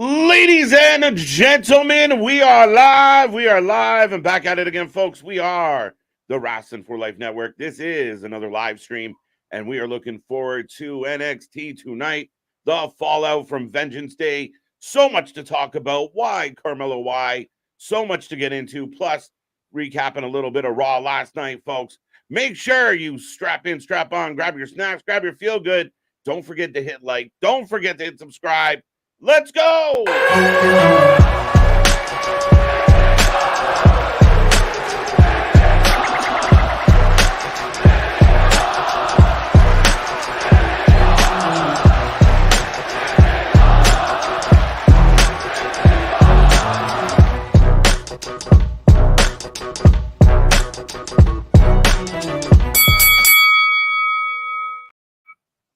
Ladies and gentlemen, we are live. We are live and back at it again, folks. We are the Wrestling for Life Network. This is another live stream, and we are looking forward to NXT tonight, the fallout from Vengeance Day. So much to talk about. Why, Carmelo? Why? So much to get into. Plus, recapping a little bit of Raw last night, folks. Make sure you strap in, strap on, grab your snacks, grab your feel good. Don't forget to hit like. Don't forget to hit subscribe. Let's go!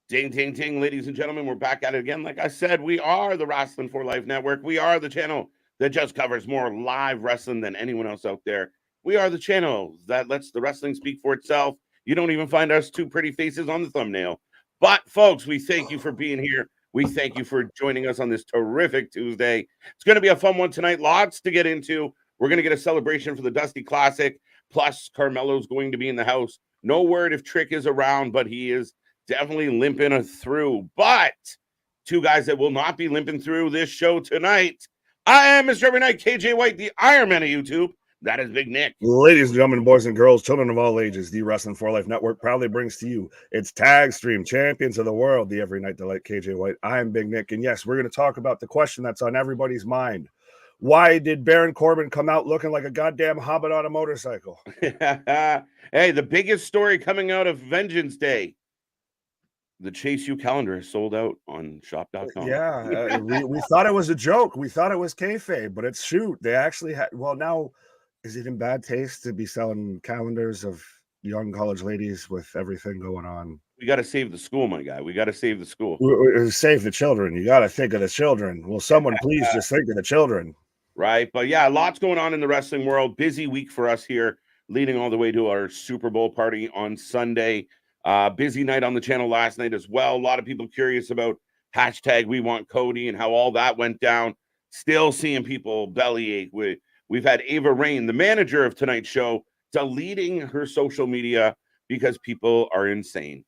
Ding, ding, ding, ladies and gentlemen, we're back at it again. Like I said, we are the Wrestling for Life Network. We are the channel that just covers more live wrestling than anyone else out there. We are the channel that lets the wrestling speak for itself. You don't even find us two pretty faces on the thumbnail. But, folks, we thank you for being here. We thank you for joining us on this terrific Tuesday. It's going to be a fun one tonight. Lots to get into. We're going to get a celebration for the Dusty Classic. Plus, Carmelo's going to be in the house. No word if Trick is around, but he is definitely limping through. But two guys that will not be limping through this show tonight. I am Mr. Every Night, KJ White, the Iron Man of YouTube. That is Big Nick. Ladies and gentlemen, boys and girls, children of all ages, the Wrestling for Life Network proudly brings to you its tag stream champions of the world, the Every Night Delight, KJ White. I am Big Nick, and yes, we're going to talk about the question that's on everybody's mind. Why did Baron Corbin come out looking like a goddamn hobbit on a motorcycle? Hey, the biggest story coming out of Vengeance Day. The Chase U calendar is sold out on shop.com. Yeah, we thought it was a joke. We thought it was kayfabe, but it's shoot. They actually had, well, now, is it in bad taste to be selling calendars of young college ladies with everything going on? We got to save the school, my guy. We got to save the school. Save the children. You got to think of the children. Will someone please just think of the children? Right. But yeah, lots going on in the wrestling world. Busy week for us here, leading all the way to our Super Bowl party on Sunday. Busy night on the channel last night as well. A lot of people curious about hashtag We Want Cody and how all that went down. Still seeing people bellyache. We've had Ava Rain, the manager of tonight's show, deleting her social media because people are insane.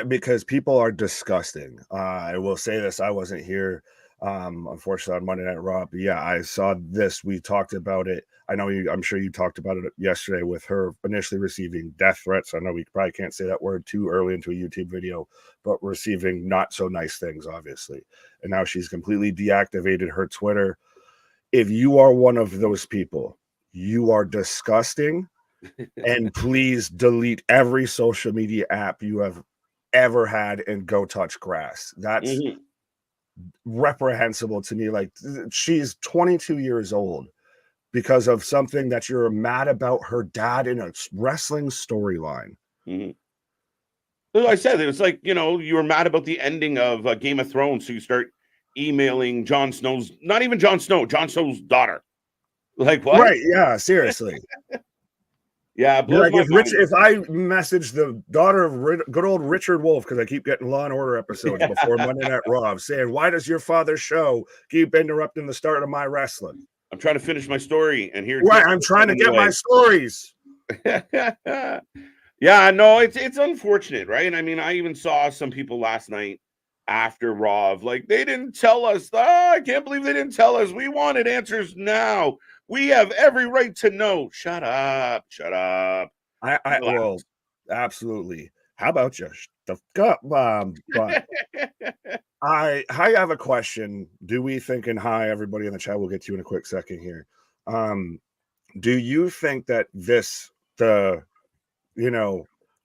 Because people are disgusting. I will say this. I wasn't here, unfortunately, on Monday Night Raw. But yeah, I saw this. We talked about it. I know I'm sure you talked about it yesterday with her initially receiving death threats. I know we probably can't say that word too early into a YouTube video, but receiving not so nice things, obviously. And now she's completely deactivated her Twitter. If you are one of those people, you are disgusting. And please delete every social media app you have ever had and go touch grass. That's reprehensible to me. Like, she's 22 years old because of something that you're mad about her dad in a wrestling storyline. Like I said, it's like, you were mad about the ending of Game of Thrones, so you start emailing Jon Snow's, not even Jon Snow, Jon Snow's daughter. Like, what? Right, yeah, seriously. Yeah, like if I message the daughter of good old Richard Wolf, because I keep getting Law and Order episodes before Monday Night Raw, saying, why does your father's show keep interrupting the start of my wrestling? I'm trying to finish my story, and here. Right, I'm trying to get my stories. Yeah, no, it's unfortunate, right? And I mean, I even saw some people last night after Raw of like, they didn't tell us. I can't believe they didn't tell us. We wanted answers now. We have every right to know. Shut up. Well, absolutely. How about you? The fuck up, but I have a question. Do we think, and hi everybody in the chat, we'll get to you in a quick second here. Do you think that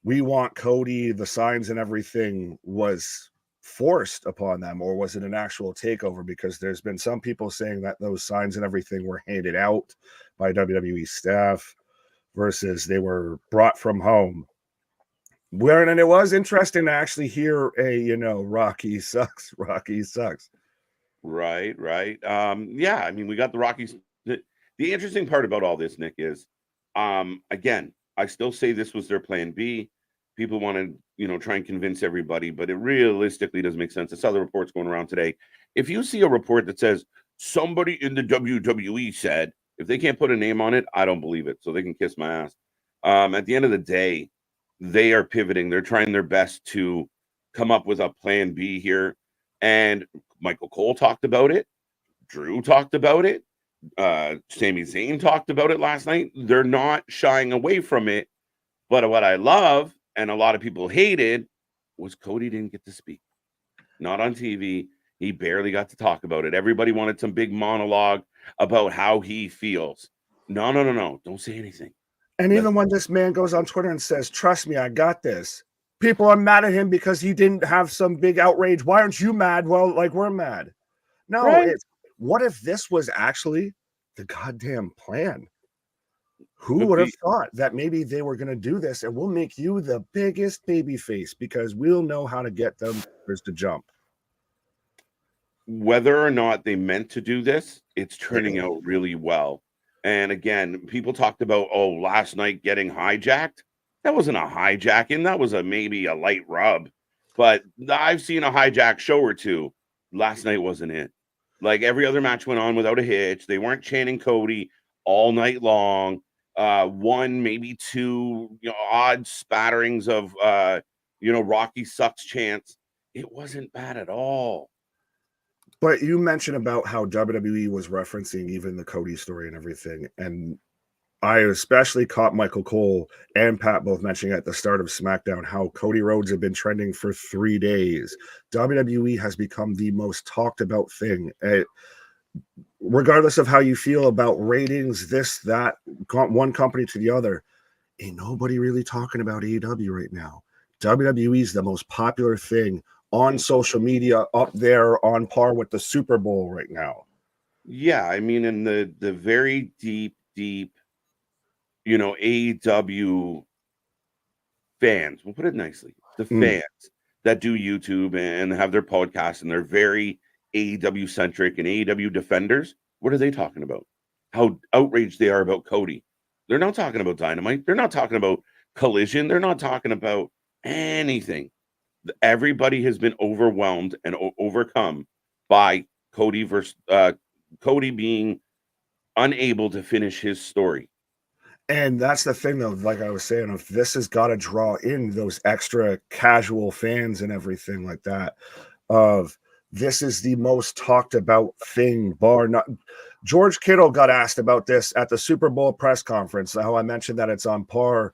we want Cody, the signs and everything was forced upon them, or was it an actual takeover? Because there's been some people saying that those signs and everything were handed out by WWE staff versus they were brought from home. And it was interesting to actually hear Rocky sucks. Right. Yeah, I mean, we got the Rockies. The interesting part about all this, Nick, is again, I still say this was their plan B. People want to, try and convince everybody, but it realistically doesn't make sense. I saw the reports going around today. If you see a report that says somebody in the WWE said, if they can't put a name on it, I don't believe it. So they can kiss my ass. At the end of the day, they are pivoting. They're trying their best to come up with a plan B here. And Michael Cole talked about it. Drew talked about it. Sami Zayn talked about it last night. They're not shying away from it. But what I love, and a lot of people hated, was Cody didn't get to speak. Not on TV. He barely got to talk about it. Everybody wanted some big monologue about how he feels. No. Don't say anything. And even when this man goes on Twitter and says, trust me, I got this, people are mad at him because he didn't have some big outrage. Why aren't you mad? Well, like, we're mad. No, Right. What if this was actually the goddamn plan? Who would have thought that maybe they were going to do this, and we'll make you the biggest baby face because we'll know how to get them to jump. Whether or not they meant to do this, it's turning out really well. And again, people talked about, last night getting hijacked. That wasn't a hijacking. That was maybe a light rub. But I've seen a hijack show or two. Last night wasn't it. Like every other match went on without a hitch. They weren't chanting Cody all night long. One, maybe two, odd spatterings of, Rocky sucks chants. It wasn't bad at all. But you mentioned about how WWE was referencing even the Cody story and everything. And I especially caught Michael Cole and Pat both mentioning at the start of SmackDown how Cody Rhodes had been trending for 3 days. WWE has become the most talked about thing. Regardless of how you feel about ratings, this, that, one company to the other, ain't nobody really talking about AEW right now. WWE is the most popular thing on social media, up there on par with the Super Bowl right now. Yeah, I mean, in the very deep, AEW fans, we'll put it nicely, the fans that do YouTube and have their podcasts and they're very AEW centric and AEW defenders, what are they talking about? How outraged they are about Cody. They're not talking about Dynamite. They're not talking about Collision. They're not talking about anything. Everybody has been overwhelmed and overcome by Cody being unable to finish his story. And that's the thing, though, like I was saying, if this has got to draw in those extra casual fans and everything like that, of this is the most talked about thing, bar not. George Kittle got asked about this at the Super Bowl press conference, how I mentioned that it's on par,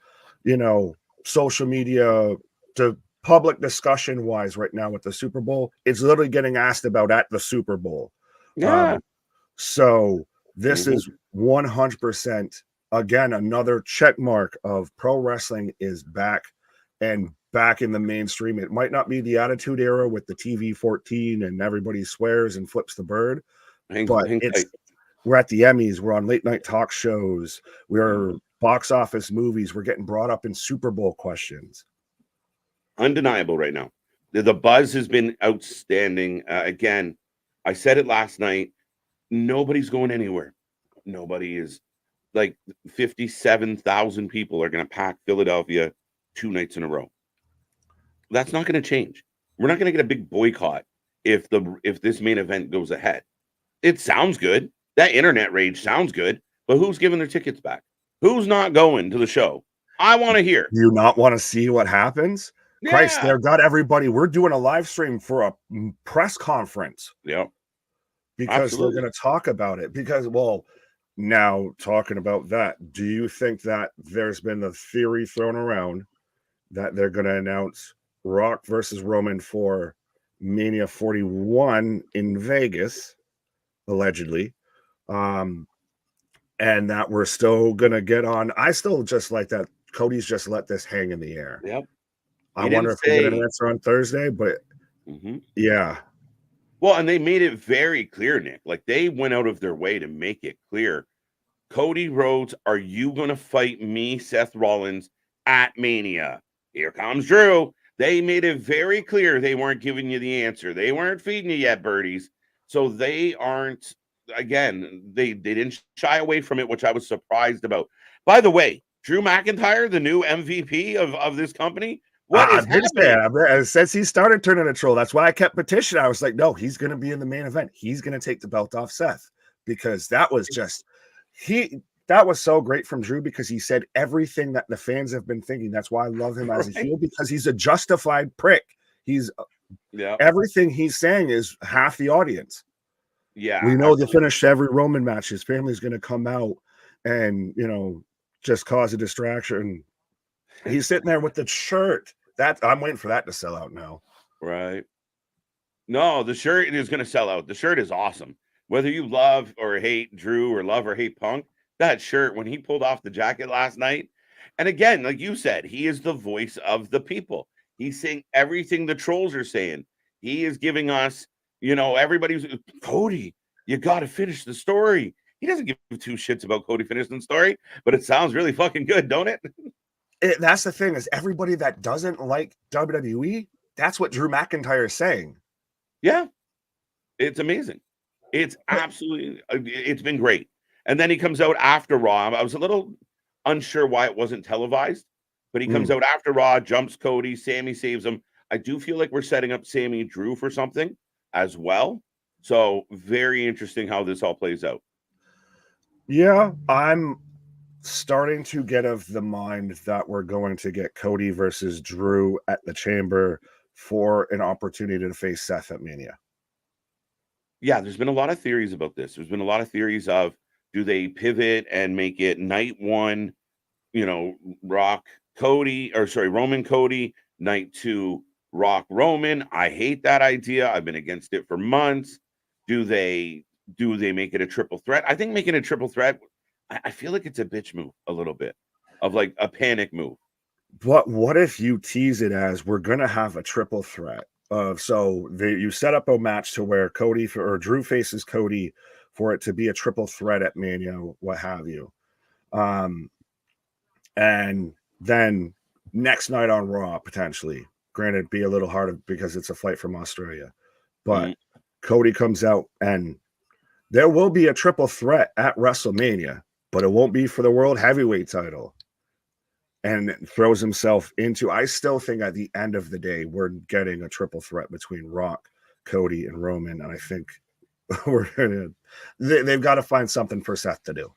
social media to public discussion wise right now with the Super Bowl. It's literally getting asked about at the Super Bowl. Yeah. So this is 100%, again, another check mark of pro wrestling is back and back in the mainstream. It might not be the Attitude Era with the TV 14 and everybody swears and flips the bird, but we're at the Emmys, we're on late night talk shows, we're box office movies, we're getting brought up in Super Bowl questions. Undeniable right now. The buzz has been outstanding. Again, I said it last night. Nobody's going anywhere. Nobody is. Like 57,000 people are going to pack Philadelphia 2 nights in a row. That's not going to change. We're not going to get a big boycott if this main event goes ahead. It sounds good. That internet rage sounds good, but who's giving their tickets back? Who's not going to the show? I want to hear. You not want to see what happens? Yeah. Christ, they've got everybody. We're doing a live stream for a press conference. Yep. Because Absolutely. They're going to talk about it. Because, now talking about that, do you think that there's been the theory thrown around that they're going to announce Rock versus Roman for Mania 41 in Vegas, allegedly, and that we're still going to get on? I still just like that Cody's just let this hang in the air. Yep. I wonder if we get an answer on Thursday, but yeah. Well, and they made it very clear, Nick. Like, they went out of their way to make it clear. Cody Rhodes, are you going to fight me, Seth Rollins, at Mania? Here comes Drew. They made it very clear they weren't giving you the answer. They weren't feeding you yet, birdies. So they aren't, again, they didn't shy away from it, which I was surprised about. By the way, Drew McIntyre, the new MVP of this company, What is I've been happening? saying since he started turning a troll. That's why I kept petitioning. I was like, no, he's going to be in the main event. He's going to take the belt off Seth, because that was just that was so great from Drew, because he said everything that the fans have been thinking. That's why I love him as a Right? heel, because he's a justified prick. He's Yeah. everything he's saying is half the audience. Yeah. We I know the really, finish to every Roman match. His family's going to come out and, just cause a distraction. He's sitting there with the shirt. That I'm waiting for that to sell out now. right. No, the shirt is going to sell out. The shirt is awesome. Whether you love or hate Drew or love or hate Punk, that shirt, when he pulled off the jacket last night, and again, like you said, he is the voice of the people. He's saying everything the trolls are saying. He is giving us, everybody's Cody, you got to finish the story. He doesn't give two shits about Cody finishing the story, but it sounds really fucking good, don't it? That's the thing, is everybody that doesn't like WWE, that's what Drew McIntyre is saying. Yeah, it's amazing. It's absolutely, it's been great. And then he comes out after Raw. I was a little unsure why it wasn't televised, but he comes out after Raw, jumps Cody, Sammy saves him. I do feel like we're setting up Sammy Drew for something as well. So very interesting how this all plays out. Yeah, I'm starting to get of the mind that we're going to get Cody versus Drew at the Chamber for an opportunity to face Seth at Mania. Yeah, there's been a lot of theories about this. There's been a lot of theories of, do they pivot and make it night one, Rock Cody, or sorry, Roman Cody, night two, Rock Roman. I hate that idea. I've been against it for months. Do they make it a triple threat? I think making a triple threat, I feel like it's a bitch move a little bit, of like a panic move. But what if you tease it as we're gonna have a triple threat? You set up a match to where or Drew faces Cody for it to be a triple threat at Mania, what have you. And then next night on Raw, potentially, granted, be a little harder because it's a flight from Australia, but Cody comes out and there will be a triple threat at WrestleMania, but it won't be for the World Heavyweight title. And throws himself into, I still think at the end of the day, we're getting a triple threat between Rock, Cody, and Roman. And I think they've got to find something for Seth to do.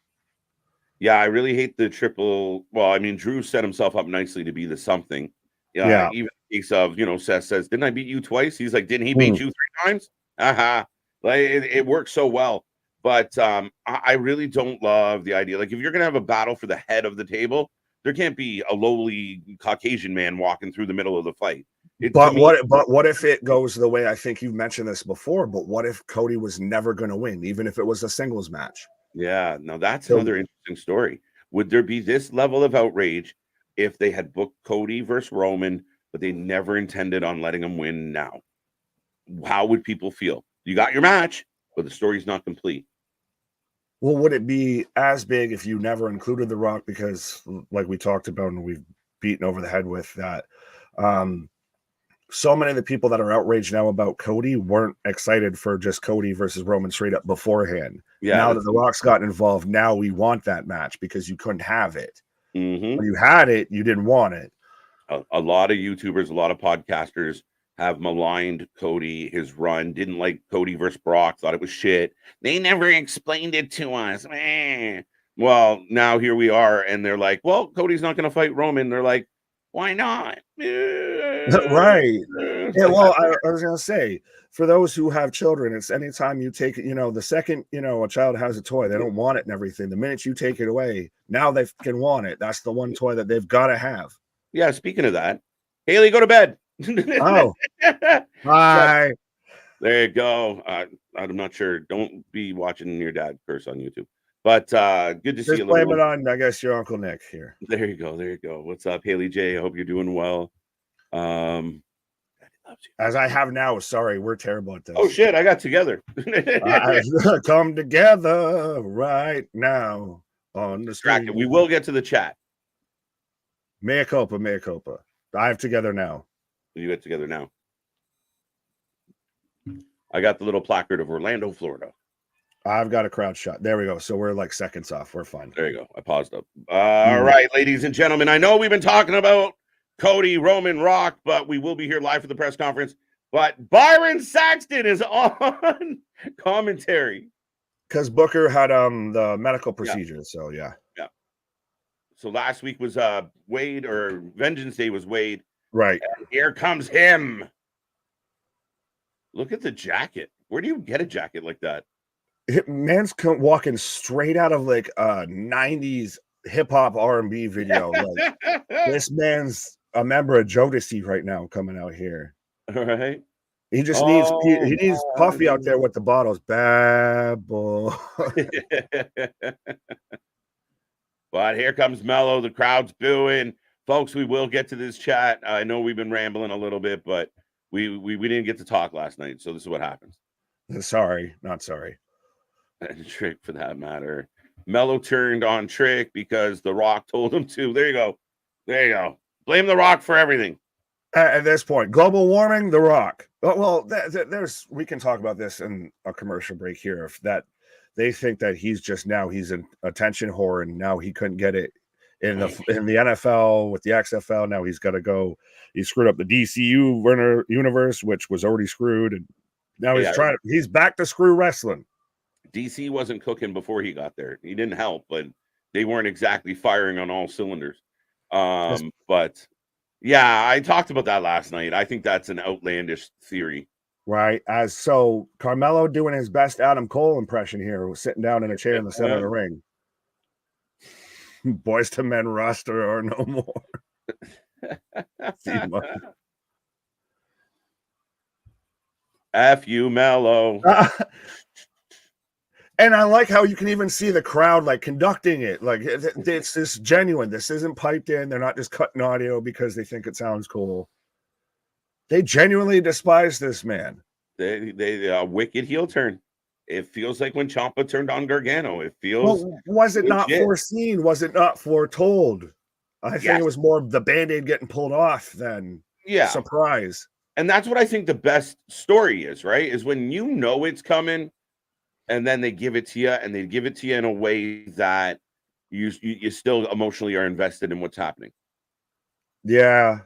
Yeah, I really hate the triple. Well, I mean, Drew set himself up nicely to be the something. Yeah. Even in the case of, Seth says, didn't I beat you twice? He's like, didn't he beat you 3 times? Like it works so well. But I really don't love the idea. Like, if you're gonna have a battle for the head of the table, there can't be a lowly Caucasian man walking through the middle of the fight. But what if it goes the way, I think you've mentioned this before, but what if Cody was never going to win, even if it was a singles match? Yeah, now that's another interesting story. Would there be this level of outrage if they had booked Cody versus Roman, but they never intended on letting him win now? How would people feel? You got your match, but the story's not complete. Well, would it be as big if you never included The Rock? Because, like we talked about and we've beaten over the head with that, so many of the people that are outraged now about Cody weren't excited for just Cody versus Roman straight up beforehand. Yeah, now that The Rock's gotten involved, now we want that match because you couldn't have it. Mm-hmm. When you had it, you didn't want it. A lot of YouTubers, a lot of podcasters have maligned Cody, his run, didn't like Cody versus Brock, thought it was shit. They never explained it to us. Well, now here we are, and they're like, well, Cody's not going to fight Roman. They're like, why not? Right. Yeah, well, I was going to say, for those who have children, it's anytime you take it, the second, a child has a toy, they don't want it and everything. The minute you take it away, now they can want it. That's the one toy that they've got to have. Yeah, speaking of that, Haley, go to bed. Oh, hi. There you go. I'm not sure. Don't be watching your dad curse on YouTube. But good to see you. Just blame it on, I guess, your Uncle Nick here. There you go. There you go. What's up, Haley J? I hope you're doing well. As I have now. Sorry, we're terrible at this. Oh shit, I got together. Come together right now on the street. We will get to the chat. Mea culpa, mea culpa. I have together now. You get together now. I got the little placard of Orlando, Florida. I've got a crowd shot. There we go. So we're like seconds off. We're fine. There you go. I paused up. All right, ladies and gentlemen. I know we've been talking about Cody, Roman, Rock, but we will be here live for the press conference. But Byron Saxton is on commentary. Because Booker had the medical Yeah. procedure, so yeah. So last week was Wade, or Vengeance Day was Wade. Right. And here comes him. Look at the jacket. Where do you get a jacket like that? Man's walking straight out of like a 90s hip-hop R&B video. Like, this man's a member of Jodeci right now coming out here. All right. He just needs Puffy out there with the bottles. Bad boy. But here comes Mello. The crowd's booing. Folks, we will get to this chat. I know we've been rambling a little bit, but we didn't get to talk last night, so this is what happens. Sorry, not sorry. And Trick, for that matter. Mello turned on Trick because The Rock told him to. There you go. There you go. Blame The Rock for everything. At this point, global warming, The Rock. Well, we can talk about this in a commercial break here. If that they think that he's an attention whore, and now he couldn't get it in the NFL with the XFL. Now he's got to go. He screwed up the DCU universe, which was already screwed, and now he's back to screw wrestling. DC wasn't cooking before he got there. He didn't help, but they weren't exactly firing on all cylinders. But yeah, I talked about that last night. I think that's an outlandish theory. Right. So Carmelo doing his best Adam Cole impression here, sitting down in a chair in the center of the ring. Boys to Men roster or no more. F you, Mello. And I like how you can even see the crowd like conducting it. Like it's this genuine. This isn't piped in. They're not just cutting audio because they think it sounds cool. They genuinely despise this man. They wicked heel turn. It feels like when Ciampa turned on Gargano. It feels. Well, was it not foreseen? Was it not foretold? I think it was more the Band-Aid getting pulled off than surprise. And that's what I think the best story is, right? Is when you know it's coming, and then they give it to you, and they give it to you in a way that you still emotionally are invested in what's happening. Yeah.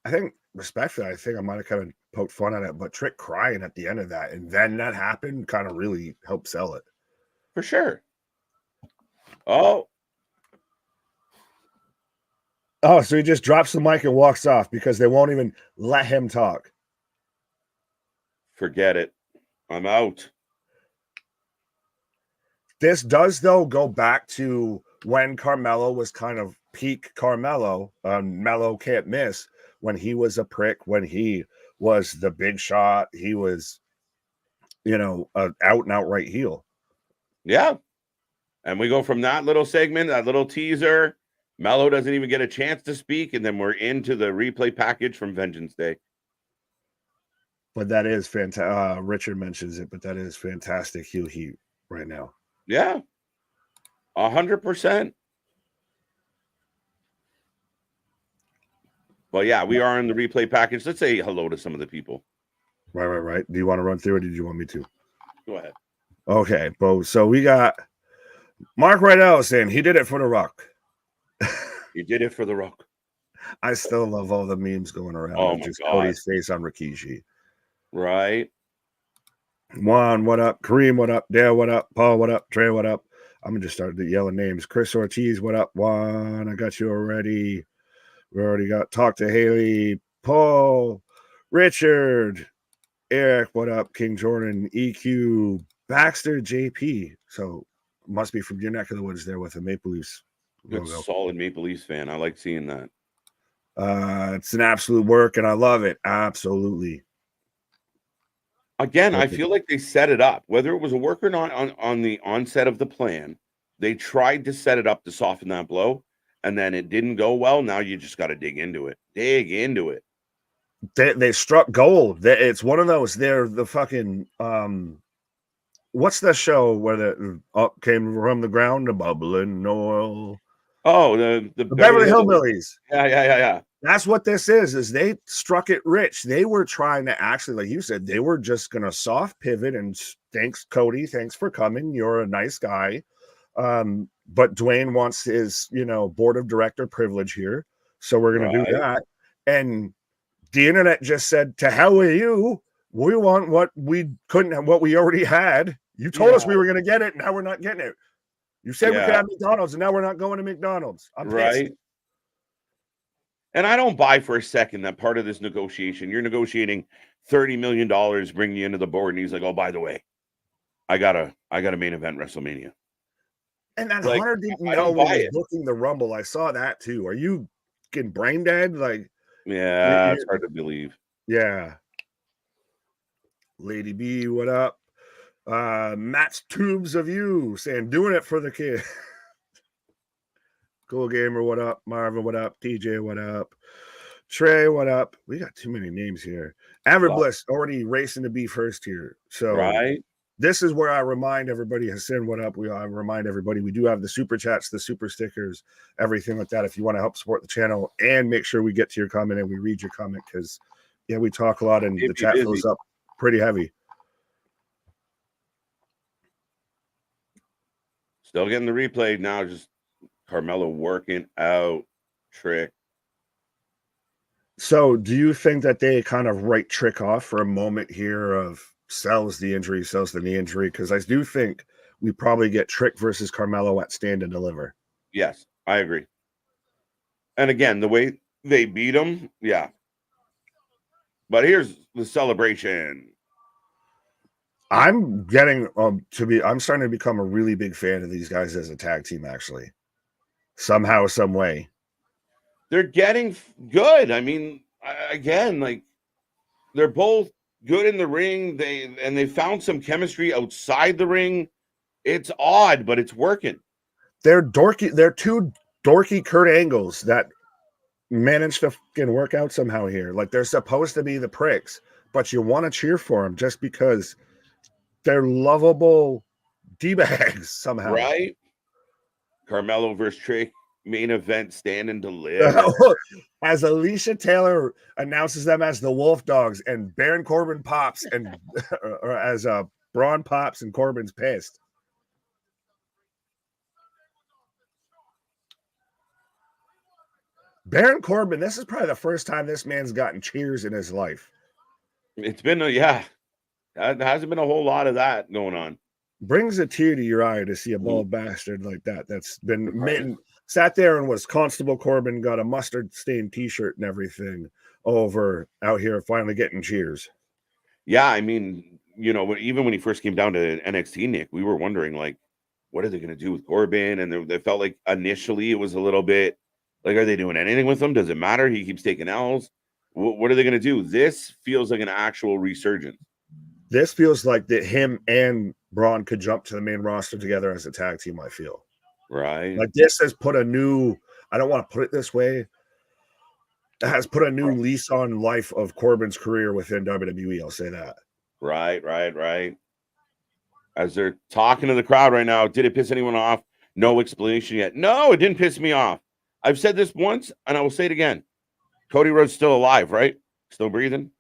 I think, respectfully, I might have kind of poked fun at it, but Trick crying at the end of that, and then that happened, kind of really helped sell it. For sure. Oh, so he just drops the mic and walks off because they won't even let him talk. Forget it. I'm out. This does, though, go back to when Carmelo was kind of peak Carmelo. Mello can't miss, when he was a prick, when he was the big shot. He was, an out and outright heel. Yeah. And we go from that little segment, that little teaser. Mello doesn't even get a chance to speak, and then we're into the replay package from Vengeance Day. But that is fantastic. Richard mentions it, but that is fantastic heel heat right now. Yeah, 100%. Well, yeah, we are in the replay package. Let's say hello to some of the people. Right. Do you want to run through it, or did you want me to? Go ahead. Okay, Bo. So we got Mark Rydell saying he did it for The Rock. You did it for The Rock. I still love all the memes going around. Oh, my just God. Cody's face on Rikishi. Right. Juan, what up? Kareem, what up? Dale, what up? Paul, what up? Trey, what up? I'm going to just start yelling names. Chris Ortiz, what up? Juan, I got you already. We already got Talk to Haley. Paul, Richard, Eric, what up? King Jordan, EQ, Baxter, JP. So must be from your neck of the woods there with the Maple Leafs Good, logo. solid Maple Leafs fan. I like seeing that. It's an absolute work, and I love it. Absolutely. Again, I feel like they set it up, whether it was a work or not on the onset of the plan. They tried to set it up to soften that blow, and then it didn't go well. Now you just got to dig into it. Dig into it. They struck gold. It's one of those. They're the fucking what's the show where the up came from the ground, the bubbling oil? Oh, the Beverly Hillbillies. Yeah. That's what this is they struck it rich. They were trying to actually, like you said, they were just going to soft pivot and thanks, Cody. Thanks for coming. You're a nice guy. But Dwayne wants his, board of director privilege here. So we're going to do that. And the internet just said, to hell with you. We want what we couldn't have, what we already had. You told us we were going to get it. Now we're not getting it. You said we could have McDonald's, and now we're not going to McDonald's. I'm pissed. And I don't buy for a second that part of this negotiation, you're negotiating $30 million, bringing you into the board, and he's like, oh, by the way, I got a main event WrestleMania. And that Hunter didn't know when he was booking the Rumble. I saw that too. Are you getting brain dead? Like, yeah, it's hard to believe. Yeah. Lady B, what up? Matt's Tubes of You saying, doing it for the kid. Cool Gamer, what up? Marvin, what up? TJ, what up? Trey, what up? We got too many names here. Amber Bliss already racing to be first here. So this is where I remind everybody, Hassan, what up? I remind everybody we do have the super chats, the super stickers, everything like that. If you want to help support the channel and make sure we get to your comment and we read your comment, because we talk a lot and the chat fills up pretty heavy. Still getting the replay now, just Carmelo working out Trick. So do you think that they kind of write Trick off for a moment here of sells the knee injury? Because I do think we probably get Trick versus Carmelo at Stand and Deliver. Yes, I agree. And again, the way they beat him, yeah. But here's the celebration. I'm getting I'm starting to become a really big fan of these guys as a tag team, actually. Somehow, some way. They're getting good. I mean, again, like, they're both good in the ring. They found some chemistry outside the ring. It's odd, but it's working. They're dorky. They're two dorky Kurt Angles that managed to fucking work out somehow here. Like, they're supposed to be the pricks, but you want to cheer for them just because they're lovable D-bags somehow. Right? Carmelo versus Trick, main event, Stand and Deliver. As Alicia Taylor announces them as the Wolf Dogs, and Baron Corbin pops, and or as Braun pops and Corbin's pissed. Baron Corbin, this is probably the first time this man's gotten cheers in his life. It's been there hasn't been a whole lot of that going on. Brings a tear to your eye to see a bald bastard like that. That's been sat there and was Constable Corbin, got a mustard stained t-shirt and everything over out here finally getting cheers. Yeah, I mean, even when he first came down to NXT, Nick, we were wondering, like, what are they going to do with Corbin? And they felt like initially it was a little bit like, are they doing anything with him? Does it matter? He keeps taking L's. What are they going to do? This feels like an actual resurgence. This feels like that him and Braun could jump to the main roster together as a tag team, I feel. Right. Like, this has put a new, I don't want to put it this way, it has put a new lease on life of Corbin's career within WWE. I'll say that. Right. As they're talking to the crowd right now, did it piss anyone off? No explanation yet. No, it didn't piss me off. I've said this once, and I will say it again. Cody Rhodes still alive, right? Still breathing?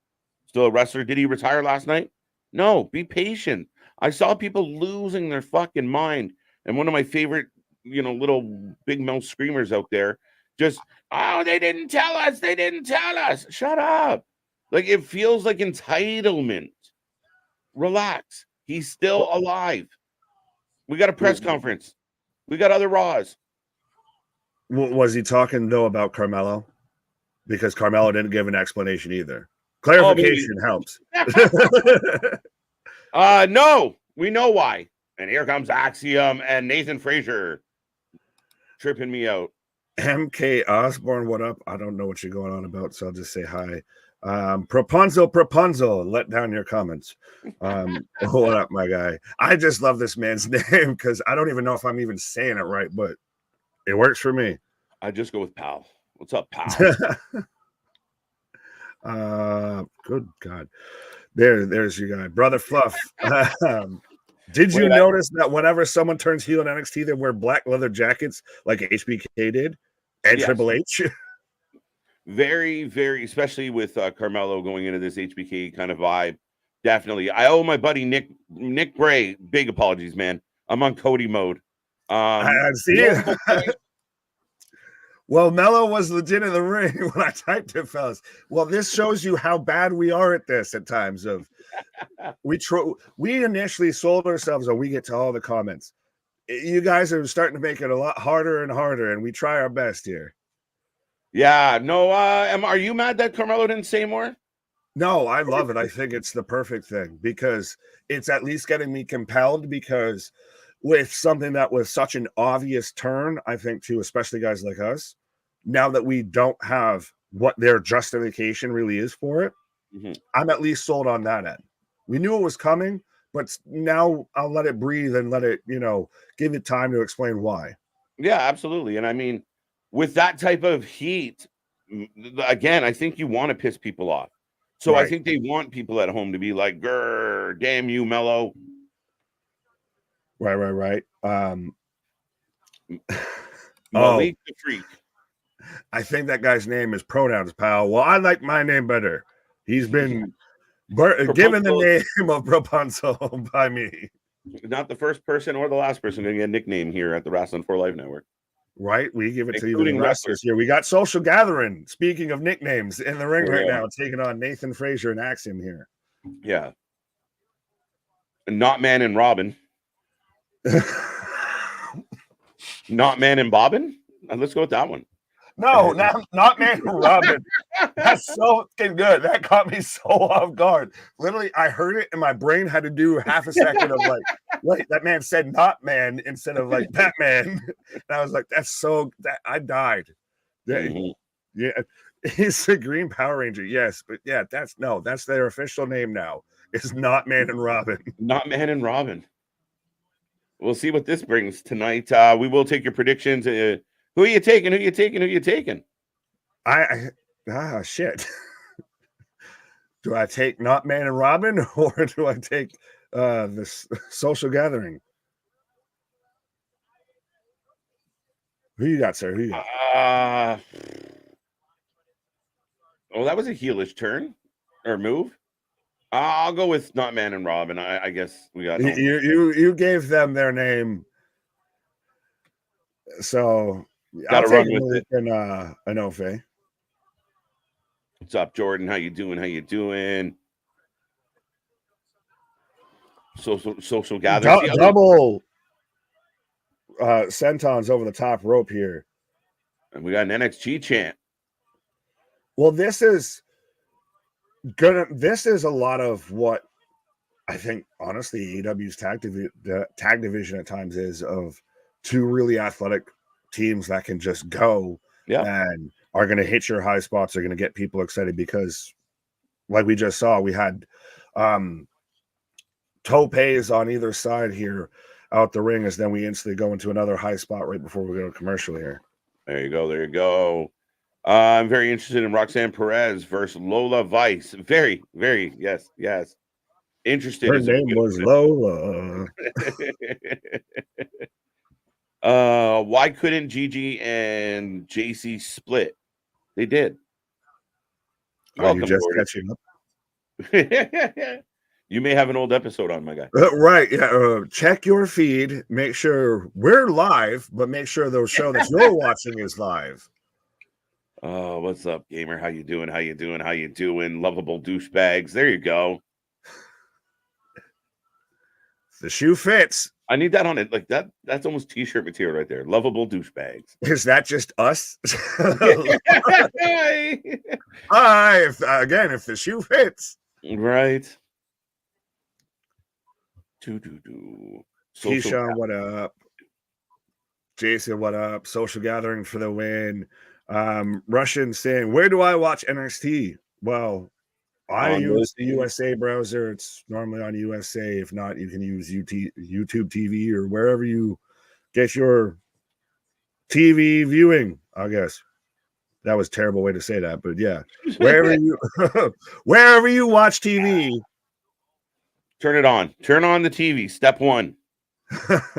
Still a wrestler? Did he retire last night? No, be patient. I saw people losing their fucking mind. And one of my favorite, little big mouth screamers out there just, oh, they didn't tell us. They didn't tell us. Shut up. Like, it feels like entitlement. Relax. He's still alive. We got a press conference. We got other Raws. Was he talking, though, about Carmelo? Because Carmelo didn't give an explanation either. Clarification helps. No, we know why. And here comes Axiom and Nathan Frazier tripping me out. MK Osborne, what up? I don't know what you're going on about, so I'll just say hi. Propunzo, let down your comments. What up, my guy? I just love this man's name because I don't even know if I'm even saying it right, but it works for me. I just go with Pal. What's up, Pal? Good God. There's your guy. Brother Fluff. Did you notice that whenever someone turns heel in NXT, they wear black leather jackets like HBK did and Triple H? Very, very, especially with Carmelo going into this HBK kind of vibe. Definitely. I owe my buddy Nick Bray big apologies, man. I'm on Cody mode. I see it. Well, Mello was legit in the ring when I typed it, fellas. Well, this shows you how bad we are at this at times. We initially sold ourselves, and we get to all the comments. You guys are starting to make it a lot harder and harder, and we try our best here. Yeah, no, are you mad that Carmelo didn't say more? No, I love it. I think it's the perfect thing because it's at least getting me compelled, because with something that was such an obvious turn, I think, to especially guys like us, now that we don't have what their justification really is for it, I'm at least sold on that end. We knew it was coming, but now I'll let it breathe and let it, give it time to explain why. Yeah, absolutely. And I mean, with that type of heat, again, I think you want to piss people off. So I think they want people at home to be like, grr, damn you, Mello. Right. Malik the Freak. I think that guy's name is Pronouns, pal. Well, I like my name better. He's been given the name of Rapunzel by me. Not the first person or the last person to get a nickname here at the Wrestling for Life Network. Right, we give it to even the wrestlers here. We got Social Gathering. Speaking of nicknames, in the ring right now, taking on Nathan Frazier and Axiom here. Yeah, Not Man and Robin. Not Man and Bobbin. Let's go with that one. No, not Man and Robin. That's so fucking good. That caught me so off guard. Literally, I heard it and my brain had to do half a second of like, wait, that man said not man instead of like Batman. And I was like, I died. Yeah, it's the Green Power Ranger. Yes, but yeah, that's their official name now. It's Not Man and Robin. Not Man and Robin. We'll see what this brings tonight. We will take your predictions. Who are you taking? Shit. Do I take Not Man and Robin, or do I take this Social Gathering? Who you got, sir? Who you got? Oh, that was a heelish turn or move. I'll go with Not Man and Robin. I guess we got you gave them their name, so gotta run with it. And Anofe. What's up, Jordan? How you doing? Social gathering. Double sentons over the top rope here. And we got an NXT chant. Well, this is a lot of what I think, honestly, AEW's tag division at times is, of two really athletic teams that can just go and are going to hit your high spots, are going to get people excited, because like we just saw, we had topes on either side here out the ring, as then we instantly go into another high spot right before we go to commercial here. There you go. I'm very interested in Roxanne Perez versus Lola Vice. Very, very, yes. Interested. Her name was Lola. Why couldn't Gigi and JC split? They did. Welcome, you just catching up. You may have an old episode on, my guy. Right. Yeah. Check your feed. Make sure we're live, but make sure the show that you're watching is live. Oh, what's up, gamer? How you doing? Lovable douchebags. There you go. The shoe fits. I need that on it. Like that. That's almost t-shirt material right there. Lovable douchebags. Is that just us? Hi. If the shoe fits. Right. Keyshawn, what up? Jason, what up? Social Gathering for the win. Russian saying, where do I watch NXT? Well, I use the USA browser. It's normally on USA. If not, you can use YouTube TV or wherever you get your TV viewing, I guess. That was a terrible way to say that, but yeah. Wherever you watch TV. Turn it on. Turn on the TV. Step 1.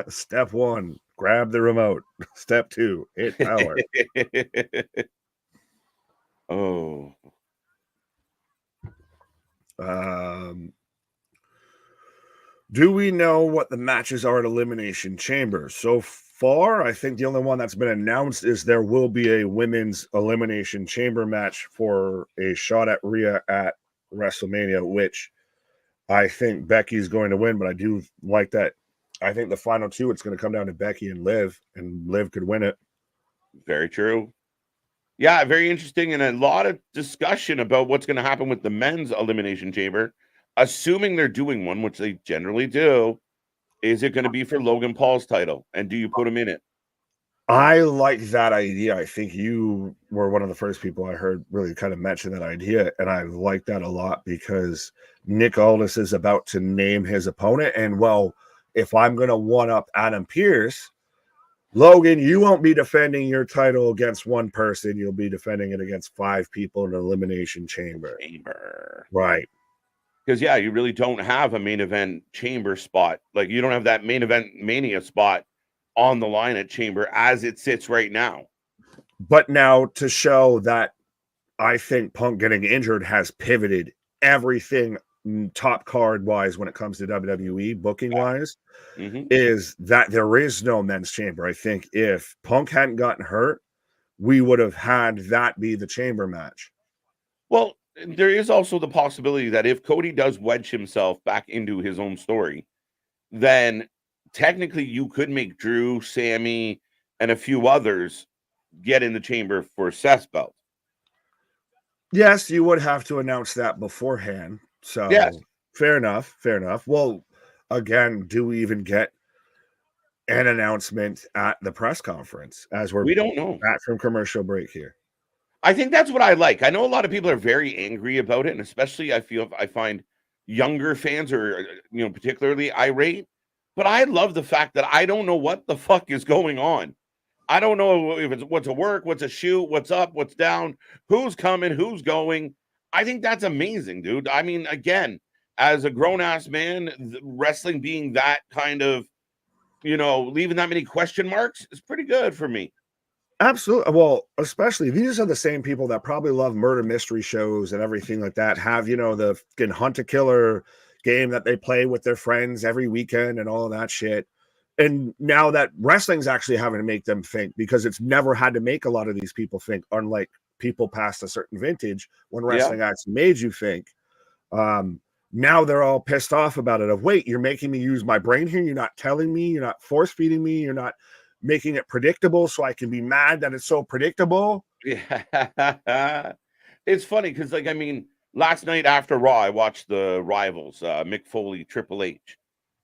Step 1. Grab the remote. Step 2. Hit power. Oh. Do we know what the matches are at Elimination Chamber? So far, I think the only one that's been announced is there will be a women's elimination chamber match for a shot at Rhea at WrestleMania, which I think Becky's going to win, but I do like that. I think the final two, it's going to come down to Becky and Liv could win it. Very true. Yeah, very interesting, and a lot of discussion about what's going to happen with the men's elimination chamber. Assuming they're doing one, which they generally do, is it going to be for Logan Paul's title? And do you put him in it? I like that idea. I think you were one of the first people I heard really kind of mention that idea, and I like that a lot because Nick Aldis is about to name his opponent, and well, if I'm going to one-up Adam Pearce, Logan, you won't be defending your title against one person. You'll be defending it against 5 people in an elimination chamber. Right. Because, yeah, you really don't have a main event chamber spot. Like, you don't have that main event Mania spot on the line at chamber as it sits right now. But now to show that I think Punk getting injured has pivoted everything top card wise when it comes to WWE booking wise, is that there is no men's chamber. I think if Punk hadn't gotten hurt, we would have had that be the chamber match. Well, there is also the possibility that if Cody does wedge himself back into his own story, then technically you could make Drew, Sammy, and a few others get in the chamber for Seth's belt. Yes, you would have to announce that beforehand. So yes. Fair enough. Well, again, do we even get an announcement at the press conference as we don't know back from commercial break here? I think that's what I like. I know a lot of people are very angry about it, and especially I find younger fans are, particularly irate. But I love the fact that I don't know what the fuck is going on. I don't know if it's what's a work, what's a shoot, what's up, what's down, who's coming, who's going. I think that's amazing, dude. I mean, again, as a grown-ass man, wrestling being that kind of, leaving that many question marks is pretty good for me. Absolutely. Well, especially these are the same people that probably love murder mystery shows and everything like that. Have, the fucking hunt a killer game that they play with their friends every weekend and all of that shit. And now that wrestling's actually having to make them think, because it's never had to make a lot of these people think, unlike people past a certain vintage when wrestling actually made you think. Now they're all pissed off about it of, wait, you're making me use my brain here. You're not telling me, you're not force feeding me. You're not making it predictable so I can be mad that it's so predictable. Yeah. It's funny because, last night after Raw, I watched the Rivals, Mick Foley, Triple H,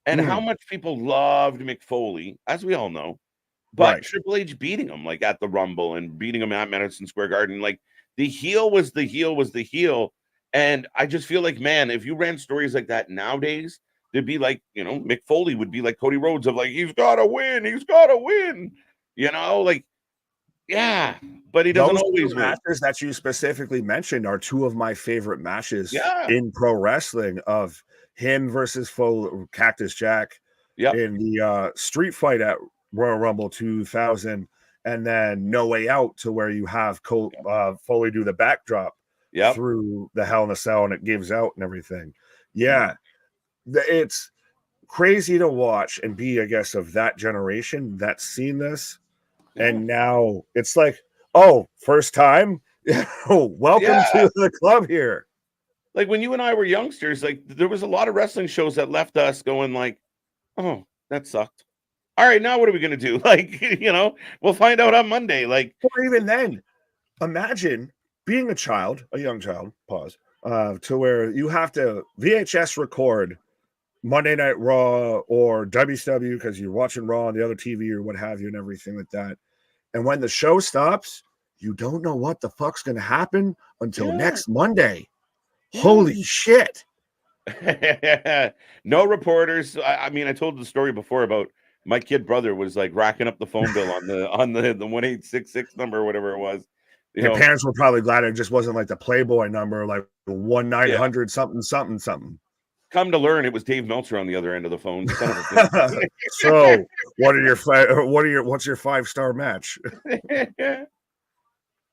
and how much people loved Mick Foley, as we all know, but Triple H beating him at the Rumble and beating him at Madison Square Garden. The heel was the heel. And I just feel like, man, if you ran stories like that nowadays, there'd be Mick Foley would be like Cody Rhodes of he's got to win. Yeah, but he doesn't always win. Matches that you specifically mentioned are two of my favorite matches in pro wrestling, of him versus Cactus Jack in the street fight at Royal Rumble 2000, and then No Way Out, to where you have Foley do the backdrop through the Hell in a Cell and it gives out and everything. Yeah. It's crazy to watch and be, I guess, of that generation that's seen this. And now it's like, oh, first time? Welcome to the club here. When you and I were youngsters, there was a lot of wrestling shows that left us going oh, that sucked. All right, now what are we going to do? We'll find out on Monday. Or even then, imagine being a young child, to where you have to VHS record Monday Night Raw or WCW because you're watching Raw on the other TV or what have you and everything like that. And when the show stops, you don't know what the fuck's going to happen until next Monday. Yeah. Holy shit. No reporters. I told the story before about my kid brother was racking up the phone bill on the 1866 number or whatever it was. Your parents were probably glad it just wasn't the Playboy number, 1-900 something. Come to learn, it was Dave Meltzer on the other end of the phone. So, what's your 5-star match?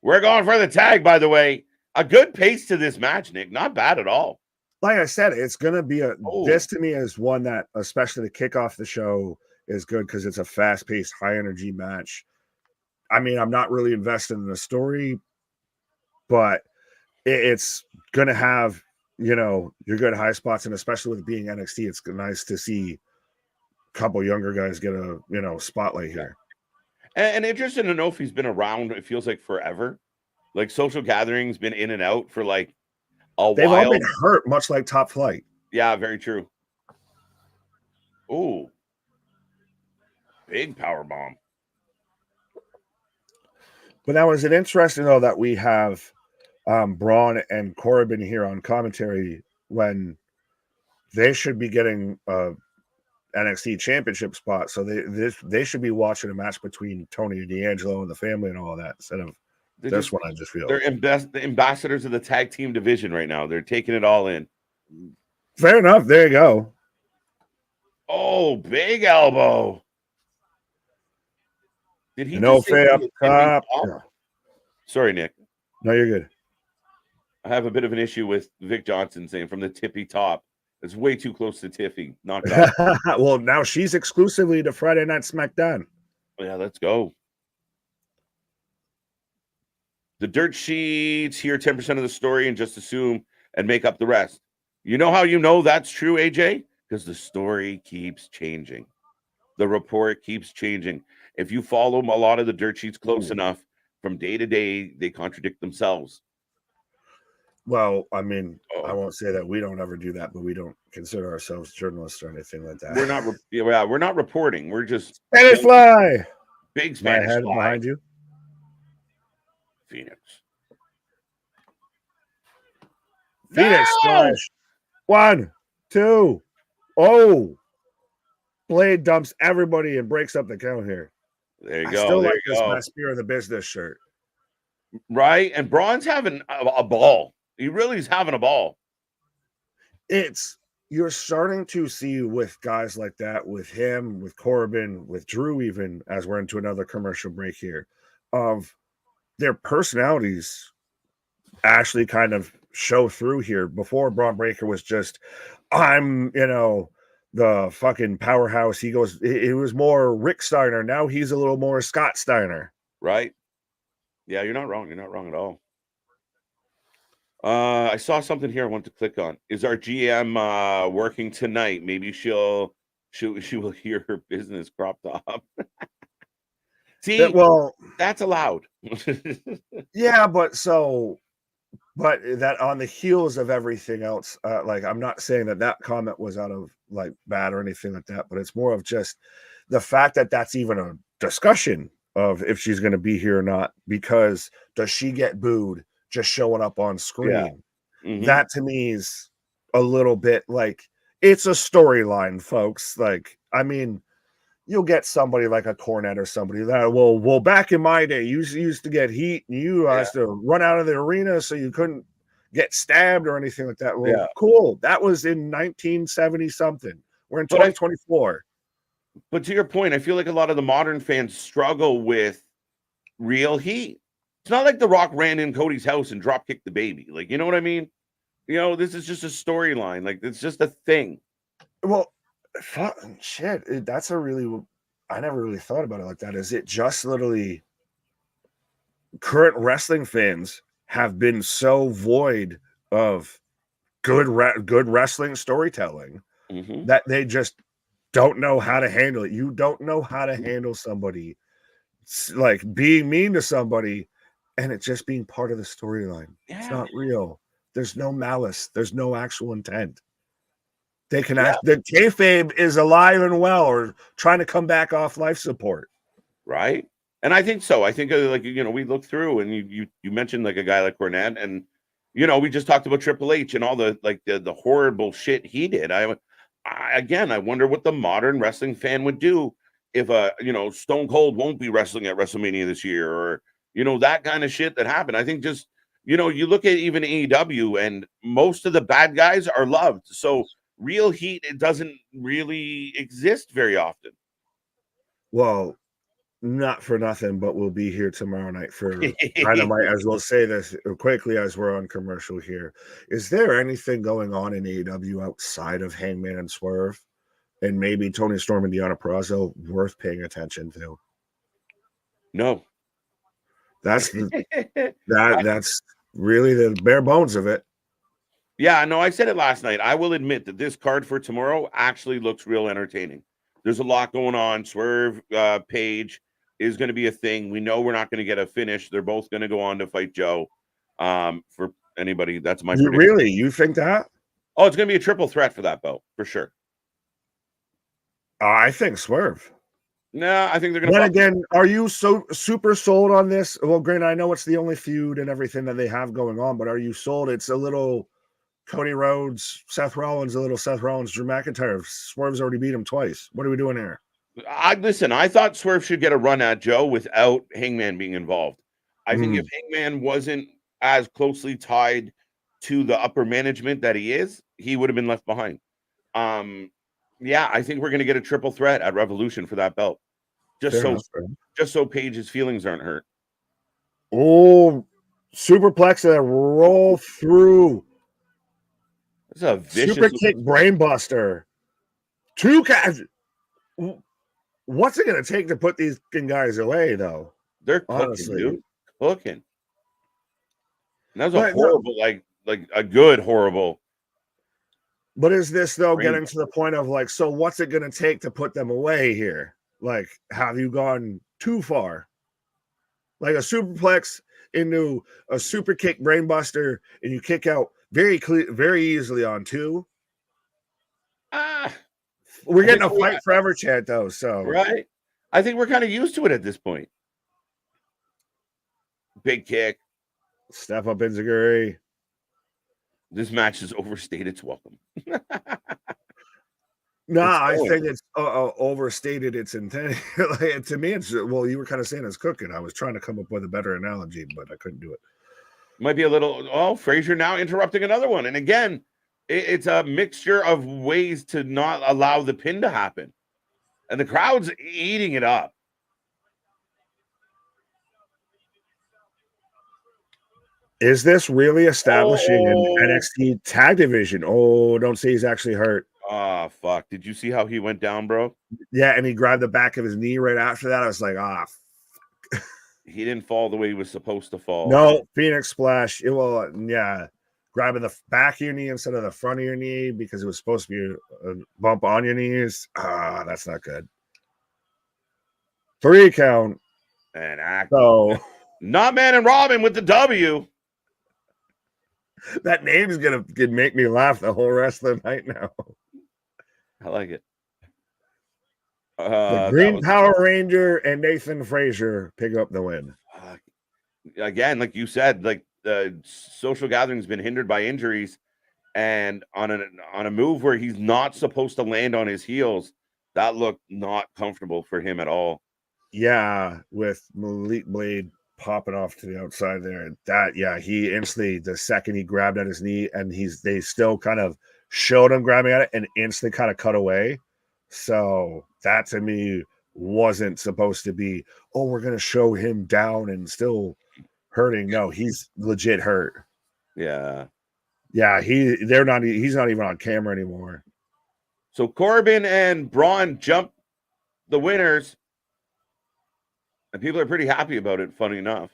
We're going for the tag, by the way. A good pace to this match, Nick. Not bad at all. Like I said, it's gonna be this to me is one that, especially to kick off the show, is good because it's a fast-paced, high-energy match. I mean, I'm not really invested in the story, but it's going to have, your good high spots, and especially with being NXT, it's nice to see a couple younger guys get a, spotlight here. And interested to know if he's been around, it feels like forever. Like Social Gathering's been in and out for like a They've while. all been hurt, much like Top Flight. Yeah, very true. Ooh. Big power bomb. But now, is it interesting, though, that we have Braun and Corbin here on commentary when they should be getting NXT championship spot? So they should be watching a match between Tony and D'Angelo and the family and all that instead of this one. I just feel they're the ambassadors of the tag team division right now. They're taking it all in. Fair enough. There you go. Oh, big elbow. Did he no just say up top? Yeah. Sorry, Nick. No, you're good. I have a bit of an issue with Vic Johnson saying from the tippy top. It's way too close to Tiffy. Knock it off. Well, now she's exclusively to Friday Night SmackDown. Yeah, let's go. The dirt sheets hear 10% of the story and just assume and make up the rest. You know how you know that's true, AJ? Because the story keeps changing. The report keeps changing. If you follow a lot of the dirt sheets close enough, from day to day, they contradict themselves. Well, I mean, I won't say that we don't ever do that, but we don't consider ourselves journalists or anything like that. We're not. We're not reporting. We're just Spanish fly. Big Spanish fly behind you. Phoenix. Phoenix splash. 1, 2. Oh. Blade dumps everybody and breaks up the count here. There you go. I still like this my Spear of the Business shirt. Right? And Braun's having a ball. He really is having a ball. You're starting to see with guys like that, with him, with Corbin, with Drew, even as we're into another commercial break here, of their personalities actually kind of show through here. Before, Braun Breaker was just, I'm, the fucking powerhouse. He was more Rick Steiner. Now he's a little more Scott Steiner. Right. Yeah, you're not wrong. You're not wrong at all. I saw something here I want to click on. Is our GM working tonight? Maybe she will hear her business cropped up. See, that's allowed. Yeah, but that on the heels of everything else, I'm not saying that comment was out of bad or anything like that, but it's more of just the fact that that's even a discussion of if she's going to be here or not, because does she get booed just showing up on screen? Yeah. Mm-hmm. That to me is a little bit it's a storyline, folks. I mean, you'll get somebody like a Cornette or somebody that well, back in my day, you used to get heat and you used to run out of the arena so you couldn't get stabbed or anything like that. Well, cool. That was in 1970 something. We're in 2024. But to your point, I feel like a lot of the modern fans struggle with real heat. It's not like The Rock ran in Cody's house and drop kicked the baby. You know what I mean? This is just a storyline. It's just a thing. Well, shit. That's I never really thought about it like that. Is it just literally current wrestling fans have been so void of good wrestling storytelling that they just don't know how to handle it. You don't know how to handle somebody being mean to somebody and it just being part of the storyline. Yeah. It's not real. There's no malice. There's no actual intent. They can the kayfabe is alive and well or trying to come back off life support. Right. And I think so. I think we look through and you mentioned a guy like Cornette and, we just talked about Triple H and all the horrible shit he did. I wonder what the modern wrestling fan would do if Stone Cold won't be wrestling at WrestleMania this year or, that kind of shit that happened. I think just, you look at even AEW and most of the bad guys are loved. So real heat, it doesn't really exist very often. Well, not for nothing, but we'll be here tomorrow night for Dynamite, as we'll say this quickly as we're on commercial here. Is there anything going on in AEW outside of Hangman and Swerve? and maybe Tony Storm and Deonna Purrazzo worth paying attention to. No. That's that's really the bare bones of it. Yeah, no, I said it last night. I will admit that this card for tomorrow actually looks real entertaining. There's a lot going on. Swerve Page is going to be a thing. We know we're not going to get a finish. They're both going to go on to fight Joe. For anybody, that's my prediction. Really? You think that? Oh, it's going to be a triple threat for that belt, for sure. I think Swerve. No, I think they're going to. Then again, are you so super sold on this? Well, granted, I know it's the only feud and everything that they have going on, but are you sold? It's a little Cody Rhodes, Seth Rollins, a little Seth Rollins, Drew McIntyre. Swerve's already beat him twice. What are we doing here? Listen, I thought Swerve should get a run at Joe without Hangman being involved. I think if Hangman wasn't as closely tied to the upper management that he is, he would have been left behind. Yeah, I think we're going to get a triple threat at Revolution for that belt. Just so Paige's feelings aren't hurt. Oh, superplex and roll through. It's a vicious super kick brainbuster. Two guys. What's it going to take to put these guys away, though? They're cooking, dude. Cooking. And that was a horrible, like a good horrible. But is this though getting to the point of like, so what's it going to take to put them away here? Like, have you gone too far? Like a superplex into a super kick brainbuster, and you kick out very easily on two. We're getting a fight forever chant though, so right. I think we're kind of used to it at this point. Big kick, step up enziguri. This match has overstayed its welcome. I think it's overstated its intent. Like, to me, it's well, you were kind of saying it's cooking. I was trying to come up with a better analogy, but I couldn't do it. Might be a little. Oh, Frazier now interrupting another one, and again, it's a mixture of ways to not allow the pin to happen, and the crowd's eating it up. Is this really establishing an NXT tag division? Oh, don't say he's actually hurt. Oh, fuck. Did you see how he went down, bro? Yeah, and he grabbed the back of his knee right after that. I was like, he didn't fall the way he was supposed to fall. No, Phoenix Splash. Grabbing the back of your knee instead of the front of your knee because it was supposed to be a bump on your knees. That's not good. 3 count. And Not Man and Robin with the W. That name's gonna make me laugh the whole rest of the night now. I like it. The Green Power Ranger and Nathan Frazier pick up the win. Again, like you said, like the social gathering's been hindered by injuries, and on a move where he's not supposed to land on his heels, that looked not comfortable for him at all. Yeah, with Malik Blade popping off to the outside there. He instantly, the second he grabbed at his knee, and they still kind of showed him grabbing at it and instantly kind of cut away. So that to me wasn't supposed to be, we're going to show him down and still hurting. No, he's legit hurt. Yeah. Yeah, he's not even on camera anymore. So Corbin and Braun jump the winners. And people are pretty happy about it, funny enough.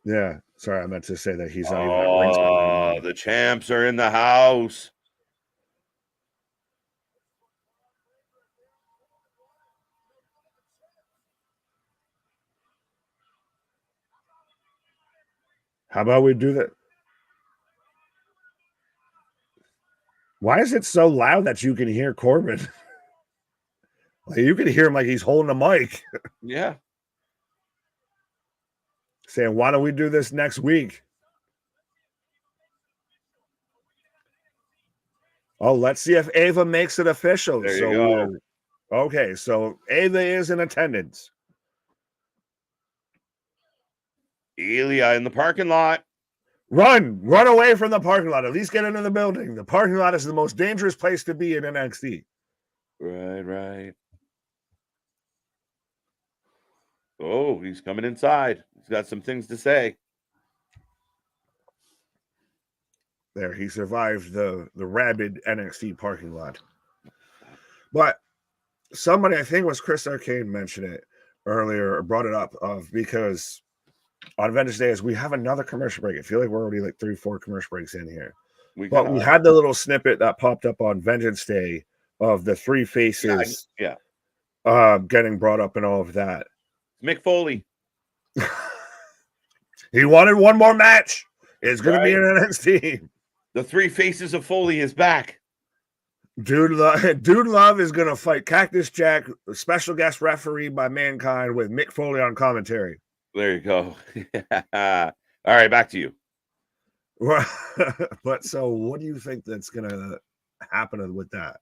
Yeah. Sorry, I meant to say that he's not even at ringside anymore. The champs are in the house. How about we do that? Why is it so loud that you can hear Corbin? Like, you can hear him like he's holding a mic. Yeah. Saying, why don't we do this next week? Oh, let's see if Ava makes it official. There you go. Okay, so Ava is in attendance. Elia in the parking lot. Run away from the parking lot. At least get into the building. The parking lot is the most dangerous place to be in NXT. Right. Oh, he's coming inside. He's got some things to say. There, he survived the rabid NXT parking lot. But somebody, I think it was Chris Arcane, mentioned it earlier or brought it up because on Vengeance Days we have another commercial break. I feel like we're already like 3-4 commercial breaks in here. But we had the little snippet that popped up on Vengeance Day of the three faces getting brought up and all of that. Mick Foley. He wanted one more match. It's going to be in NXT. The three faces of Foley is back. Dude Love is going to fight Cactus Jack, a special guest referee by Mankind with Mick Foley on commentary. There you go. All right, back to you. But so what do you think that's going to happen with that?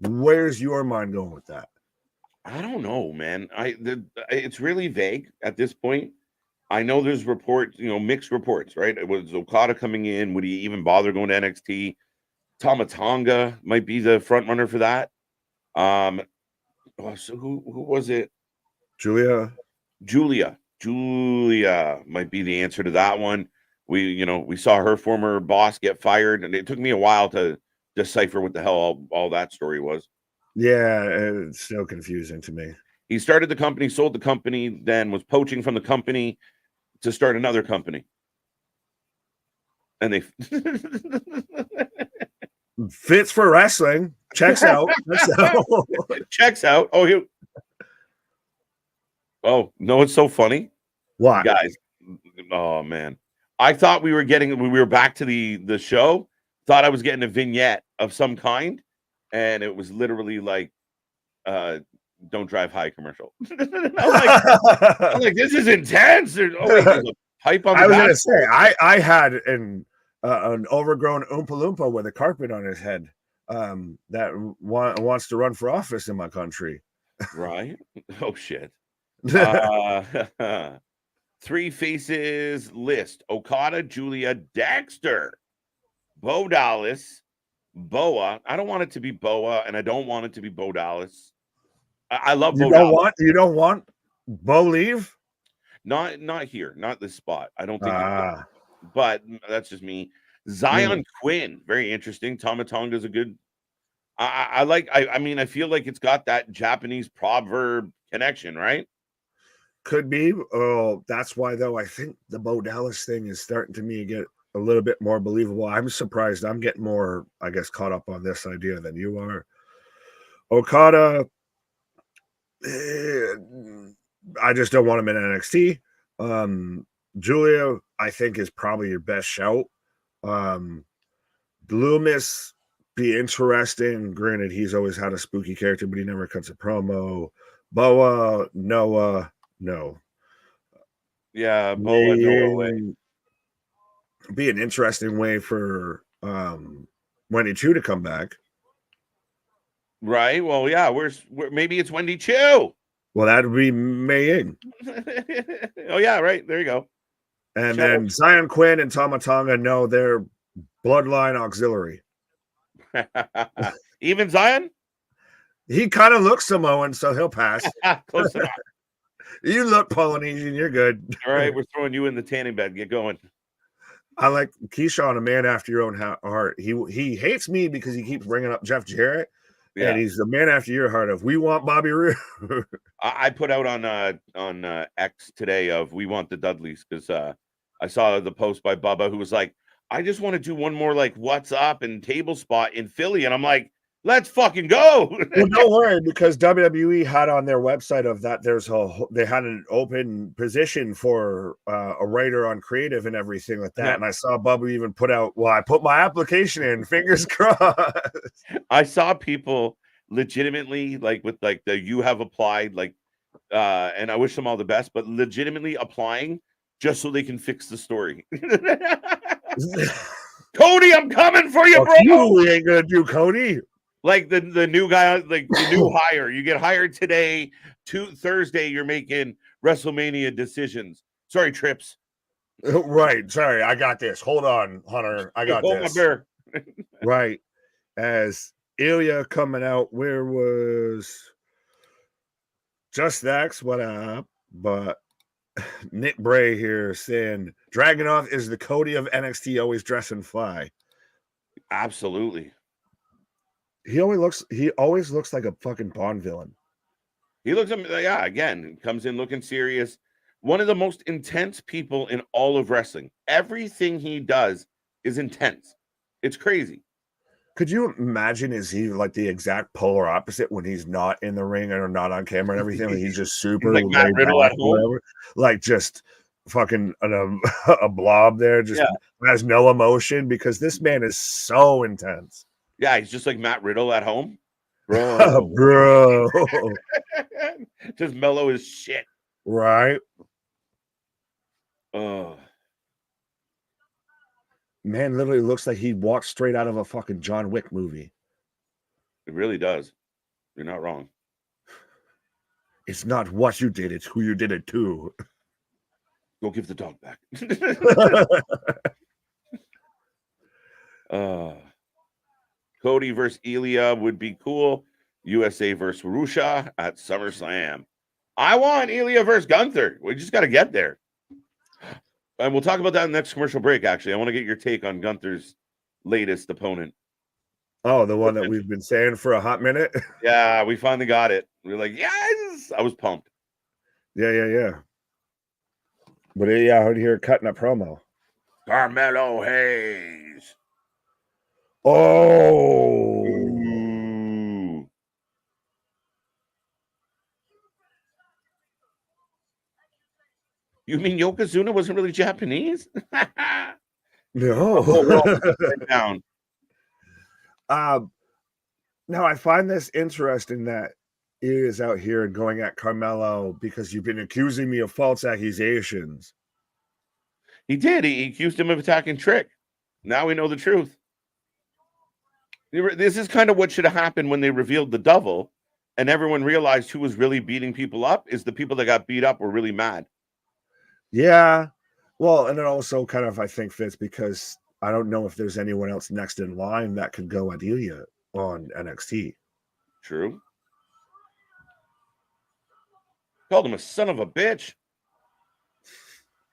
Where's your mind going with that? I don't know, man. It's really vague at this point. I know there's reports, mixed reports, right? It was Okada coming in. Would he even bother going to NXT? Tama Tonga might be the front runner for that. So who was it? Julia might be the answer to that one. We saw her former boss get fired, and it took me a while to decipher what the hell all that story was. Yeah, it's still confusing to me. He started the company, sold the company, then was poaching from the company to start another company. And they fits for wrestling. Checks out. Checks out. Oh, no, it's so funny. What? Guys, oh man. I thought we were back to the show, thought I was getting a vignette of some kind, and it was literally like don't drive high commercial. I'm like, this is intense. There's a pipe on the I was going to say, I had an overgrown Oompa Loompa with a carpet on his head that wants to run for office in my country. Right? Oh, shit. Three faces list: Okada, Julia, Dexter, Bo Dallas, Boa. I don't want it to be Boa, and I don't want it to be Bo Dallas. I love Bo Dallas. You don't want Bo leave? Not here, not this spot. I don't think but that's just me. Zion Quinn, very interesting. Tama Tonga is a good. I feel like it's got that Japanese proverb connection, right? Could be. Oh, that's why though. I think the Bo Dallas thing is starting to me get a little bit more believable. I'm surprised. I'm getting more, I guess, caught up on this idea than you are. Okada, I just don't want him in NXT. Julia, I think, is probably your best shout. Loomis, be interesting. Granted, he's always had a spooky character, but he never cuts a promo. Boa, Noah, no. Yeah, Boa, Noah way. Be an interesting way for Wendy Chu to come back. Right. Well, yeah, maybe it's Wendy Chu. Well, that would be Mei Ying. Oh, yeah, right. There you go. And then Zion Quinn and Tama Tonga, no, they're bloodline auxiliary. Even Zion? He kind of looks Samoan, so he'll pass. Close enough. You look Polynesian, you're good. All right, we're throwing you in the tanning bed. Get going. I like Keyshawn, a man after your own heart. He hates me because he keeps bringing up Jeff Jarrett. Yeah. And he's the man after your heart of we want Bobby Roode. I put out on X today of we want the Dudleys because I saw the post by Bubba who was like, I just want to do one more like what's up and table spot in Philly. And I'm like, let's fucking go. Well, don't worry, because WWE had on their website of that they had an open position for a writer on creative and everything like that. Yeah. And I saw Bubba even put out, well, I put my application in, fingers crossed. I saw people legitimately like with like the you have applied, like and I wish them all the best, but legitimately applying just so they can fix the story. Cody, I'm coming for you, bro. You ain't gonna do Cody. Like the new guy, like the new hire. You get hired today. Thursday, you're making WrestleMania decisions. Sorry, Trips. Right. Sorry, I got this. Hold on, Hunter. I got this. My bear. Right. As Ilya coming out, where was Just Dax? What up? But Nick Bray here saying Dragunov is the Cody of NXT, always dressing fly. Absolutely. He always looks like a fucking Bond villain. He looks, yeah, again, comes in looking serious. One of the most intense people in all of wrestling. Everything he does is intense. It's crazy. Could you imagine, is he like the exact polar opposite when he's not in the ring or not on camera and everything? Like he's just super Like Matt laid Riddle back at or home. whatever. Like just fucking a blob there, just has no emotion, because this man is so intense. Yeah, he's just like Matt Riddle at home. Bro. Bro. Just mellow as shit. Right. Oh. Man literally looks like he walked straight out of a fucking John Wick movie. It really does. You're not wrong. It's not what you did, it's who you did it to. Go give the dog back. Cody versus Ilya would be cool. USA versus Rusha at SummerSlam. I want Ilya versus Gunther. We just got to get there. And we'll talk about that in the next commercial break, actually. I want to get your take on Gunther's latest opponent. Oh, the one that we've been saying for a hot minute? Yeah, we finally got it. We were like, yes! I was pumped. Yeah. But yeah, I heard here cutting a promo. Carmelo Hayes. Oh. Ooh. You mean Yokozuna wasn't really Japanese? No. Down. Now I find this interesting that he is out here going at Carmelo because you've been accusing me of false accusations. He did. He accused him of attacking Trick. Now we know the truth. This is kind of what should have happened when they revealed the devil and everyone realized who was really beating people up is the people that got beat up were really mad. Yeah. Well, and it also kind of, I think, fits because I don't know if there's anyone else next in line that could go at Ilya on NXT. True. Called him a son of a bitch.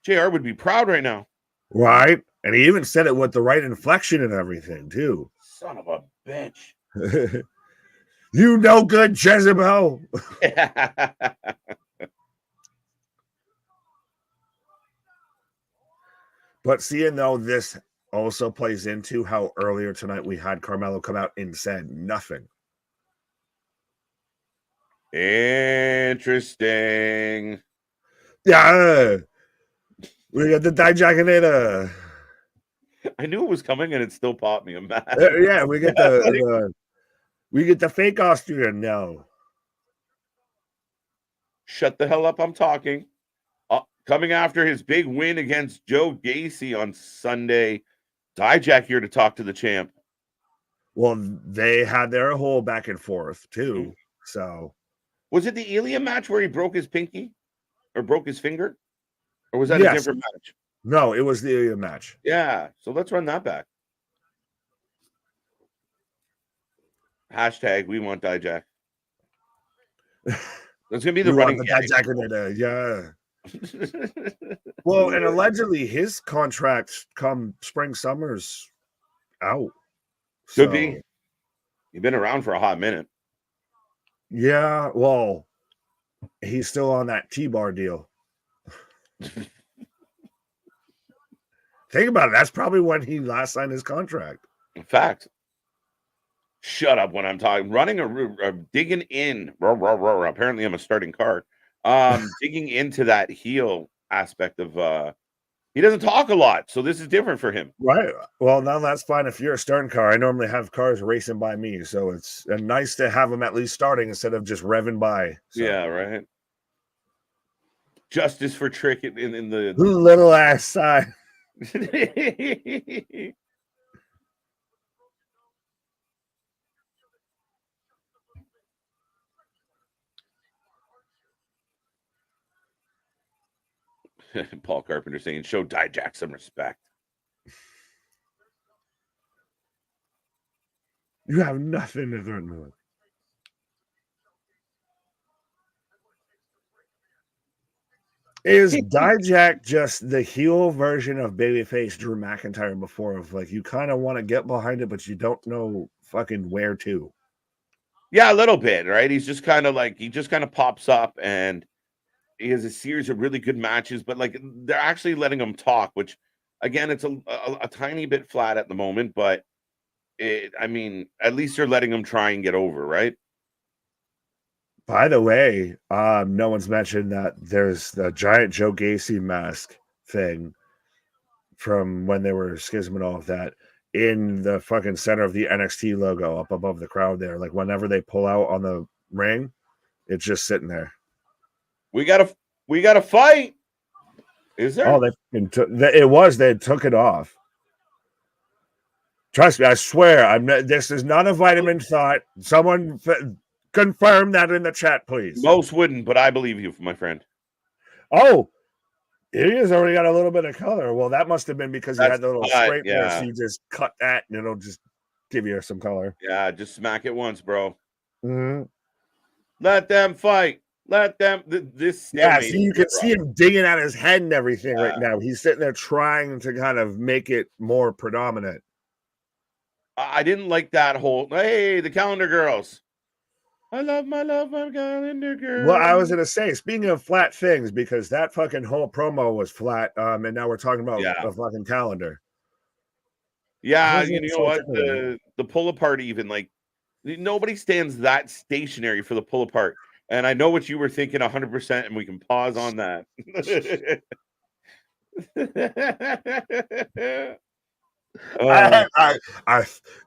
JR would be proud right now. Right. And he even said it with the right inflection and everything, too. Son of a bitch. You no good, Jezebel. But seeing though this also plays into how earlier tonight we had Carmelo come out and said nothing. Interesting. Yeah. We got the Dijacinator. I knew it was coming and it still popped me. I'm mad. Yeah, we get the fake Austrian now. Shut the hell up. I'm talking. Coming after his big win against Joe Gacy on Sunday. Dijak here to talk to the champ. Well, they had their whole back and forth too. So was it the Ilya match where he broke his pinky or broke his finger? Or was that a different match? No, it was the Ilya match. Yeah. So let's run that back. Hashtag we want Dijak. That's gonna be the running Dijak. Yeah. Well, and allegedly his contract come spring summer's out. Could be. You've been around for a hot minute. Yeah, well, he's still on that T-bar deal. Think about it. That's probably when he last signed his contract. In fact, shut up when I'm talking. Running digging in. Apparently, I'm a starting card. Digging into that heel aspect of he doesn't talk a lot, so this is different for him. Right. Well, now that's fine if you're a starting car. I normally have cars racing by me, so it's nice to have them at least starting instead of just revving by. So. Yeah, right. Justice for Trick in the little ass side. Paul Carpenter saying, show Dijak some respect. You have nothing to threaten me with. Is Dijak just the heel version of babyface Drew McIntyre before, of like you kind of want to get behind it, but you don't know fucking where to? Yeah, a little bit, right? He's just kind of like he just kind of pops up and he has a series of really good matches, but like they're actually letting him talk, which again, it's a tiny bit flat at the moment, but I mean, at least they're letting him try and get over, right? By the way, no one's mentioned that there's the giant Joe Gacy mask thing from when they were schisming all of that in the fucking center of the NXT logo up above the crowd there. Like whenever they pull out on the ring, it's just sitting there. We gotta fight. Is there? Oh, they took it off. Trust me, I swear, this is not a vitamin thought. Someone confirm that in the chat, please. Most wouldn't, but I believe you, my friend. Oh, it has already got a little bit of color. Well, that must have been because you That's had the little hot, scrape there, yeah. so you just cut that and it'll just give you some color. Yeah, just smack it once, bro. Mhm. Let them fight. Let them. This. Yeah, see, you can see him digging at his head and everything right Yeah. now. He's sitting there trying to kind of make it more predominant. I didn't like that whole. Hey, the calendar girls. I love my calendar girl. Well, I was gonna say, speaking of flat things, because that fucking whole promo was flat, and now we're talking about Yeah. a fucking calendar. Yeah, How's you that know so what? different? The pull apart, even like nobody stands that stationary for the pull apart. And I know what you were thinking 100%, and we can pause on that.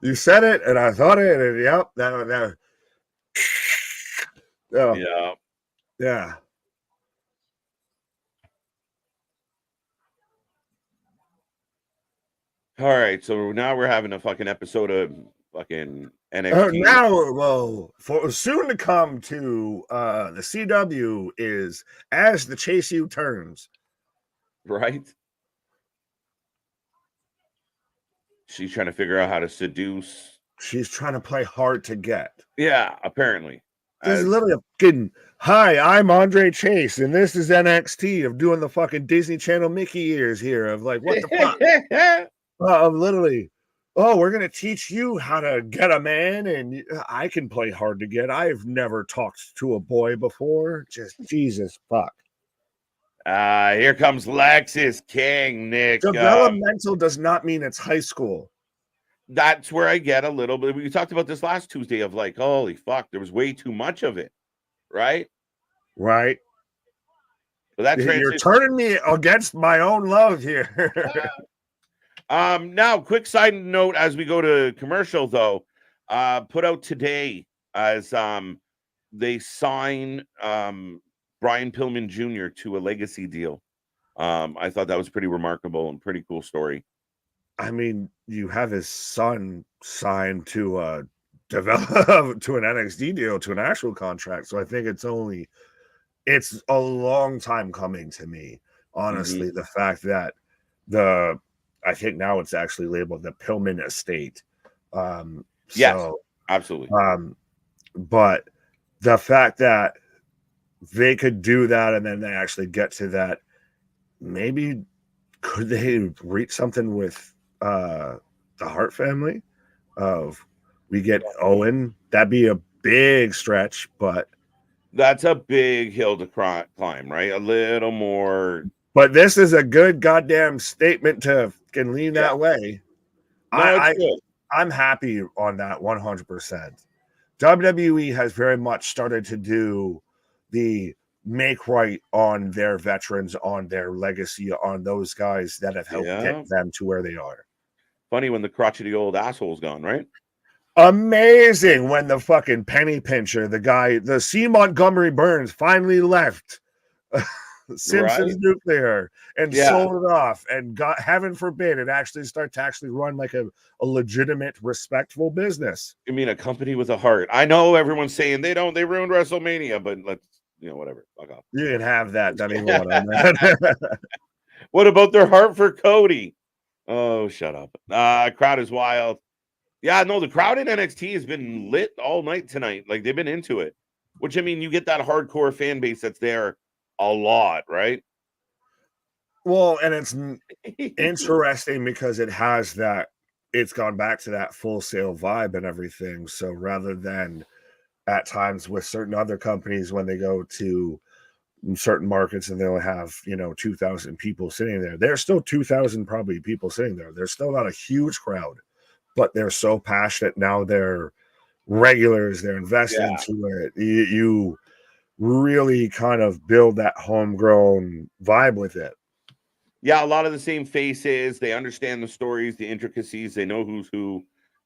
You said it, and I thought it, and yep, that. Oh, Yeah. yeah. All right, so now we're having a fucking episode of fucking NXT. Now, well, for soon to come to the CW is As the Chase U Turns. Right? She's trying to figure out how to seduce. She's trying to play hard to get. Yeah, apparently. There's literally a fucking, hi, I'm Andre Chase, and this is NXT of doing the fucking Disney Channel Mickey ears here of like, what the fuck? I'm literally, oh, we're going to teach you how to get a man, and I can play hard to get. I've never talked to a boy before. Just Jesus fuck. Here comes Lexis King, Nick. Developmental does not mean it's high school. That's where I get a little bit. We talked about this last Tuesday of like, holy fuck, there was way too much of it, right? Right. But that You're turning me against my own love here. Now, quick side note as we go to commercial, though, put out today as they sign Brian Pillman Jr. to a legacy deal. I thought that was pretty remarkable and pretty cool story. I mean, you have his son signed to develop to an NXT deal, to an actual contract. So I think it's a long time coming to me. Honestly, the fact that I think now it's actually labeled the Pillman Estate. Yes, absolutely. But the fact that they could do that and then they actually get to that, maybe could they reach something with the Hart family of we get Owen? That'd be a big stretch, but that's a big hill to climb, right? A little more. But this is a good goddamn statement to can lean that way. No, I'm happy on that 100%. WWE has very much started to do the make right on their veterans, on their legacy, on those guys that have helped get them to where they are. Funny when the crotchety old asshole's gone, right? Amazing when the fucking penny pincher, the C. Montgomery Burns finally left Simpsons Nuclear and sold it off and got, heaven forbid, it actually start to actually run like a legitimate, respectful business. You mean a company with a heart? I know everyone's saying they ruined WrestleMania, but let's, whatever. Fuck off. You can have that. I mean, that. What about their heart for Cody? Oh, shut up. Crowd is wild. Yeah, no, the crowd in NXT has been lit all night tonight. Like, they've been into it. Which, I mean, you get that hardcore fan base that's there a lot, right? Well, and it's interesting because it's gone back to that Full Sail vibe and everything. So rather than at times with certain other companies when they go to certain markets and they'll have 2,000 people sitting there. There's still 2,000 probably people sitting there. There's still not a huge crowd, but they're so passionate now. They're regulars. They're invested into it. You really kind of build that homegrown vibe with it. Yeah, a lot of the same faces. They understand the stories, the intricacies. They know who's who.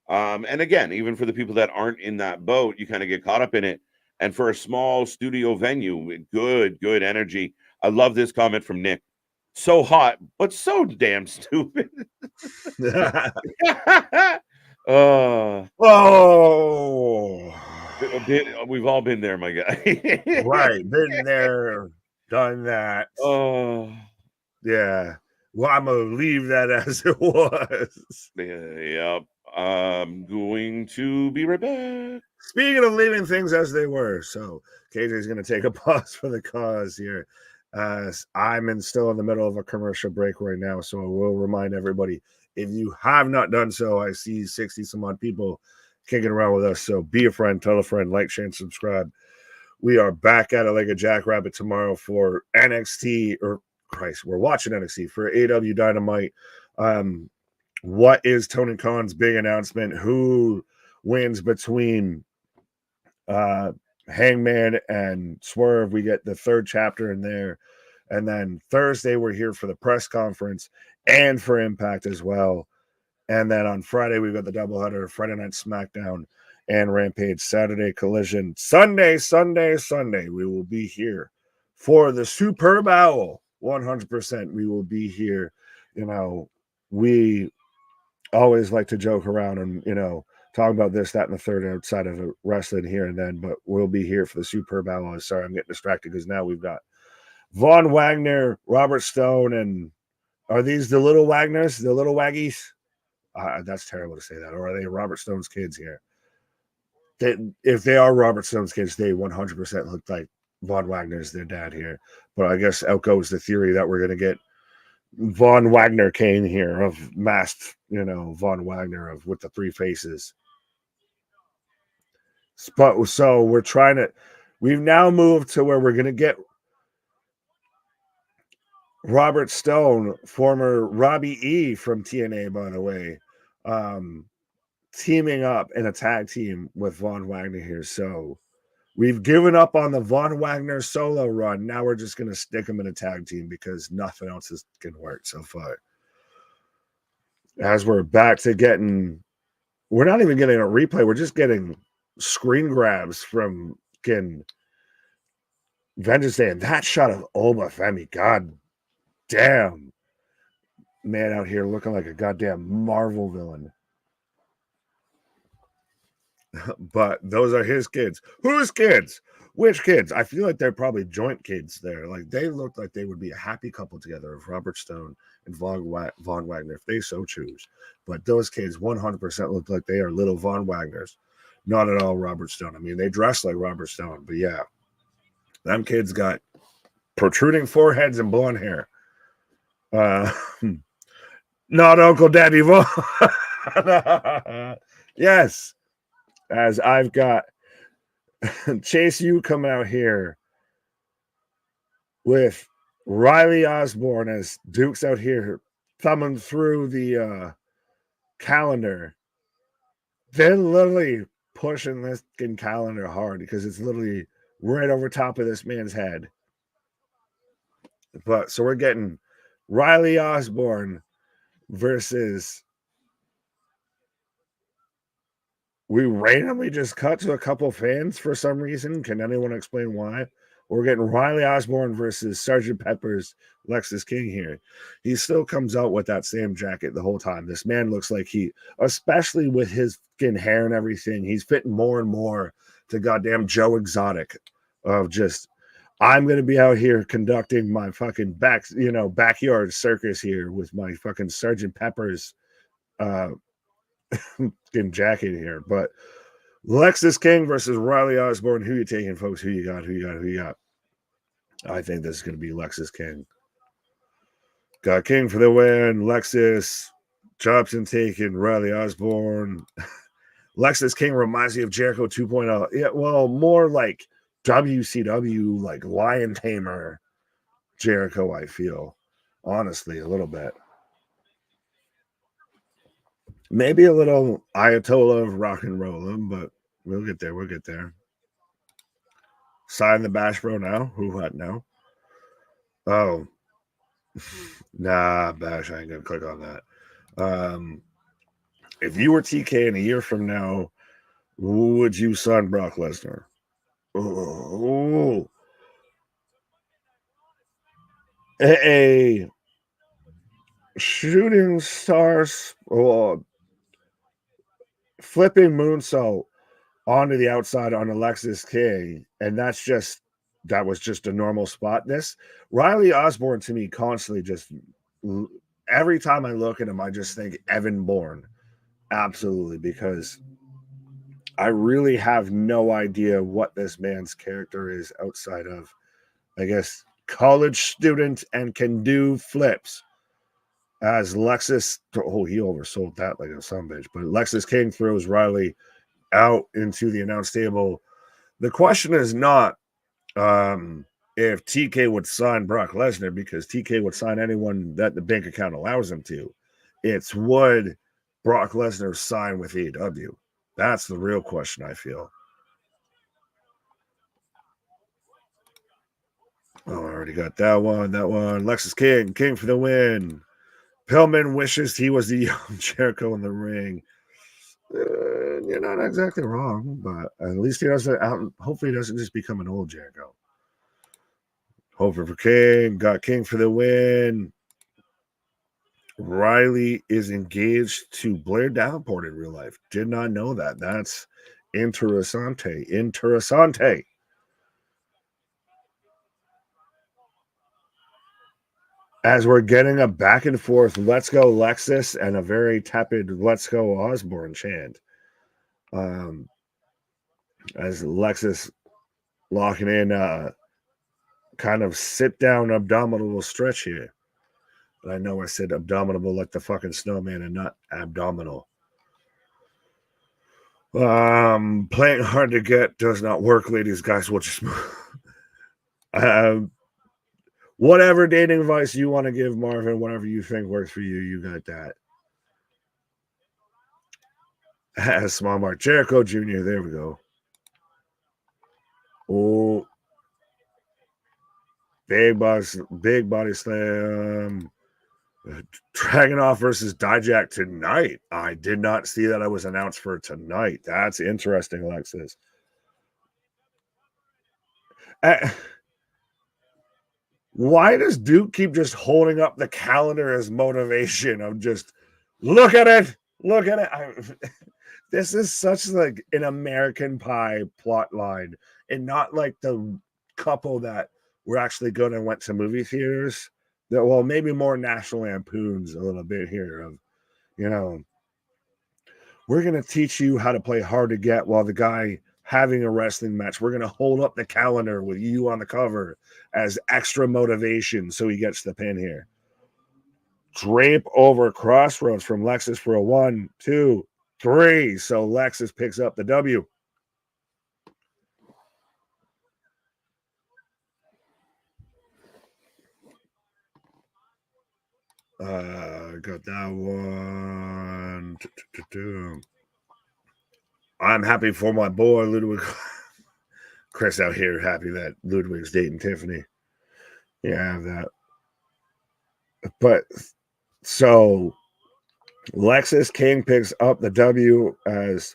And again, even for the people that aren't in that boat, you kind of get caught up in it. And for a small studio venue, good energy. I love this comment from Nick. So hot, but so damn stupid. Oh, we've all been there, my guy. right. Been there, done that. Oh, yeah. Well, I'm gonna leave that as it was. Yep. I'm going to be right back. Speaking of leaving things as they were, so KJ's gonna take a pause for the cause here. I'm still in the middle of a commercial break right now, so I will remind everybody, if you have not done so, I see 60 some odd people kicking around with us. So be a friend, tell a friend, like, share, and subscribe. We are back at it like a jackrabbit tomorrow for NXT, or Christ, we're watching NXT for AW Dynamite. What is Tony Khan's big announcement? Who wins between Hangman and Swerve? We get the third chapter in there. And then Thursday, we're here for the press conference and for Impact as well. And then on Friday, we've got the doubleheader, Friday Night SmackDown and Rampage, Saturday Collision, Sunday, we will be here for the Superb Owl. 100% we will be here. We always like to joke around and, talk about this, that, and the third outside of wrestling here and then, but we'll be here for the Superb Owl. Sorry, I'm getting distracted because now we've got Von Wagner, Robert Stone, and are these the little Wagners, the little Waggies? That's terrible to say that. Or are they Robert Stone's kids here? If they are Robert Stone's kids, they 100% look like Von Wagner's their dad here. But I guess out goes the theory that we're going to get Von Wagner Kane here of masked, Von Wagner with the three faces. But so we've now moved to where we're going to get Robert Stone, former Robbie E from TNA, by the way, teaming up in a tag team with Von Wagner here. So we've given up on the Von Wagner solo run. Now we're just going to stick him in a tag team because nothing else is going to work so far. As we're back to we're not even getting a replay. We're just getting screen grabs from Vengeance Day. And that shot of Oba Femi, god damn, man out here looking like a goddamn Marvel villain. But those are his kids. Whose kids? Which kids? I feel like they're probably joint kids there. Like they look like they would be a happy couple together of Robert Stone and Von Wagner if they so choose. But those kids 100% look like they are little Von Wagners. Not at all Robert Stone. I mean, they dress like Robert Stone, but yeah. Them kids got protruding foreheads and blonde hair. Not Uncle Daddy Von. Yes. As I've got Chase U coming out here with Riley Osborne as Duke's out here thumbing through the calendar. They're literally pushing this calendar hard because it's literally right over top of this man's head. But so we're getting Riley Osborne versus, we randomly just cut to a couple fans for some reason. Can anyone explain why? We're getting Riley Osborne versus Sgt. Pepper's Lexus King here. He still comes out with that same jacket the whole time. This man looks like especially with his skin hair and everything, he's fitting more and more to goddamn Joe Exotic of just, I'm going to be out here conducting my fucking backyard circus here with my fucking Sgt. Pepper's jacket here. But Lexus King versus Riley Osborne. Who you taking, folks? Who you got? I think this is going to be Lexus King. Got King for the win. Lexus Jobson taking Riley Osborne. Lexus King reminds me of Jericho 2.0. Yeah, well, more like WCW, like Lion Tamer Jericho, I feel. Honestly, a little bit. Maybe a little Ayatollah of rock and roll, but we'll get there. We'll get there. Sign the Bash Bro now. Who what now? Oh. Nah, Bash, I ain't gonna click on that. If you were TK in a year from now, would you sign Brock Lesnar? Oh. A shooting stars flipping moonsault onto the outside on Alexis King, and that was just a normal spot. This Riley Osborne to me constantly just every time I look at him, I just think Evan Bourne. Absolutely, because I really have no idea what this man's character is outside of, I guess, college student and can do flips. As Lexus, he oversold that like a sumbitch, but Lexus King throws Riley out into the announce table. The question is not if TK would sign Brock Lesnar, because TK would sign anyone that the bank account allows him to. It's would Brock Lesnar sign with AEW? That's the real question, I feel. Oh, I already got that one. Lexus King for the win. Pillman wishes he was the young Jericho in the ring. You're not exactly wrong, but at least he doesn't. Hopefully, he doesn't just become an old Jericho. Hoping for King. Got King for the win. Riley is engaged to Blair Davenport in real life. Did not know that. That's interessante. Interessante. As we're getting a back and forth, let's go Lexus and a very tepid let's go Osborne chant. As Lexus locking in kind of sit down abdominal stretch here. And I know I said abdominal like the fucking snowman and not abdominal. Playing hard to get does not work, ladies. Guys, we'll just whatever dating advice you want to give Marvin, whatever you think works for you, you got that. Small Mark Jericho Jr. There we go. Oh, big body slam. Dragunov versus Dijak tonight. I did not see that. I was announced for tonight. That's interesting, Alexis. Why does Duke keep just holding up the calendar as motivation of just look at it? This is such like an American Pie plot line, and not like the couple that were actually good and went to movie theaters. That, well, maybe more National Lampoons a little bit here of, we're going to teach you how to play hard to get while the guy having a wrestling match, we're going to hold up the calendar with you on the cover as extra motivation so he gets the pin here. Drape over Crossroads from Lexus for a 1, 2, 3. So Lexus picks up the W. Got that one. I'm happy for my boy Ludwig. Chris out here happy that Ludwig's dating Tiffany. Yeah, that. But so Lexus King picks up the W as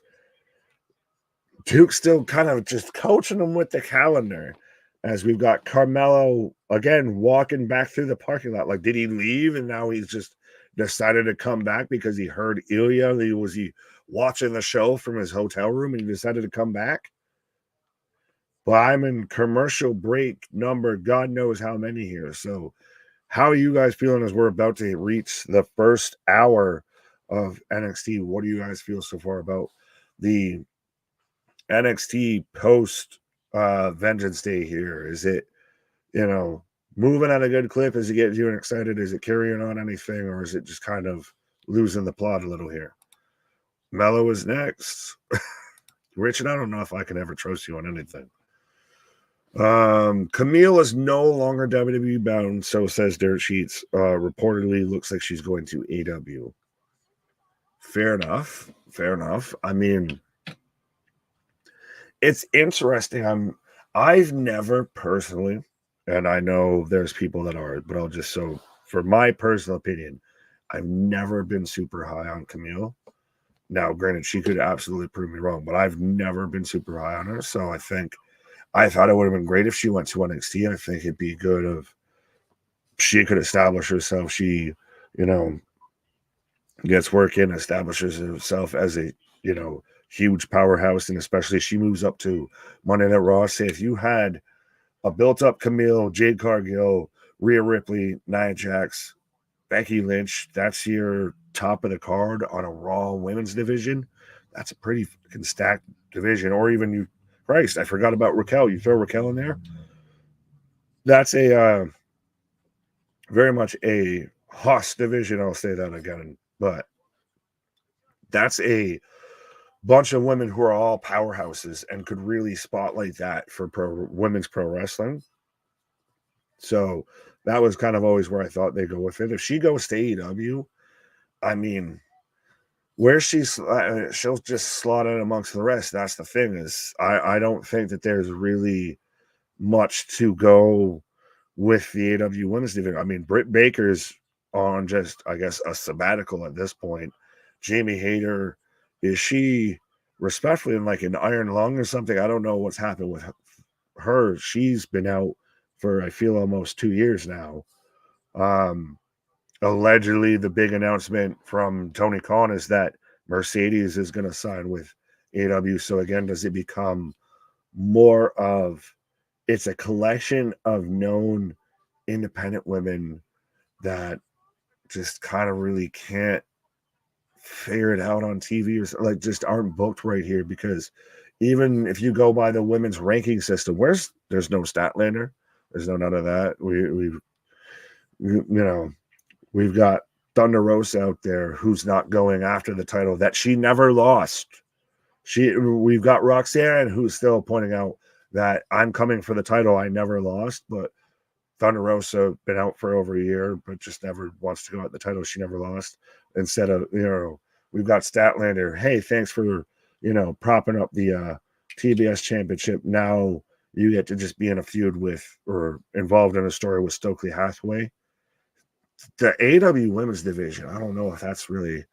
Duke still kind of just coaching him with the calendar. As we've got Carmelo again walking back through the parking lot. Like, did he leave and now he's just decided to come back because he heard Ilya? Was he watching the show from his hotel room and he decided to come back? But I'm in commercial break number, God knows how many here. So how are you guys feeling as we're about to reach the first hour of NXT? What do you guys feel so far about the NXT post Vengeance Day here? Is it, moving at a good clip? Is it getting you excited? Is it carrying on anything? Or is it just kind of losing the plot a little here? Mello is next. Richard, I don't know if I can ever trust you on anything. Camille is no longer WWE bound, so says Dirt Sheets. Reportedly looks like she's going to AW. Fair enough. Fair enough. I mean, it's interesting. I've never personally, and I know there's people that are, but I'll just for my personal opinion, I've never been super high on Camille. Now, granted, she could absolutely prove me wrong, but I've never been super high on her. So I thought it would have been great if she went to NXT. I think it'd be good if she could establish herself. She, gets work in, establishes herself as a, huge powerhouse, and especially she moves up to Monday Night Raw. Say if you had a built-up Camille, Jade Cargill, Rhea Ripley, Nia Jax, Becky Lynch, that's your top of the card on a Raw women's division. That's a pretty fucking stacked division. Or even Christ, I forgot about Raquel. You throw Raquel in there. That's a very much a Haas division. I'll say that again, but that's a bunch of women who are all powerhouses and could really spotlight that for women's pro wrestling. So that was kind of always where I thought they'd go with it. If she goes to AEW, I mean, where she'll just slot in amongst the rest. That's the thing is I don't think that there's really much to go with the AEW women's division. I mean, Britt Baker's on just, I guess, a sabbatical at this point. Jamie Hayter, is she respectfully in like an iron lung or something? I don't know what's happened with her. She's been out for, I feel, almost 2 years now. Allegedly, the big announcement from Tony Khan is that Mercedes is going to sign with AEW. So again, does it become more of it's a collection of known independent women that just kind of really can't figure it out on TV or like just aren't booked right here? Because even if you go by the women's ranking system, there's no Statlander, there's none of that. We've got Thunder Rosa out there who's not going after the title that she never lost. We've got Roxanne who's still pointing out that I'm coming for the title I never lost, but Thunder Rosa been out for over a year, but just never wants to go out the title she never lost. Instead of, we've got Statlander. Hey, thanks for, propping up the TBS championship. Now you get to just be in a feud with or involved in a story with Stokely Hathaway. The AEW women's division, I don't know if that's really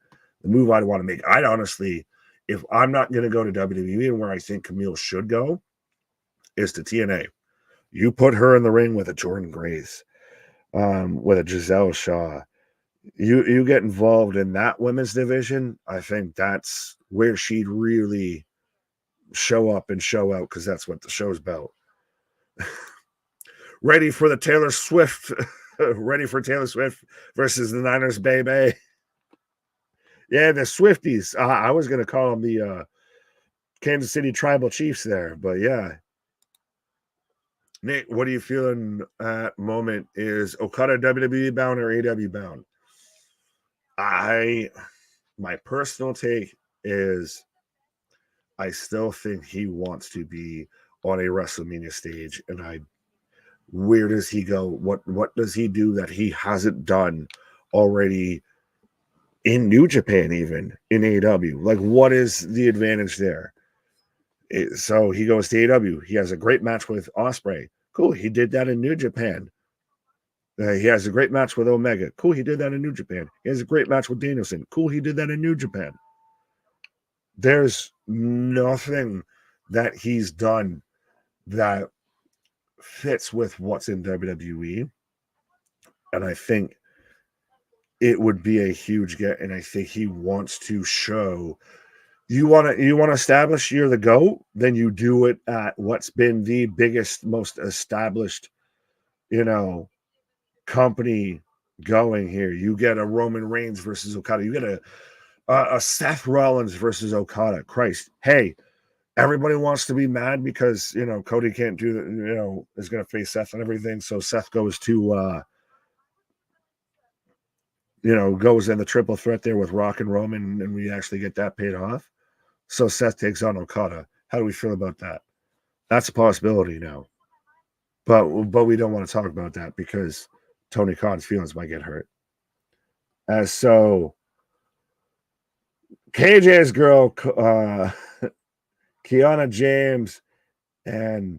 the move I'd want to make. I'd honestly, if I'm not going to go to WWE, and where I think Camille should go is to TNA. You put her in the ring with a Jordan Grace, with a Giselle Shaw. You get involved in that women's division. I think that's where she'd really show up and show out, because that's what the show's about. Ready for the Taylor Swift. Ready for Taylor Swift versus the Niners, baby. Yeah, the Swifties. I was going to call them the Kansas City Tribal Chiefs there, but yeah. Nick, what are you feeling at moment? Is Okada WWE bound or AW bound? My personal take is I still think he wants to be on a WrestleMania stage, and where does he go? What does he do that he hasn't done already in New Japan, even in AEW? Like, what is the advantage there? So he goes to AEW. He has a great match with Ospreay. Cool. He did that in New Japan. He has a great match with Omega. Cool. He did that in New Japan. He has a great match with Danielson. Cool. He did that in New Japan. There's nothing that he's done that fits with what's in WWE. And I think it would be a huge get. And I think he wants to show you want to establish you're the GOAT, then you do it at what's been the biggest, most established, company going here. You get a Roman Reigns versus Okada. You get a Seth Rollins versus Okada. Christ. Hey, everybody wants to be mad because, Cody can't do is going to face Seth and everything. So Seth goes to goes in the triple threat there with Rock and Roman, and we actually get that paid off. So Seth takes on Okada. How do we feel about that? That's a possibility now. But we don't want to talk about that because Tony Khan's feelings might get hurt. So KJ's girl, Kiana James, and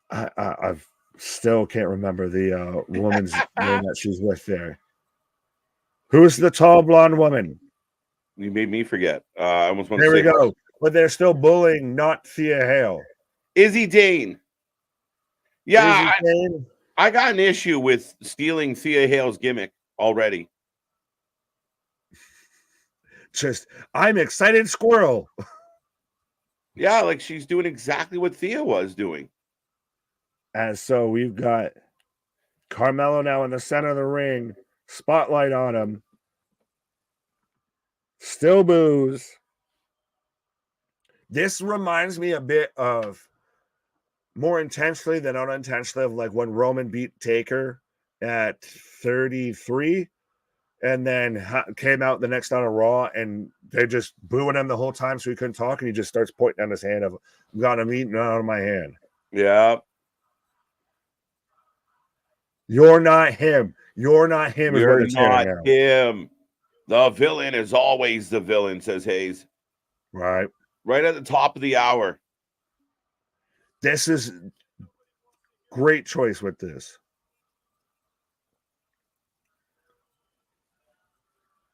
I still can't remember the woman's name that she's with there. Who's the tall blonde woman? You made me forget. I almost want There to we say go. But they're still bullying, not Thea Hale. Izzy Dane. Yeah, Izzy Dane. I got an issue with stealing Thea Hale's gimmick already. Just, I'm excited squirrel. Yeah, like she's doing exactly what Thea was doing. And so we've got Carmelo now in the center of the ring, spotlight on him. Still boos. This reminds me a bit of, more intentionally than unintentionally, of like when Roman beat Taker at 33 and then came out the next night on Raw and they're just booing him the whole time so he couldn't talk, and he just starts pointing on his hand of, got him eating out of my hand. Yeah. You're not him. You're not him. You're not him. The villain is always the villain, says Hayes. Right. Right at the top of the hour. This is great choice with this.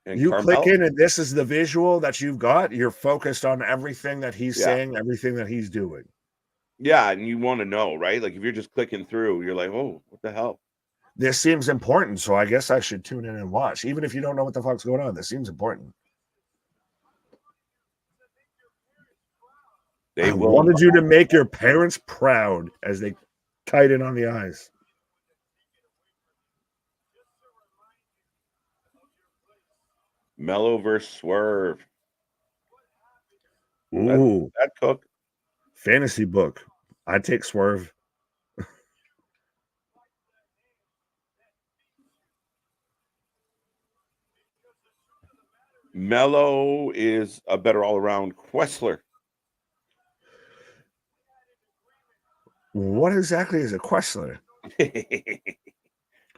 And you click in and this is the visual that you've got. You're focused on everything that he's saying, everything that he's doing. Yeah, and you want to know, right? Like if you're just clicking through, you're like, oh, what the hell? This seems important, so I guess I should tune in and watch. Even if you don't know what the fuck's going on, this seems important. I wanted you to make your parents proud as they tighten on the eyes. Mellow versus Swerve. Ooh. That cook. Fantasy book. I'd take Swerve. Mello is a better all-around Questler. What exactly is a Questler?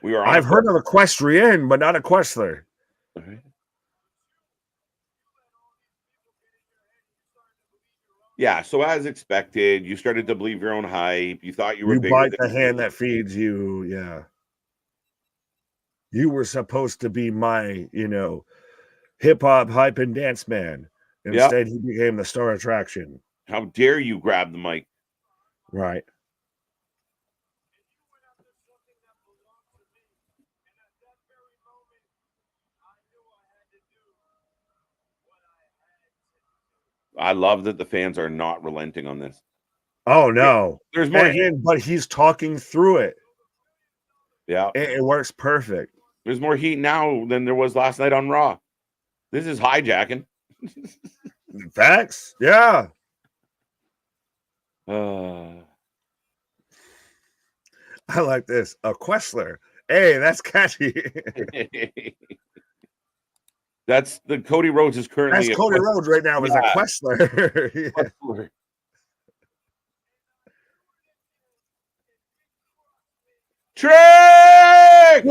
I've heard of equestrian, but not a Questler. Okay. Yeah, so as expected, you started to believe your own hype. You thought you were bigger bite the hand that feeds you. Yeah. You were supposed to be my, hip-hop hype and dance man. Instead, he became the star attraction. How dare you grab the mic? Right. I love that the fans are not relenting on this. Oh, no. There's more heat. But he's talking through it. Yeah. It works perfect. There's more heat now than there was last night on Raw. This is hijacking. Facts. Yeah. I like this. A Questler. Hey, that's catchy. That's the Cody Rhodes is currently. That's Cody Rhodes right now is a Questler. Questler. Trick!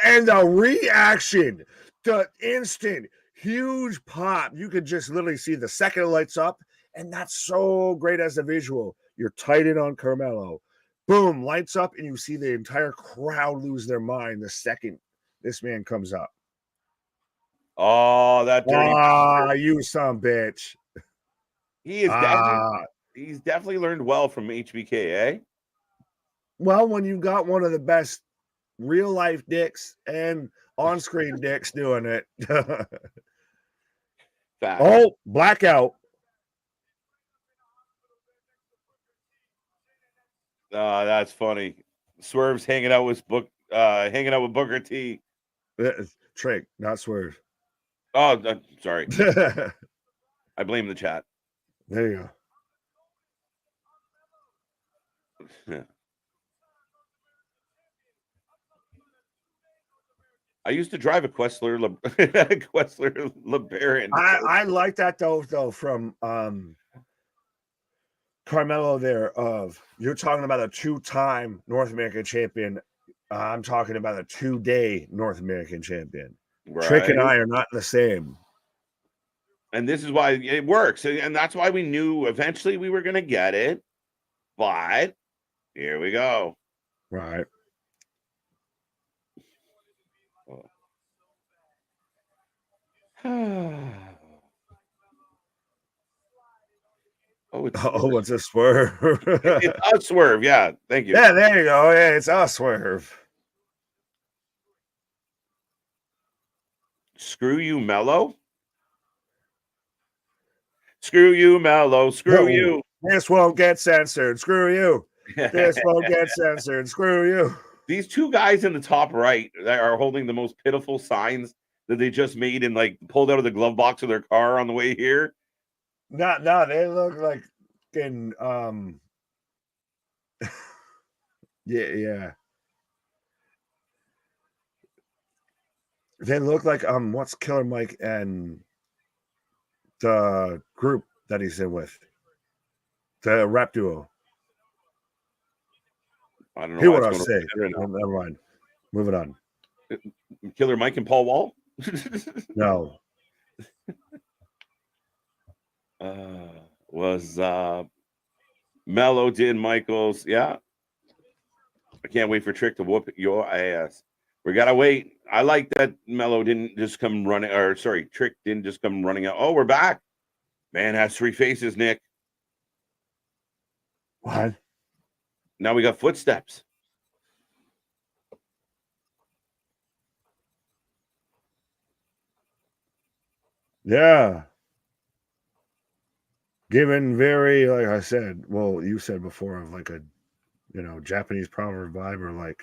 And the reaction, the instant huge pop. You could just literally see the second it lights up, and that's so great as a visual. You're tight in on Carmelo. Boom, lights up, and you see the entire crowd lose their mind the second this man comes up. Oh, that dirty you some bitch. He is he's definitely learned well from HBK, eh? Well, when you got one of the best real life dicks and on-screen dicks doing it. Oh, blackout. That's funny. Swerve's hanging out with Booker T. Trick, not Swerve. Oh, sorry. I blame the chat. There you go. I used to drive a Questler Questler LeBaron. I like that though from Carmelo there. Of you're talking about a 2-time North American champion. I'm talking about a 2-day North American champion. Trick and Right. I are not the same. And this is why it works. And that's why we knew eventually we were going to get it. But here we go. Right. Oh, it's a swerve. It's a swerve. Yeah. Thank you. Yeah, there you go. Yeah, it's a swerve. Screw you, Mello. Screw you, Mello. Screw you. This won't get censored. Screw you. This won't get censored. Screw you. These two guys in the top right that are holding the most pitiful signs that they just made and like pulled out of the glove box of their car on the way here. No, they look like in yeah. They look like what's Killer Mike and the group that he's in with. The rap duo. I don't know. Hear what I say. Never mind. Moving on. Killer Mike and Paul Wall? No. Was Mello did Michaels. Yeah. I can't wait for Trick to whoop your ass. We gotta wait. I like that Mello didn't just come running, or sorry, Trick didn't just come running out. Oh, we're back. Man has 3 faces, Nick. What? Now we got footsteps. Yeah. Given very, like I said, well, you said before, of like a, Japanese proverb vibe, or like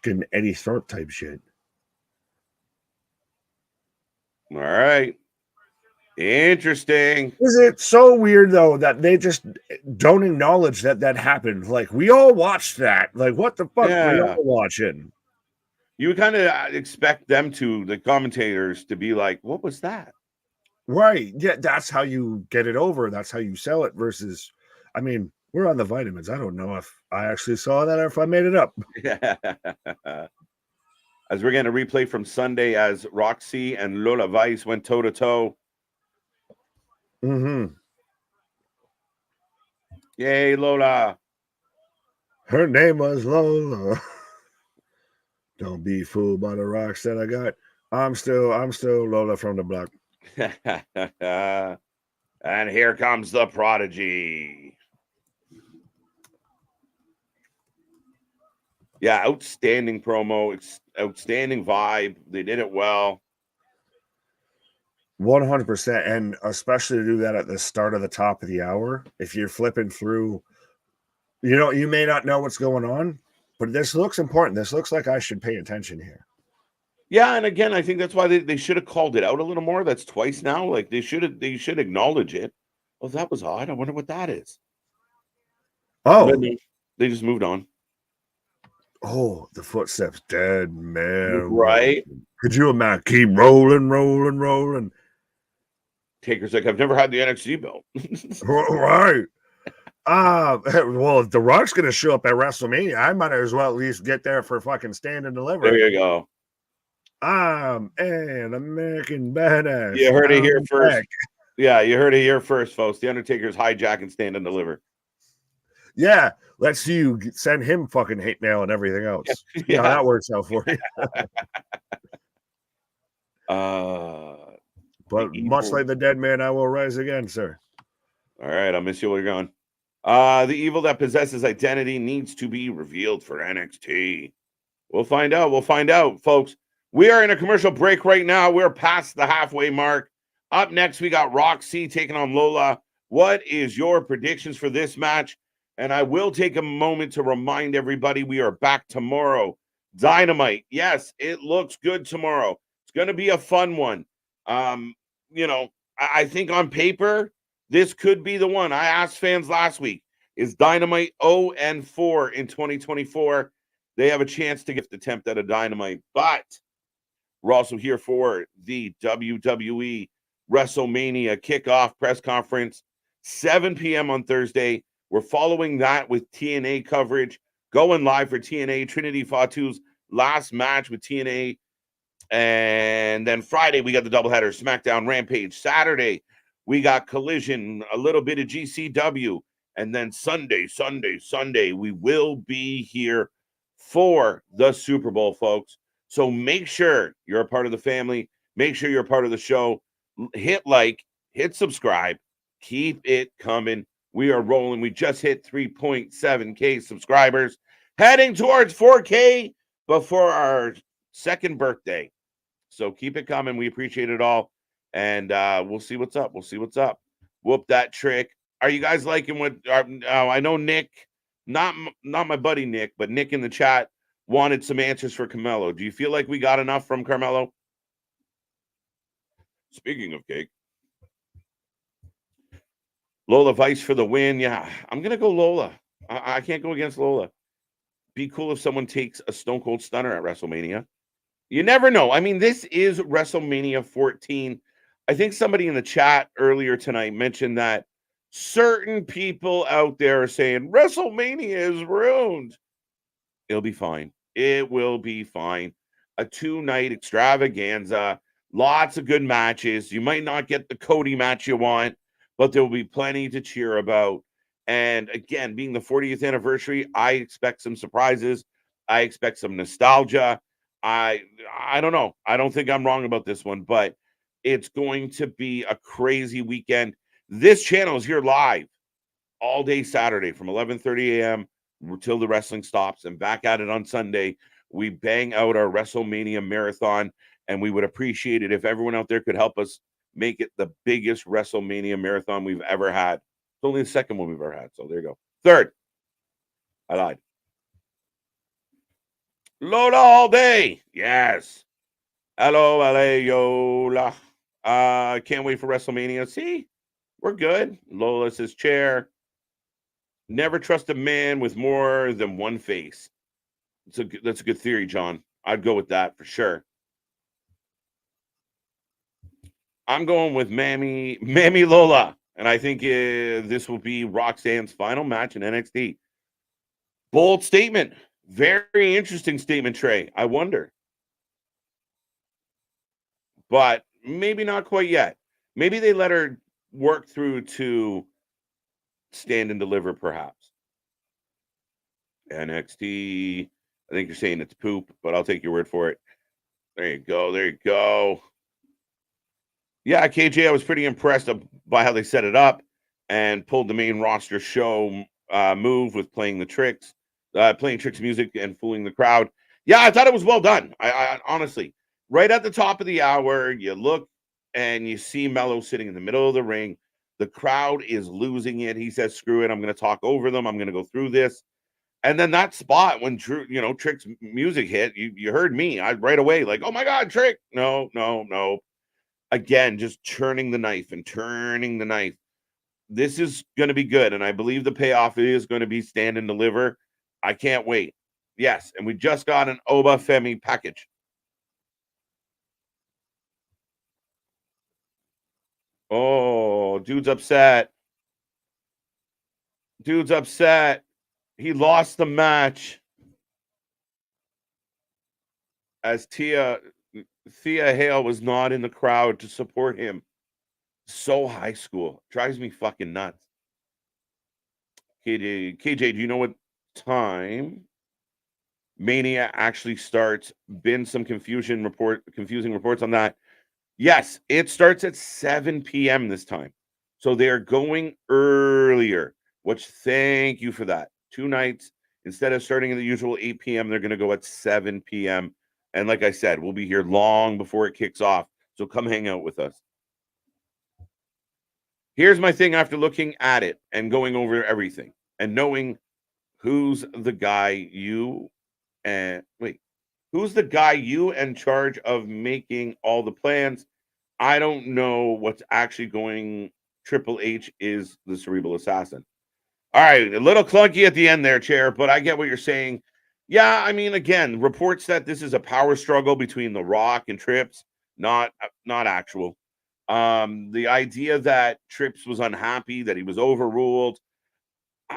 getting Eddie Thorpe type shit. All right. Interesting. Is it so weird though that they just don't acknowledge that happened? Like, we all watched that. Like, what the fuck were you all watching? You would kind of expect them to, the commentators, to be like, what was that? Right. Yeah, that's how you get it over. That's how you sell it versus, I mean, we're on the vitamins. I don't know if I actually saw that or if I made it up. As we're going to replay from Sunday as Roxy and Lola Vice went toe-to-toe. Mm-hmm. Yay, Lola. Her name was Lola. Don't be fooled by the rocks that I got. I'm still Lola from the block. And here comes the prodigy. Yeah, outstanding promo, outstanding vibe. They did it well. 100%, and especially to do that at the start of the top of the hour. If you're flipping through, you may not know what's going on, but this looks important. This looks like I should pay attention here. Yeah, and again, I think that's why they should have called it out a little more. That's twice now. Like they should acknowledge it. Oh, that was odd. I wonder what that is. Oh, they just moved on. Oh, the footsteps, dead man. Right? Could you imagine? Keep rolling. Taker's like, I've never had the NXT belt. Right. Well, if The Rock's going to show up at WrestleMania, I might as well at least get there for fucking stand and deliver. There you go. I'm an American badass. You heard it here first. Yeah, you heard it here first, folks. The Undertaker's hijack and stand and deliver. Yeah, let's see you send him fucking hate mail and everything else. Yeah, how that works out for you. But much like the dead man, I will rise again, sir. All right, I'll miss you while you're gone. The evil that possesses identity needs to be revealed for NXT. We'll find out, folks. We are in a commercial break right now. We're past the halfway mark. Up next, we got Roxy taking on Lola. What is your predictions for this match? And I will take a moment to remind everybody we are back tomorrow. Dynamite. Yes, it looks good tomorrow. It's going to be a fun one. I think on paper, this could be the one. I asked fans last week, is Dynamite 0-4 in 2024? They have a chance to get the attempt at a Dynamite. But We're also here for the WWE WrestleMania kickoff press conference, 7 p.m. on Thursday. We're following that with TNA coverage, going live for TNA, Trinity Fatu's last match with TNA. And then Friday, we got the doubleheader, SmackDown Rampage. Saturday, we got Collision, a little bit of GCW. And then Sunday, we will be here for the Super Bowl, folks. So make sure you're a part of the family. Make sure you're a part of the show. Hit like, hit subscribe. Keep it coming. We are rolling. We just hit 3.7K subscribers, heading towards 4K before our second birthday. So keep it coming. We appreciate it all. And we'll see what's up. Whoop that trick. Are you guys liking what I know Nick, not my buddy Nick, but Nick in the chat wanted some answers for Carmelo. Do you feel like we got enough from Carmelo? Speaking of cake. Lola Vice for the win. Yeah, I'm going to go Lola. I can't go against Lola. Be cool if someone takes a Stone Cold Stunner at WrestleMania. You never know. I mean, this is WrestleMania 14. I think somebody in the chat earlier tonight mentioned that certain people out there are saying WrestleMania is ruined. It'll be fine. It will be fine. A 2-night extravaganza. Lots of good matches. You might not get the Cody match you want, but there will be plenty to cheer about. And again, being the 40th anniversary, I expect some surprises. I expect some nostalgia. I don't know. I don't think I'm wrong about this one, but it's going to be a crazy weekend. This channel is here live all day Saturday from 11:30 a.m. until the wrestling stops, and back at it on Sunday. We bang out our WrestleMania marathon, and we would appreciate it if everyone out there could help us make it the biggest WrestleMania marathon we've ever had. It's only the second one we've ever had, so there you go. Third. I lied. Lola all day. Yes. Hello, Lola. Can't wait for WrestleMania. See, we're good. Lola says chair. Never trust a man with more than one face. That's a good theory, John. I'd go with that for sure. I'm going with Mammy Lola, and I think this will be Roxanne's final match in NXT. Bold statement. Very interesting statement, Trey. I wonder. But maybe not quite yet. Maybe they let her work through to stand and deliver, perhaps. NXT. I think you're saying it's poop, but I'll take your word for it. There you go. Yeah, KJ, I was pretty impressed by how they set it up and pulled the main roster show move with playing tricks music and fooling the crowd. Yeah, I thought it was well done. I honestly, right at the top of the hour, you look and you see Mello sitting in the middle of the ring. The crowd is losing it. He says, screw it. I'm going to talk over them. I'm going to go through this. And then that spot when Trick's music hit, you heard me. I right away like, oh my God, Trick. No. Again, just turning the knife. This is going to be good. And I believe the payoff is going to be stand and deliver. I can't wait. Yes. And we just got an Oba Femi package. Oh, dude's upset. He lost the match as Thea Hale was not in the crowd to support him. So high school. Drives me fucking nuts. KJ, do you know what time Mania actually starts? Been some confusing reports on that. Yes, it starts at 7 p.m. this time. So they're going earlier, which thank you for that. 2 nights. Instead of starting at the usual 8 p.m., they're going to go at 7 p.m. And like I said, we'll be here long before it kicks off. So come hang out with us. Here's my thing after looking at it and going over everything and knowing who's the guy who's the guy in charge of making all the plans? I don't know what's actually going. Triple H is the cerebral assassin. All right, a little clunky at the end there, Chair, but I get what you're saying. Yeah, I mean, again, reports that this is a power struggle between The Rock and Trips, not actual. The idea that Trips was unhappy, that he was overruled,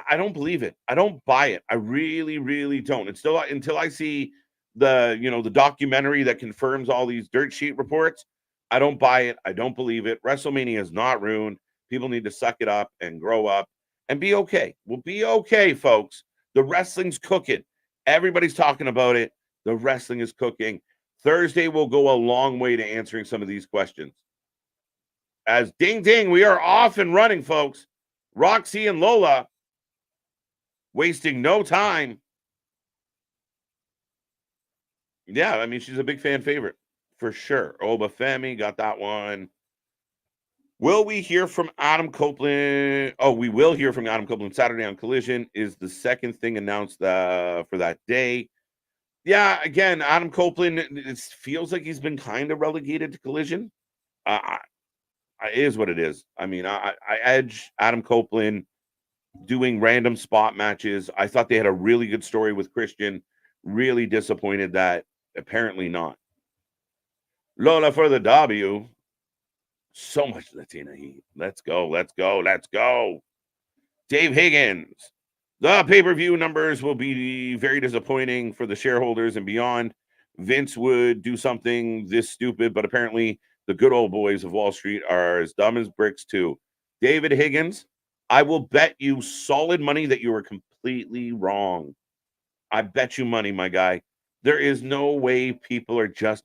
I don't believe it. I don't buy it. I really, really don't. Until I see the documentary that confirms all these dirt sheet reports, I don't buy it. I don't believe it. WrestleMania is not ruined. People need to suck it up and grow up and be okay. We'll be okay, folks. The wrestling's cooking. Everybody's talking about it. The wrestling is cooking. Thursday will go a long way to answering some of these questions. As ding ding, we are off and running, folks. Roxy and Lola wasting no time. Yeah, I mean, she's a big fan favorite for sure. Obafemi got that one. Will we hear from Adam Copeland? Oh, we will hear from Adam Copeland Saturday on Collision. Is the second thing announced for that day? Yeah, again, Adam Copeland. It feels like he's been kind of relegated to Collision. It is what it is. I mean, I edge Adam Copeland doing random spot matches. I thought they had a really good story with Christian. Really disappointed that apparently not. Lola for the W. So much Latina heat. Let's go. Let's go. Let's go. Dave Higgins. The pay-per-view numbers will be very disappointing for the shareholders and beyond. Vince would do something this stupid, but apparently the good old boys of Wall Street are as dumb as bricks too. David Higgins, I will bet you solid money that you are completely wrong. I bet you money, my guy. There is no way people are just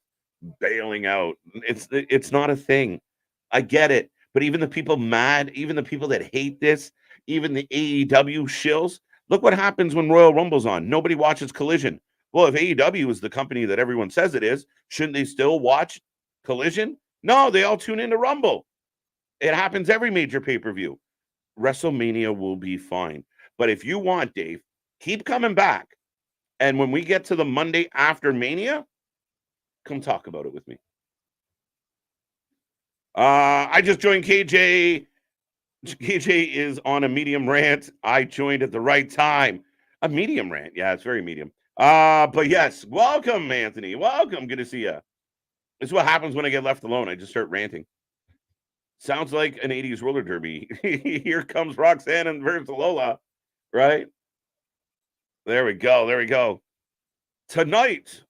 bailing out. It's not a thing. I get it. But even the people mad, even the people that hate this, even the AEW shills, look what happens when Royal Rumble's on. Nobody watches Collision. Well, if AEW is the company that everyone says it is, shouldn't they still watch Collision? No, they all tune into Rumble. It happens every major pay-per-view. WrestleMania will be fine. But if you want, Dave, keep coming back. And when we get to the Monday after Mania, come talk about it with me. I just joined KJ. KJ is on a medium rant. I joined at the right time. A medium rant. Yeah, it's very medium. But yes, welcome, Anthony. Welcome. Good to see you. This is what happens when I get left alone. I just start ranting. Sounds like an 80s roller derby. Here comes Roxanne and versus Lola, right? There we go. There we go. Tonight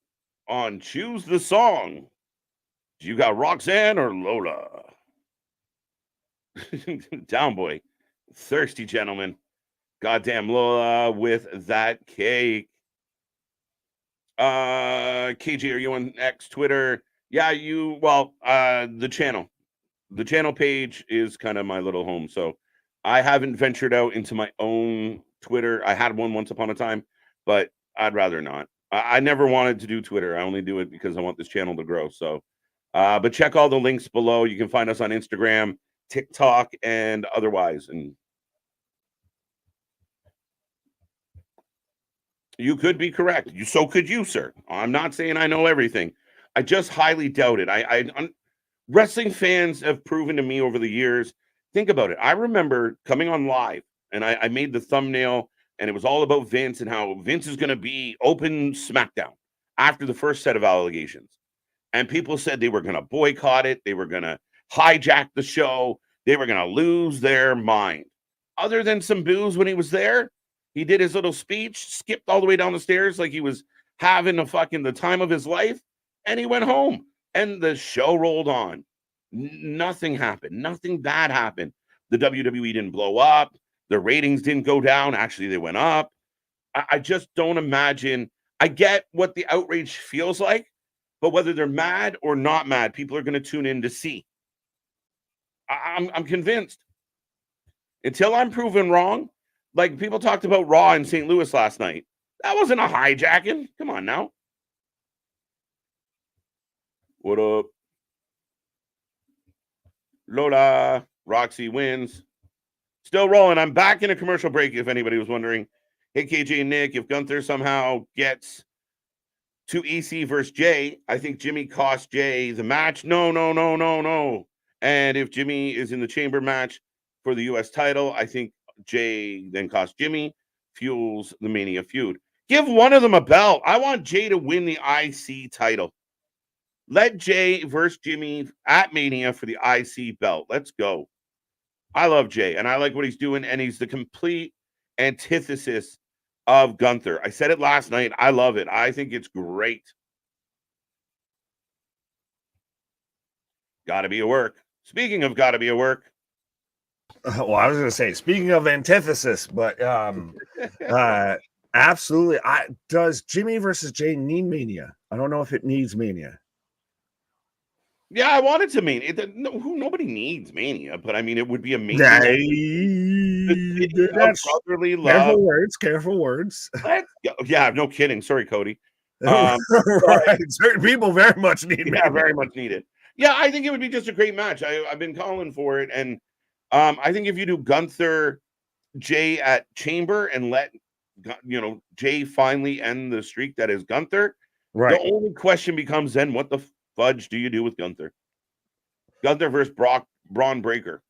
on Choose the Song, you got Roxanne or Lola? Down boy. Thirsty gentleman. Goddamn Lola with that cake. KJ, are you on X, Twitter? Yeah, the channel. The channel page is kind of my little home. So I haven't ventured out into my own Twitter. I had one once upon a time, but I'd rather not. I never wanted to do Twitter. I only do it because I want this channel to grow. So, but check all the links below. You can find us on Instagram, TikTok, and otherwise. And you could be correct. So could you, sir. I'm not saying I know everything. I just highly doubt it. Wrestling fans have proven to me over the years. Think about it. I remember coming on live, and I made the thumbnail, and it was all about Vince and how Vince is going to be open SmackDown after the first set of allegations. And people said they were going to boycott it. They were going to hijack the show. They were going to lose their mind. Other than some boos when he was there, he did his little speech, skipped all the way down the stairs like he was having the time of his life, and he went home. And the show rolled on. Nothing happened. Nothing bad happened. The WWE didn't blow up. The ratings didn't go down. Actually, they went up. I just don't imagine. I get what the outrage feels like, but whether they're mad or not mad, people are going to tune in to see. I'm convinced. Until I'm proven wrong, like people talked about Raw in St. Louis last night. That wasn't a hijacking. Come on now. What up? Lola. Roxy wins. Still rolling. I'm back in a commercial break, if anybody was wondering. Hey, KJ and Nick, if Gunther somehow gets to EC versus Jay, I think Jimmy cost Jay the match. No. And if Jimmy is in the chamber match for the U.S. title, I think Jay then cost Jimmy, fuels the Mania feud. Give one of them a belt. I want Jay to win the IC title. Let Jay versus Jimmy at Mania for the IC belt. Let's go. I love Jay, and I like what he's doing, and he's the complete antithesis of Gunther. I said it last night. I love it. I think it's great. Gotta be a work. Speaking of gotta be a work. Well, I was going to say, speaking of antithesis, but absolutely. Does Jimmy versus Jay need Mania? I don't know if it needs Mania. Yeah, I wanted to Mania. Nobody needs Mania, but I mean, it would be amazing. That's brotherly love. Careful words. Let's go. Yeah, no kidding. Sorry, Cody. Right. Certain people very much need Mania. Very much need it. Yeah, I think it would be just a great match. I've been calling for it, and I think if you do Gunther Jay at Chamber and let Jay finally end the streak that is Gunther, right? The only question becomes then, what the fudge do you do with Gunther? Gunther versus Braun Breaker.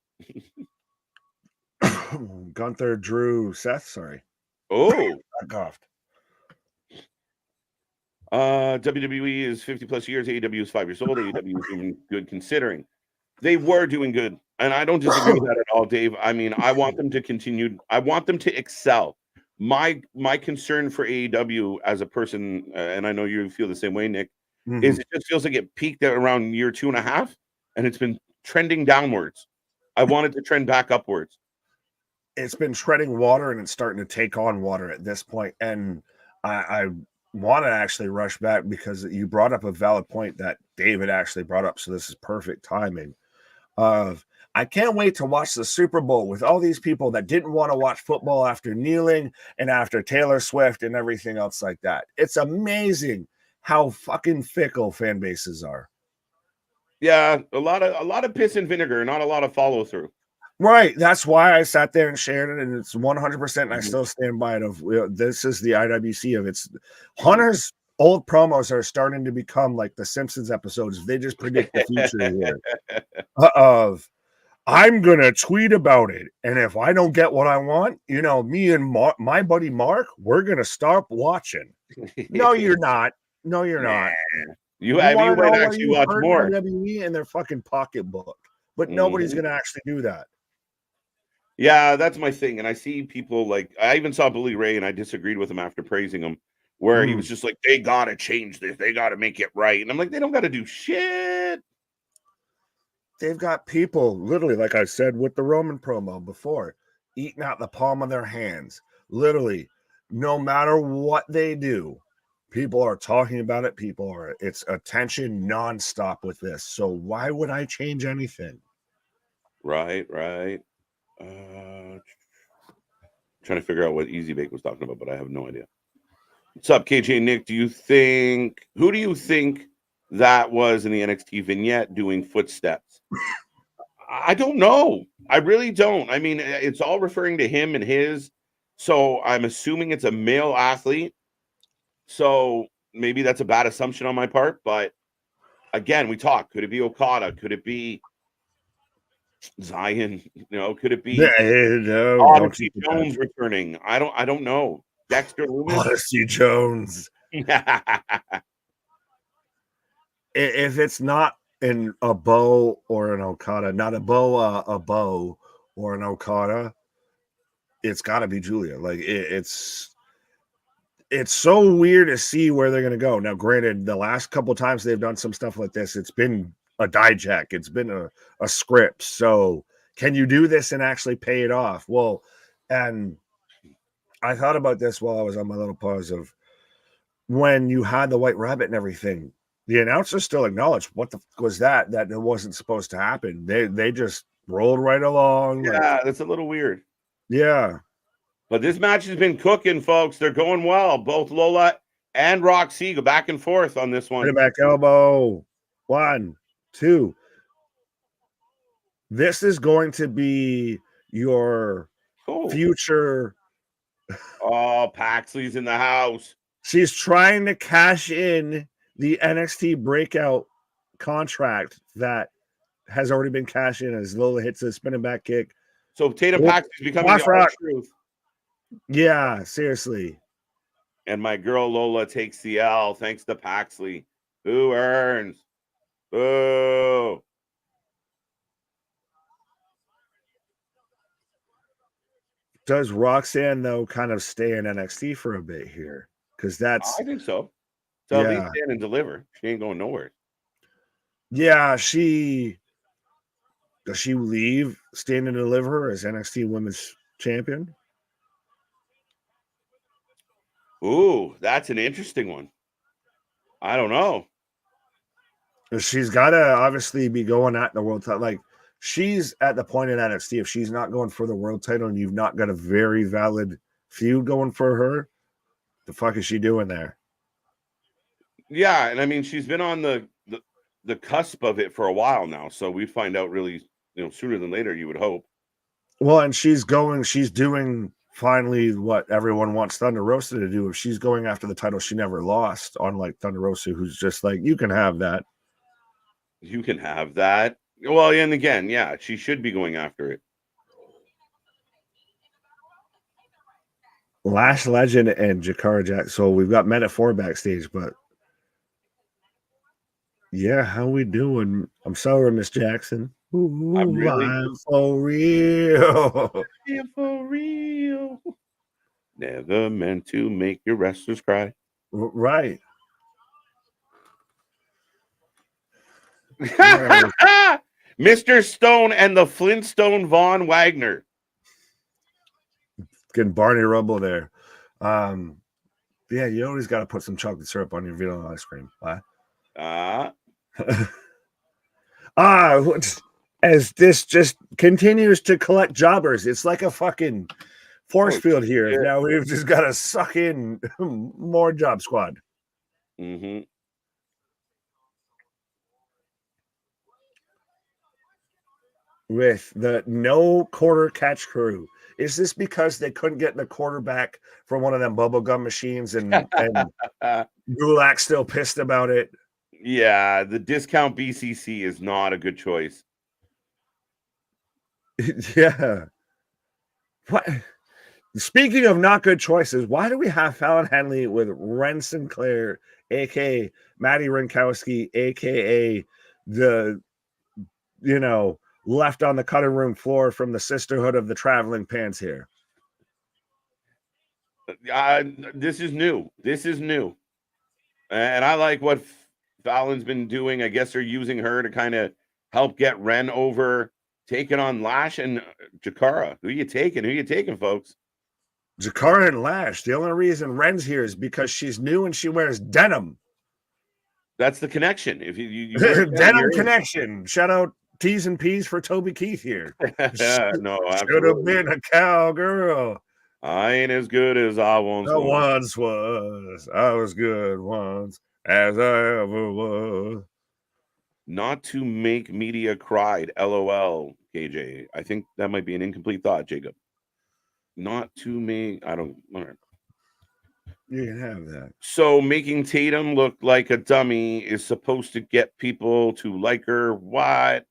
Gunther, Drew, Seth. Sorry. Oh, I coughed. WWE is 50 plus years. AEW is 5 years old. AEW is doing good considering. They were doing good, and I don't disagree with that at all, Dave. I mean, I want them to continue. I want them to excel. My concern for AEW as a person, and I know you feel the same way, Nick, is it just feels like it peaked at around year 2.5, and it's been trending downwards. I want it to trend back upwards. It's been treading water, and it's starting to take on water at this point. And I want to actually rush back because you brought up a valid point that David actually brought up. So this is perfect timing. I can't wait to watch the Super Bowl with all these people that didn't want to watch football after kneeling and after Taylor Swift and everything else like that. It's amazing how fucking fickle fan bases are. Yeah, a lot of piss and vinegar, not a lot of follow through. Right. That's why I sat there and shared it, and it's 100%. And I still stand by it. This is the IWC of it's Hunter's old promos are starting to become like the Simpsons episodes. They just predict the future here. Of I'm gonna tweet about it, and if I don't get what I want, me and my buddy Mark, we're gonna stop watching. No, you're not. No, you're not. You might actually watch more. WWE in their fucking pocketbook, but nobody's gonna actually do that. Yeah, that's my thing. And I see people like I even saw Bully Ray, and I disagreed with him after praising him, where he was just like, they gotta change this, they gotta make it right. And I'm like, they don't gotta do shit. They've got people literally, like I said with the Roman promo before, eating out the palm of their hands. Literally, no matter what they do, people are talking about it. It's attention nonstop with this. So why would I change anything? Right. Trying to figure out what Easy Bake was talking about, but I have no idea. What's up, KJ Nick? Who do you think that was in the NXT vignette doing footsteps? I don't know. I really don't. I mean, it's all referring to him and his. So I'm assuming it's a male athlete. So maybe that's a bad assumption on my part. But again, we talk. Could it be Okada? Could it be Zion? Could it be Odyssey Jones returning? I don't know. Dexter Loomis? Odyssey Jones. If it's not in a Bo or an Okada, not a Bo or an Okada, it's got to be Julia. Like it's so weird to see where they're going to go. Now, granted, the last couple times they've done some stuff like this, it's been a dijack. It's been a script. So can you do this and actually pay it off? Well, and I thought about this while I was on my little pause of when you had the White Rabbit and everything. The announcers still acknowledged what the fuck was that it wasn't supposed to happen. They just rolled right along. Yeah, that's a little weird. Yeah. But this match has been cooking, folks. They're going well. Both Lola and Roxy go back and forth on this one. Back elbow. 1, 2. This is going to be your future. Oh, Paxley's in the house. She's trying to cash in the NXT breakout contract that has already been cashed in as Lola hits a spinning back kick. So Tatum Paxley's becoming the truth. Yeah, seriously. And my girl Lola takes the L thanks to Paxley. Who earns? Boo. Does Roxanne, though, kind of stay in NXT for a bit here? Because that's, I think so. So at least yeah. stand and deliver. She ain't going nowhere. Yeah, does she leave Stand and Deliver as NXT Women's Champion? Ooh, that's an interesting one. I don't know. She's got to obviously be going at the world title. Like, she's at the point in NXT, if she's not going for the world title and you've not got a very valid feud going for her, the fuck is she doing there? Yeah, and I mean she's been on the cusp of it for a while now, so we'd find out really, sooner than later, you would hope. Well, and she's doing finally what everyone wants Thunder Rosa to do. If she's going after the title she never lost, unlike Thunder Rosa, who's just like, you can have that. You can have that. Well, and again, yeah, she should be going after it. Lash Legend and Jakara Jack. So we've got Men at 4 backstage, but yeah, how we doing? I'm sorry, Miss Jackson. Ooh, I'm really I'm for real. for real. Never meant to make your wrestlers cry. Right. Mr. Stone and the Flintstone Von Wagner. Getting Barney Rubble there. Yeah, you always got to put some chocolate syrup on your vanilla ice cream. As this just continues to collect jobbers, it's like a fucking force field here. Shit. Now we've just got to suck in more job squad. Mm-hmm. With the no quarter catch crew. Is this because they couldn't get the quarterback from one of them bubblegum machines and Gulak's still pissed about it? Yeah, the discount BCC is not a good choice. Yeah. What? Speaking of not good choices, why do we have Fallon Henley with Ren Sinclair, aka Maddie Rinkowski, aka the left on the cutting room floor from the Sisterhood of the Traveling Pants here? This is new. And I like what Fallon's been doing. I guess they're using her to kind of help get Ren over, taking on Lash and Jakara. Who you taking, folks? Jakara and Lash. The only reason Ren's here is because she's new and she wears denim. That's the connection. If you denim connection. Shout out T's and P's for Toby Keith here. No, should have been a cowgirl. I ain't as good as I once was. I was good once as I ever was. Not to make media cried. LOL, KJ. I think that might be an incomplete thought, Jacob. Not to make. I don't. You can have that. So making Tatum look like a dummy is supposed to get people to like her. What?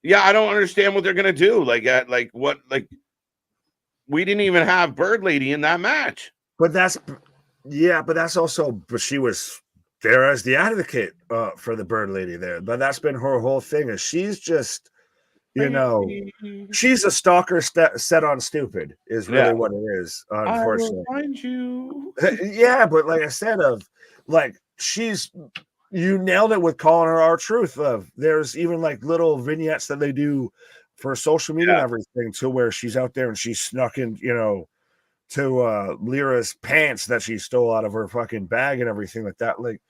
Yeah, I don't understand what they're gonna do. Like what? Like we didn't even have Bird Lady in that match. But that's also. But she was there as the advocate for the Bird Lady there. But that's been her whole thing. Is she's just. She's a stalker set on stupid is really what it is, unfortunately. I will find you. Yeah, but like I said, you nailed it with calling her our truth. There's even like little vignettes that they do for social media and everything to where she's out there and she's snuck in, to Lyra's pants that she stole out of her fucking bag and everything like that. Like,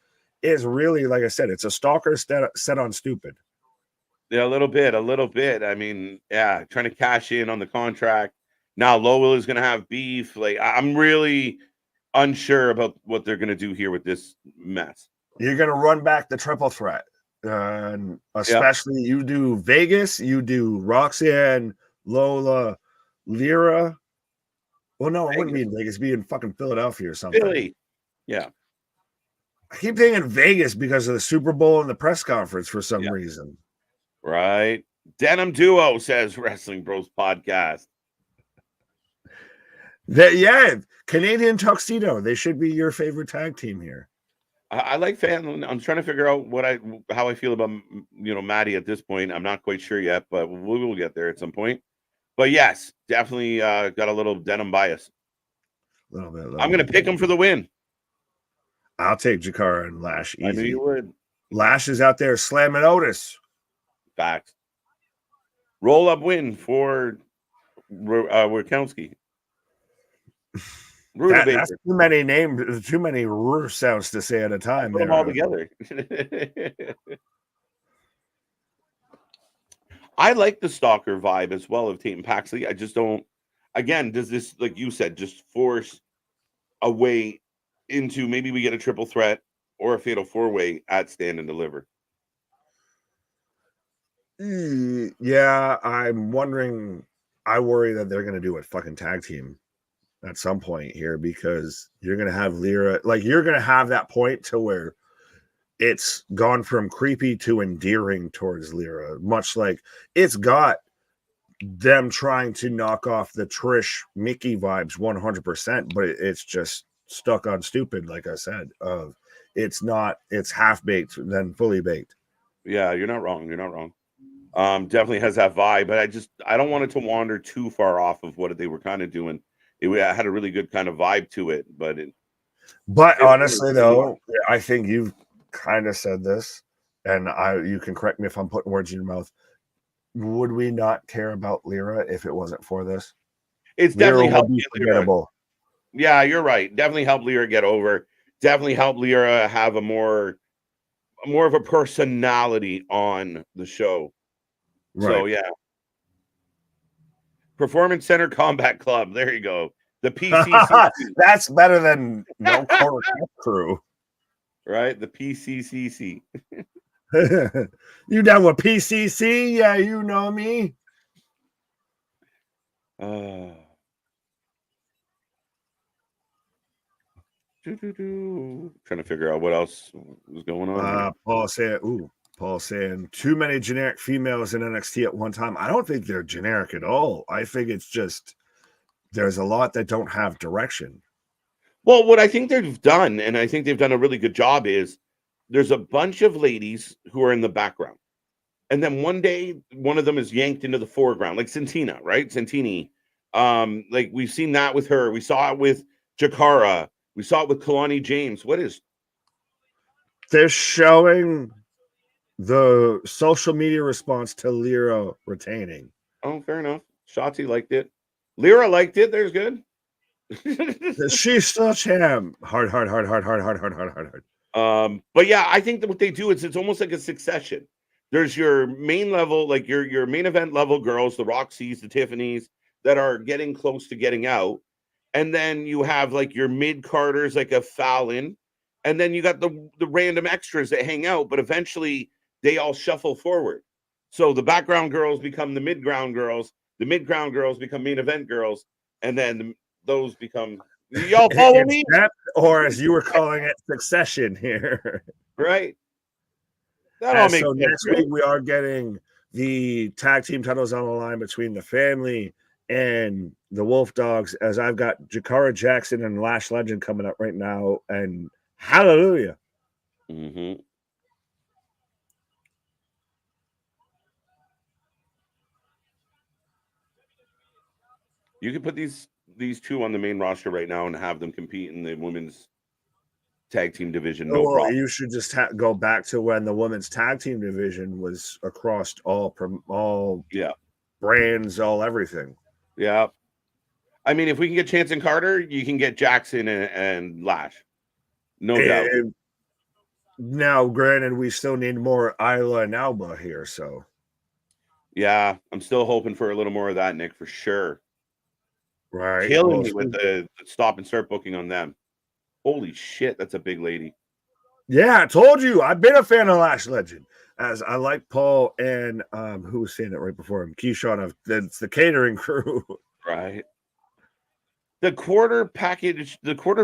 is really, like I said, it's a stalker set on stupid. Yeah, a little bit. I mean, trying to cash in on the contract. Now Lowell is going to have beef. Like, I'm really unsure about what they're going to do here with this mess. You're going to run back the triple threat. Especially you do Vegas, you do Roxanne, Lola, Lyra. Well, no, it wouldn't be in Vegas. It'd be in fucking Philadelphia or something. Philly. Yeah. I keep thinking Vegas because of the Super Bowl and the press conference for some reason. Right. Denim Duo, says Wrestling Bros Podcast. Yeah, Canadian Tuxedo. They should be your favorite tag team here. I like fan. I'm trying to figure out how I feel about Maddie at this point. I'm not quite sure yet, but we will get there at some point. But yes, definitely got a little denim bias. A little bit. I'm gonna pick him for the win. I'll take Jakara and Lash easy. I knew you would. Lash is out there slamming Otis. Facts. Roll up win for Wierkowski. That's too many names, too many sounds to say at a time. Put them all together. I like the stalker vibe as well of Tate and Paxley. I just don't. Again, does this, like you said, just force a way into maybe we get a triple threat or a fatal 4-way at Stand and Deliver? Yeah, I'm wondering. I worry that they're going to do a fucking tag team at some point here, because you're going to have Lyra, like you're going to have that point to where it's gone from creepy to endearing towards Lyra, much like it's got them trying to knock off the Trish Mickey vibes 100%, but it's just stuck on stupid, like I said. It's half-baked then fully baked. Yeah, you're not wrong. You're not wrong. Definitely has that vibe, but I don't want it to wander too far off of what they were kind of doing. It had a really good kind of vibe to it, but honestly though, I think you've kind of said this, and you can correct me if I'm putting words in your mouth. Would we not care about Lyra if it wasn't for this? It's Lyra definitely helped Lyra. Yeah, you're right. Definitely helped Lyra get over. Definitely helped Lyra have a more of a personality on the show. Right. So yeah. Performance Center Combat Club. There you go. The PCCC. That's better than No Corner Crew. Right? The PCCC. You down with PCC? Yeah, you know me. Trying to figure out what else was going on. Paul saying too many generic females in NXT at one time. I don't think they're generic at all. I think it's just there's a lot that don't have direction. Well, what I think they've done, and I think they've done a really good job, is there's a bunch of ladies who are in the background. And then one day, one of them is yanked into the foreground, like Santina, right? Santini. Like we've seen that with her. We saw it with Jakara. We saw it with Kalani James. They're showing the social media response to Lyra retaining. Oh, fair enough. Shotzi liked it. Lyra liked it. There's good. She's still champ. Hard. But yeah, I think that what they do is it's almost like a succession. There's your main level, like your main event level girls, the Roxys, the Tiffany's, that are getting close to getting out. And then you have like your mid-carders, like a Fallon. And then you got the random extras that hang out, but eventually they all shuffle forward. So the background girls become the mid-ground girls. The mid-ground girls become main event girls. And then those become... Y'all follow me? Or as you were calling it, succession here. Right. That all makes sense. Next week we are getting the tag team titles on the line between the family and the Wolf Dogs, as I've got Jakara Jackson and Lash Legend coming up right now, and hallelujah. Mm-hmm. You could put these two on the main roster right now and have them compete in the women's tag team division. No problem. You should just go back to when the women's tag team division was across all brands, all everything. Yeah. I mean, if we can get Chance and Carter, you can get Jackson and Lash. No doubt. Now, granted, we still need more Isla and Alba here, so. Yeah, I'm still hoping for a little more of that, Nick, for sure. Right. Killing me with the stop and start booking on them. Holy shit, that's a big lady. Yeah, I told you. I've been a fan of Lash Legend. As I like Paul and who was saying it right before him? Keyshawn of the catering crew. Right. The quarter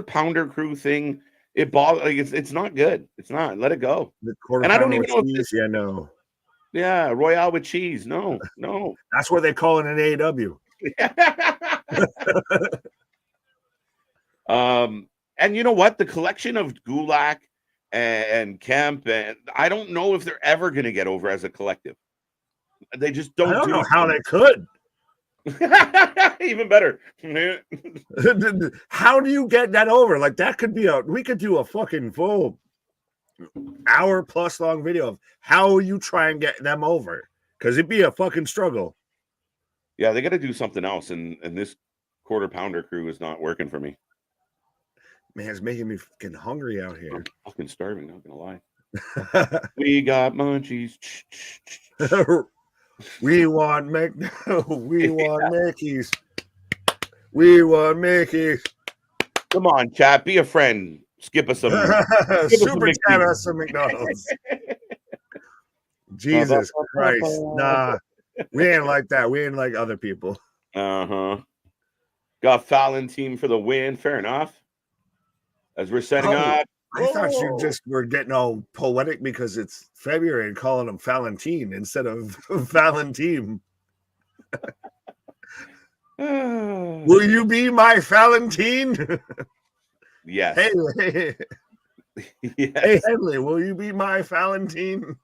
pounder crew thing, it bothers. Like it's not good. It's not. Let it go. The quarter and I don't even know cheese, if no. Yeah, Royale with cheese. No. That's what they call it in AEW. And you know what? The collection of Gulak and Kemp, and I don't know if they're ever going to get over as a collective. They just don't. I don't do know it. how they could. Even better. How do you get that over? Like that could be we could do a fucking full hour plus long video of how you try and get them over, because it'd be a fucking struggle. Yeah, they got to do something else, and this quarter pounder crew is not working for me. Man, it's making me fucking hungry out here. I'm fucking starving, not gonna lie. We got munchies. We want we want Mickey's. We want Mickey's. Come on, chat. Be a friend. Skip us some. Super chat us some McDonald's. Jesus Christ. Nah. We ain't like that. We ain't like other people. Uh-huh. Got Fallon team for the win. Fair enough. As we're setting up. I thought you just were getting all poetic because it's February and calling them Valentine instead of Valentine. Will you be my Valentine? Yes. Hey, yes. Hey, Henley, will you be my Valentine?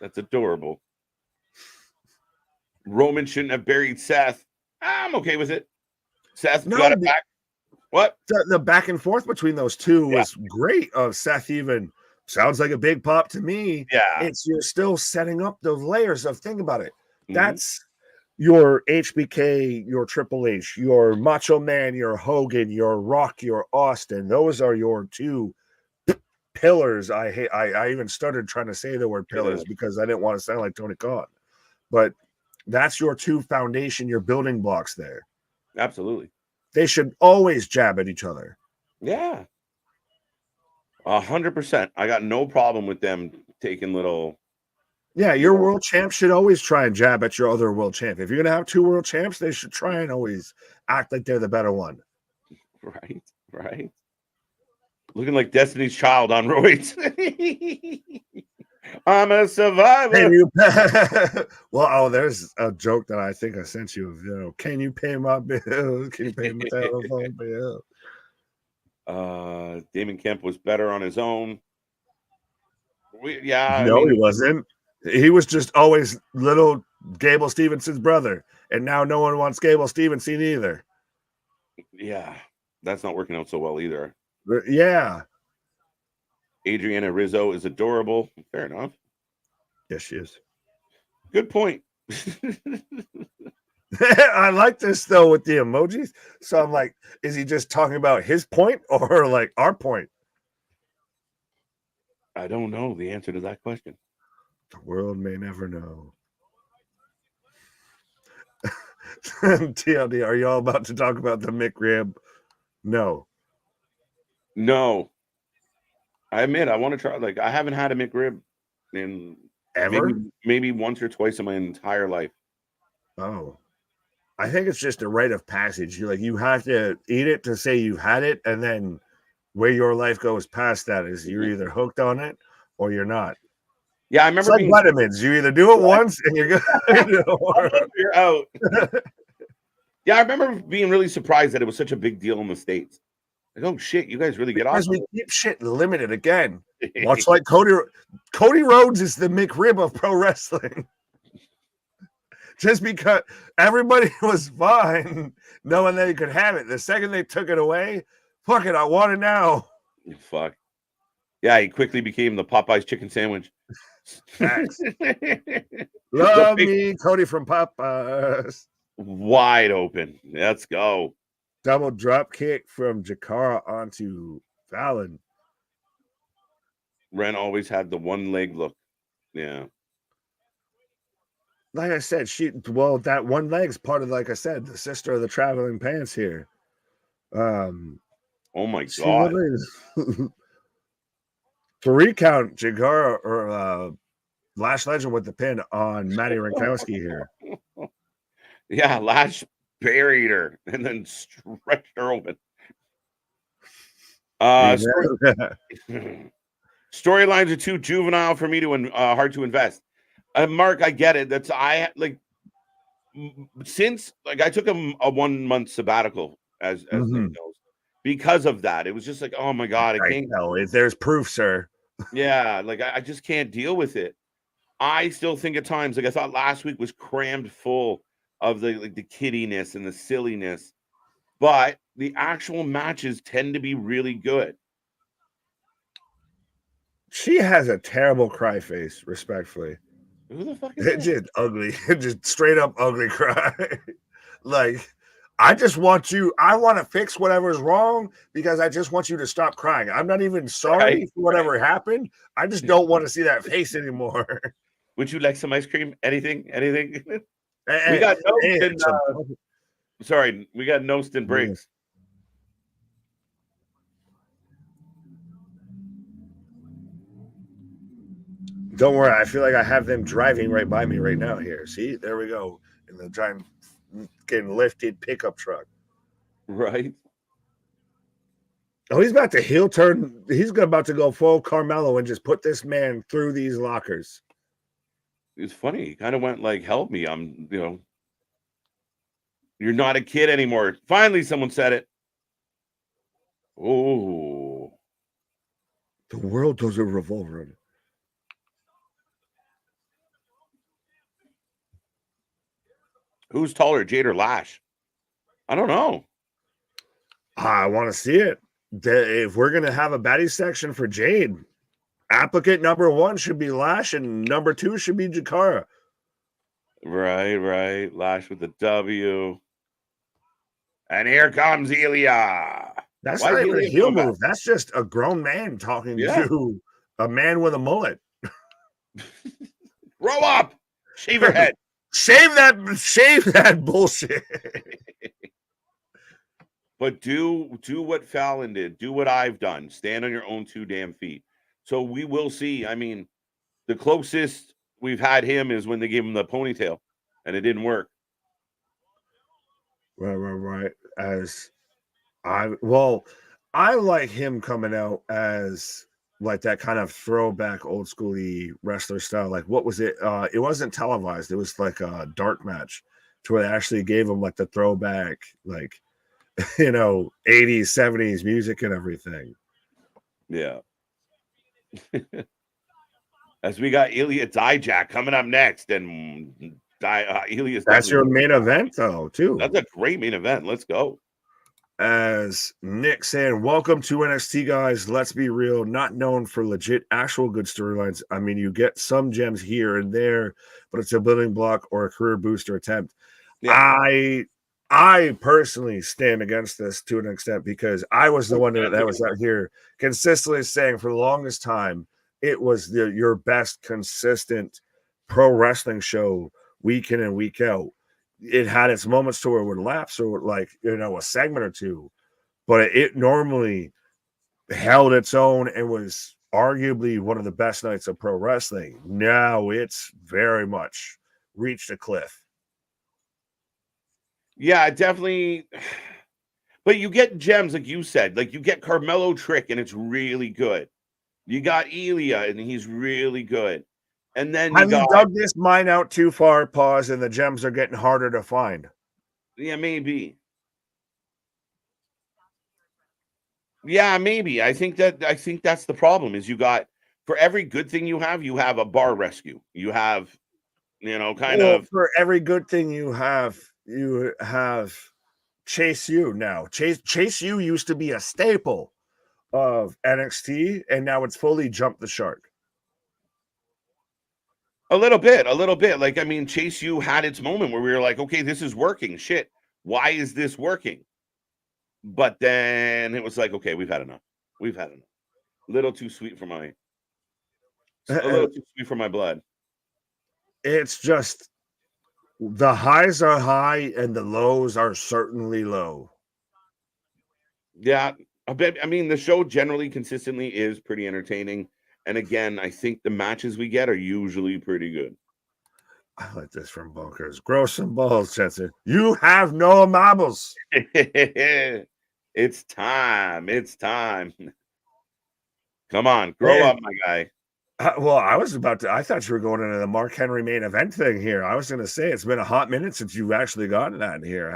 That's adorable. Roman shouldn't have buried Seth. I'm okay with it. Seth got it back. What? The back and forth between those two was great. Seth even sounds like a big pop to me. Yeah. You're still setting up those layers of, think about it. Mm-hmm. That's your HBK, your Triple H, your Macho Man, your Hogan, your Rock, your Austin. Those are your two pillars. I even started trying to say the word pillars because I didn't want to sound like Tony Khan. But that's your two foundation, your building blocks there. Absolutely. They should always jab at each other. Yeah. 100%. I got no problem with them taking little. Yeah, your world champ should always try and jab at your other world champ. If you're going to have two world champs, they should try and always act like they're the better one. Right. Looking like Destiny's Child on roids. I'm a survivor. There's a joke that I think I sent you. Can you pay my bills? Can you pay my telephone bill? Damon Kemp was better on his own. He wasn't. He was just always little Gable Stevenson's brother, and now no one wants Gable Stevenson either. Yeah, that's not working out so well either. Yeah. Adriana Rizzo is adorable. Fair enough. Yes, she is. Good point. I like this though with the emojis. So I'm like, is he just talking about his point or like our point? I don't know the answer to that question. The world may never know. TLD, are you all about to talk about the McRib? No. I admit I want to try. Like, I haven't had a McRib in ever, maybe once or twice in my entire life. Oh, I think it's just a rite of passage. You have to eat it to say you've had it, and then where your life goes past that is you're either hooked on it or you're not. Yeah, I remember it's like vitamins. You either do it once and you're good, or you're out. Yeah, I remember being really surprised that it was such a big deal in the States. Like, oh shit, you guys really get off. Because we keep shit limited again. Much like Cody Rhodes is the McRib of pro wrestling. Just because everybody was fine knowing they could have it. The second they took it away, fuck it, I want it now. Fuck. Yeah, he quickly became the Popeye's chicken sandwich. Love me, Cody from Popeyes. Wide open. Let's go. Double drop kick from Jakara onto Fallon. Ren always had the one leg look. Yeah. Like I said, that one leg's part of, like I said, the sister of the traveling pants here. Oh my God. 3 count Jakara or Lash Legend with the pin on Maddie Rankowski here. Yeah, Lash buried her and then stretched her open. Storylines are too juvenile for me to hard to invest. Mark, I get it. Since I took a 1 month sabbatical as Nick knows, because of that. It was just like, oh my God, I can't. No, if there's proof, sir. Yeah, like I just can't deal with it. I still think at times, like I thought last week was crammed full of the kiddiness and the silliness, but the actual matches tend to be really good. She has a terrible cry face, respectfully. Who the fuck is It's that? just ugly, just straight up ugly cry. Like, I just want you, I want to fix whatever's wrong because I just want you to stop crying. I'm not even sorry for whatever happened. I just don't want to see that face anymore. Would you like some ice cream? Anything? We got sorry, we got Nostin Briggs. Don't worry, I feel like I have them driving right by me right now here. See, there we go. In the giant getting lifted pickup truck. Right. Oh, he's about to heel turn. He's about to go full Carmelo and just put this man through these lockers. It's funny. He kind of went like, help me. You're not a kid anymore. Finally, someone said it. Oh. The world doesn't revolve around it. Who's taller, Jade or Lash? I don't know. I want to see it. If we're going to have a baddie section for Jade, applicant number 1 should be Lash and number 2 should be Jakara. Right. Lash with the W. And here comes Ilya. That's not even a heel move. That's just a grown man talking to a man with a mullet. Grow up. Shave your head. Shave that bullshit. But do what Fallon did. Do what I've done. Stand on your own 2 damn feet. So we will see. I mean, the closest we've had him is when they gave him the ponytail, and it didn't work. Right. I like him coming out as like that kind of throwback old schooly wrestler style. Like, what was it? It wasn't televised. It was like a dark match to where they actually gave him like the throwback, like, 80s, 70s music and everything. Yeah. As we got Ilya Dijak coming up next, and Ilya's that's your main event, though, too. That's a great main event. Let's go. As Nick saying, welcome to NXT, guys. Let's be real, not known for legit, actual good storylines. I mean, you get some gems here and there, but it's a building block or a career booster attempt. Yeah. I personally stand against this to an extent because I was the one that was out here consistently saying for the longest time it was your best consistent pro wrestling show week in and week out. It had its moments to where it would lapse or like, a segment or two, but it normally held its own and was arguably one of the best nights of pro wrestling. Now it's very much reached a cliff. Yeah, definitely. But you get gems, like you said, like you get Carmelo Trick, and it's really good. You got Ilya, and he's really good. And then you dug this mine out too far, pause, and the gems are getting harder to find. Yeah, maybe. Yeah, maybe. I think that's the problem is you got, for every good thing you have a bar rescue. You have, for every good thing you have Chase U now. Chase U used to be a staple of NXT, and now it's fully jumped the shark. A little bit. Like, I mean, Chase U had its moment where we were like, okay, this is working. Shit, why is this working? But then it was like, okay, we've had enough. A little too sweet for my blood. It's just the highs are high and the lows are certainly low. Yeah, a bit. I mean, the show generally consistently is pretty entertaining. And again, I think the matches we get are usually pretty good. I like this from Bunkers. Grow some balls, Chester. You have no marbles. It's time. Come on, grow up, my guy. I thought you were going into the Mark Henry main event thing here. I was going to say, it's been a hot minute since you've actually gotten that here.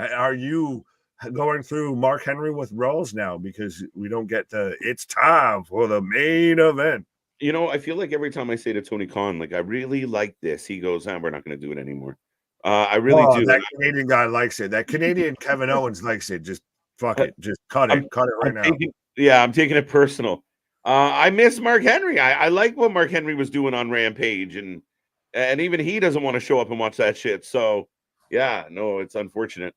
going through Mark Henry with Rolls now because we don't get it's time for the main event. You know, I feel like every time I say to Tony Khan, like, I really like this, he goes, we're not going to do it anymore. I really do. That Canadian guy likes it. That Canadian Kevin Owens likes it. Just fuck it. Just cut it. Cut it right now. I'm taking it personal. I miss Mark Henry. I like what Mark Henry was doing on Rampage, and even he doesn't want to show up and watch that shit. So, yeah, no, it's unfortunate.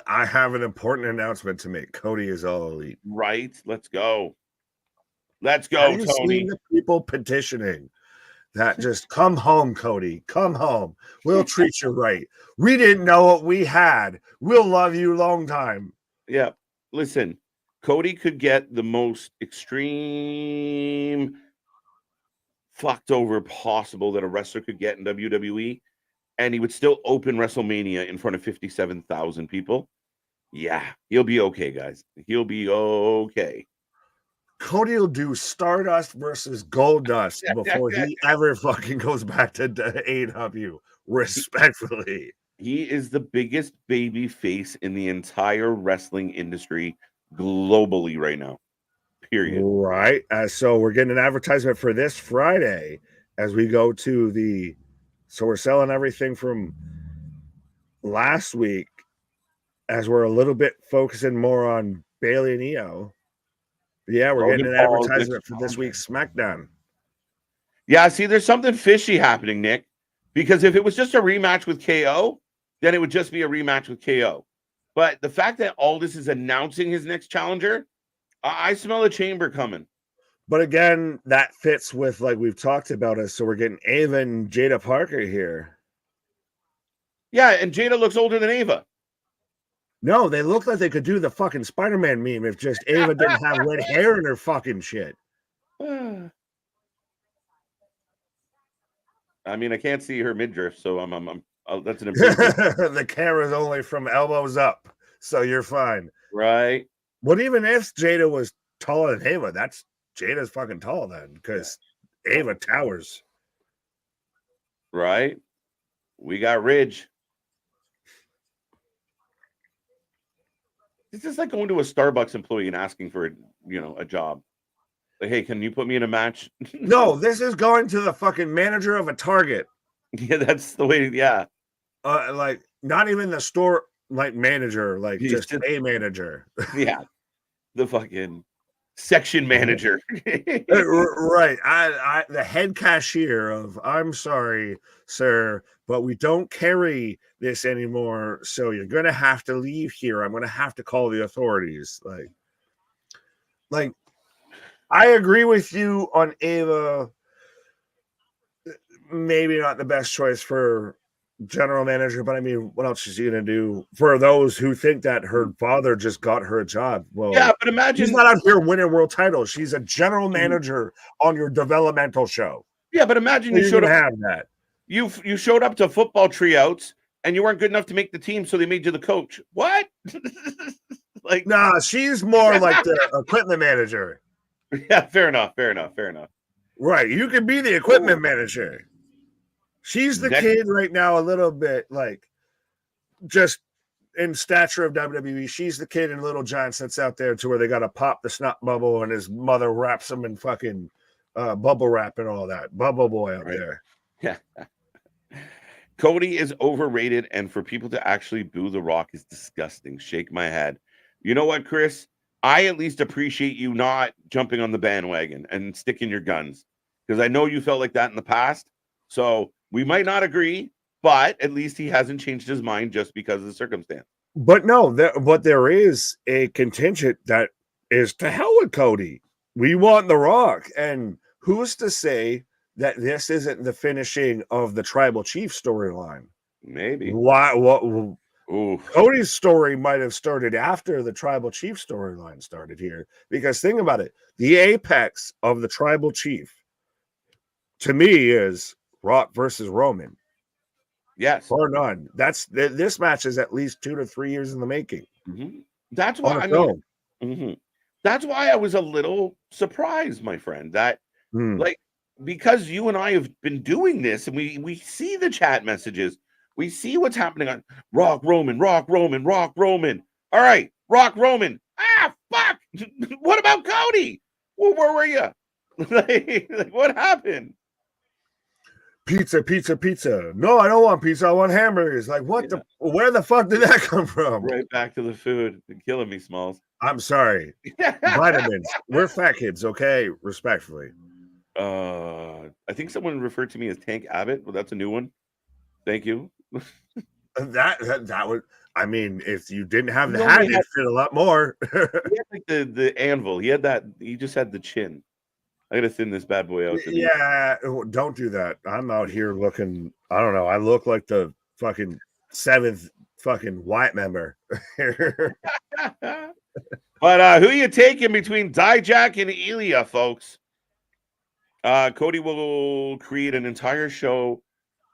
I have an important announcement to make. Cody is All Elite. Right. Let's go. Let's go, Tony. The people petitioning that just come home, Cody. Come home. We'll treat you right. We didn't know what we had. We'll love you long time. Yeah. Listen, Cody could get the most extreme fucked over possible that a wrestler could get in WWE, and he would still open WrestleMania in front of 57,000 people. Yeah, he'll be okay, guys. He'll be okay. Cody will do Stardust versus Goldust before he ever fucking goes back to AEW, respectfully. He is the biggest baby face in the entire wrestling industry globally right now. Period. Right. So we're getting an advertisement for this Friday as we go to so we're selling everything from last week as we're a little bit focusing more on Bayley and Io. Yeah, we're getting an advertisement for this week's SmackDown. Yeah, see, there's something fishy happening, Nick, because if it was just a rematch with KO, then it would just be a rematch with KO. But the fact that Aldis is announcing his next challenger, I smell a chamber coming. But again, that fits with, like we've talked about it. So we're getting Ava and Jada Parker here. Yeah, and Jada looks older than Ava. No, they look like they could do the fucking Spider-Man meme if just Ava didn't have red hair in her fucking shit. I mean, I can't see her midriff, so that's an improvement. The camera's only from elbows up, so you're fine. Right. But even if Jada was taller than Ava, Jada's fucking tall then, because Ava towers. Right. We got Ridge. It's just like going to a Starbucks employee and asking for a job. Like, hey, can you put me in a match? No, this is going to the fucking manager of a Target. Yeah, that's the way. Yeah. Like not even the store manager, like just a manager. Yeah. The fucking section manager. Right. I the head cashier of, I'm sorry, sir, but we don't carry this anymore. So you're gonna have to leave here. I'm gonna have to call the authorities. Like I agree with you on Ava. Maybe not the best choice for general manager, but I mean, what else is he gonna do for those who think that her father just got her a job? Well, yeah, but imagine she's not out here winning world titles. She's a general manager on your developmental show. Yeah, but imagine you showed up. Have that. You showed up to football tryouts and you weren't good enough to make the team, so they made you the coach. What? Like, nah, she's more like the equipment manager. Yeah, fair enough. Right, you can be the equipment manager. She's the kid right now, a little bit like just in stature of WWE. She's the kid in Little Giants that's out there to where they got to pop the snot bubble and his mother wraps him in fucking bubble wrap and all that. Bubble boy out there. Yeah. Cody is overrated, and for people to actually boo The Rock is disgusting. Shake my head. You know what, Chris? I at least appreciate you not jumping on the bandwagon and sticking your guns, because I know you felt like that in the past. So we might not agree, but at least he hasn't changed his mind just because of the circumstance. But no, there is a contingent that is to hell with Cody. We want The Rock. And who's to say that this isn't the finishing of the Tribal Chief storyline? Maybe. Cody's story might have started after the Tribal Chief storyline started here. Because think about it. The apex of the Tribal Chief, to me, is Rock versus Roman. Yes. Or none. This match is at least 2 to 3 years in the making. Mm-hmm. That's why That's why I was a little surprised, my friend, that like, because you and I have been doing this and we see the chat messages, We see what's happening on Rock Roman. All right, Rock Roman. Ah, fuck. What about Cody? Well, where were you? like, what happened? Pizza. No, I don't want pizza. I want hamburgers. Like, what the? Where the fuck did that come from? Right back to the food. You're killing me, Smalls. I'm sorry. Vitamins. We're fat kids, okay? Respectfully. I think someone referred to me as Tank Abbott. Well, that's a new one. Thank you. That would. I mean, if you didn't have the He hat, only it'd fit a lot more. He had like the anvil. He had that. He just had the chin. I gotta thin this bad boy out. Yeah, don't do that. I'm out here looking. I don't know. I look like the fucking 7th fucking white member. But who you taking between Dijak and Ilya, folks? Cody will create an entire show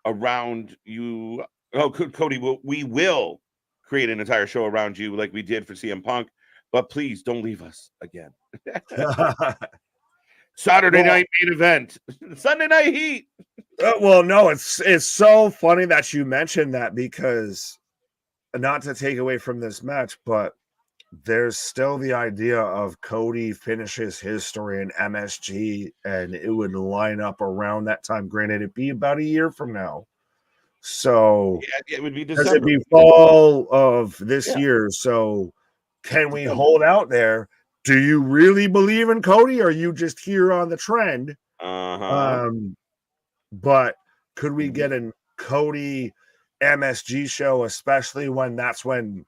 around you. Oh, Cody, we will create an entire show around you like we did for CM Punk. But please don't leave us again. Saturday night main event, Sunday night heat. Well, no, it's so funny that you mentioned that, because not to take away from this match, but there's still the idea of Cody finishes his story in MSG, and it would line up around that time. Granted, it'd be about a year from now. So yeah, it would be December. It'd be fall of this year. So can we hold out there? Do you really believe in Cody, or are you just here on the trend? But could we get a Cody MSG show, especially when that's when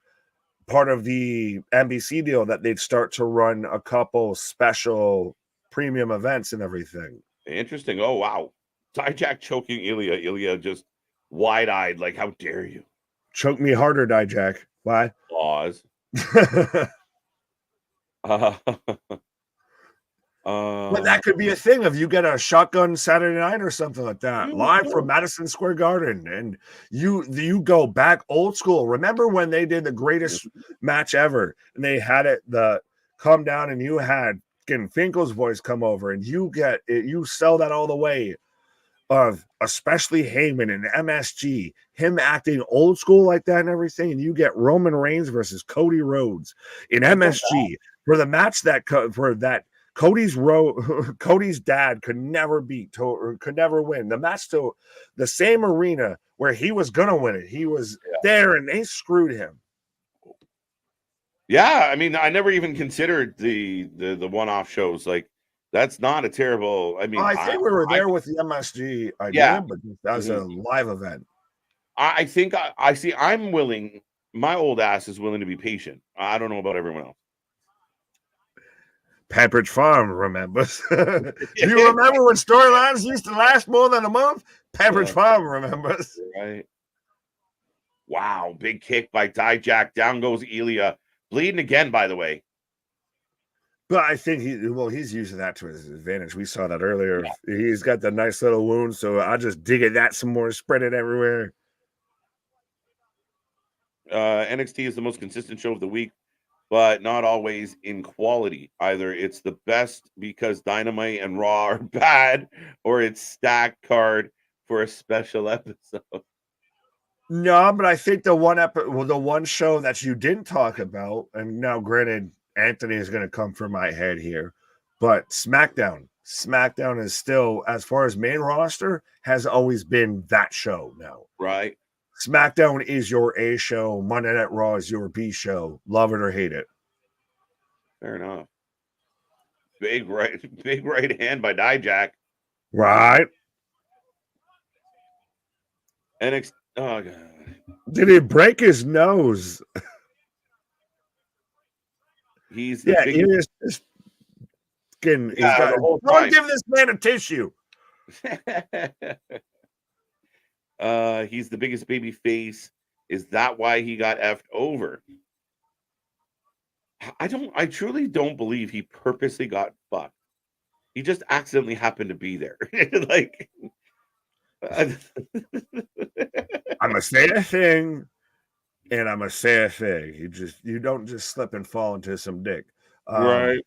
part of the NBC deal that they'd start to run a couple special premium events and everything? Interesting. Oh, wow. Dijak choking Ilya. Ilya just wide-eyed, like, how dare you? Choke me harder, Dijak. Why? Pause. But that could be a thing if you get a shotgun Saturday night or something like that, live from Madison Square Garden, and you go back old school. Remember when they did the greatest match ever, and they had it the come down, and you had Finkel's voice come over, and you sell that all the way, of especially Heyman and MSG, him acting old school like that and everything, and you get Roman Reigns versus Cody Rhodes in MSG for the match that Cody's dad could never beat or could never win. The match to the same arena where he was gonna win it. He was there, and they screwed him. Yeah, I mean, I never even considered the one-off shows. Like, that's not a terrible. I mean, I think we were there with the MSG idea, but as a live event. I think I see. I'm willing. My old ass is willing to be patient. I don't know about everyone else. Pepperidge Farm remembers. Do you remember when storylines used to last more than a month? Pepperidge Farm remembers. Right. Wow, big kick by Dijak. Down goes Ilya. Bleeding again, by the way. But I think he's using that to his advantage. We saw that earlier. Yeah. He's got the nice little wound, so I'll just dig at that some more, spread it everywhere. NXT is the most consistent show of the week, but not always in quality. Either it's the best because Dynamite and Raw are bad, or it's stacked card for a special episode. No, but I think the one show that you didn't talk about, and now granted, Anthony is going to come from my head here, but SmackDown is still, as far as main roster, has always been that show now. Right. SmackDown is your A show. Monday Night Raw is your B show. Love it or hate it. Fair enough. Big right hand by Dijak. Right. NXT. Oh god. Did he break his nose? He's don't give this man a tissue. He's the biggest baby face. Is that why he got effed over? I truly don't believe he purposely got fucked. He just accidentally happened to be there. Like, I'm gonna say a thing, and I'm gonna say a thing. You don't just slip and fall into some dick. Right.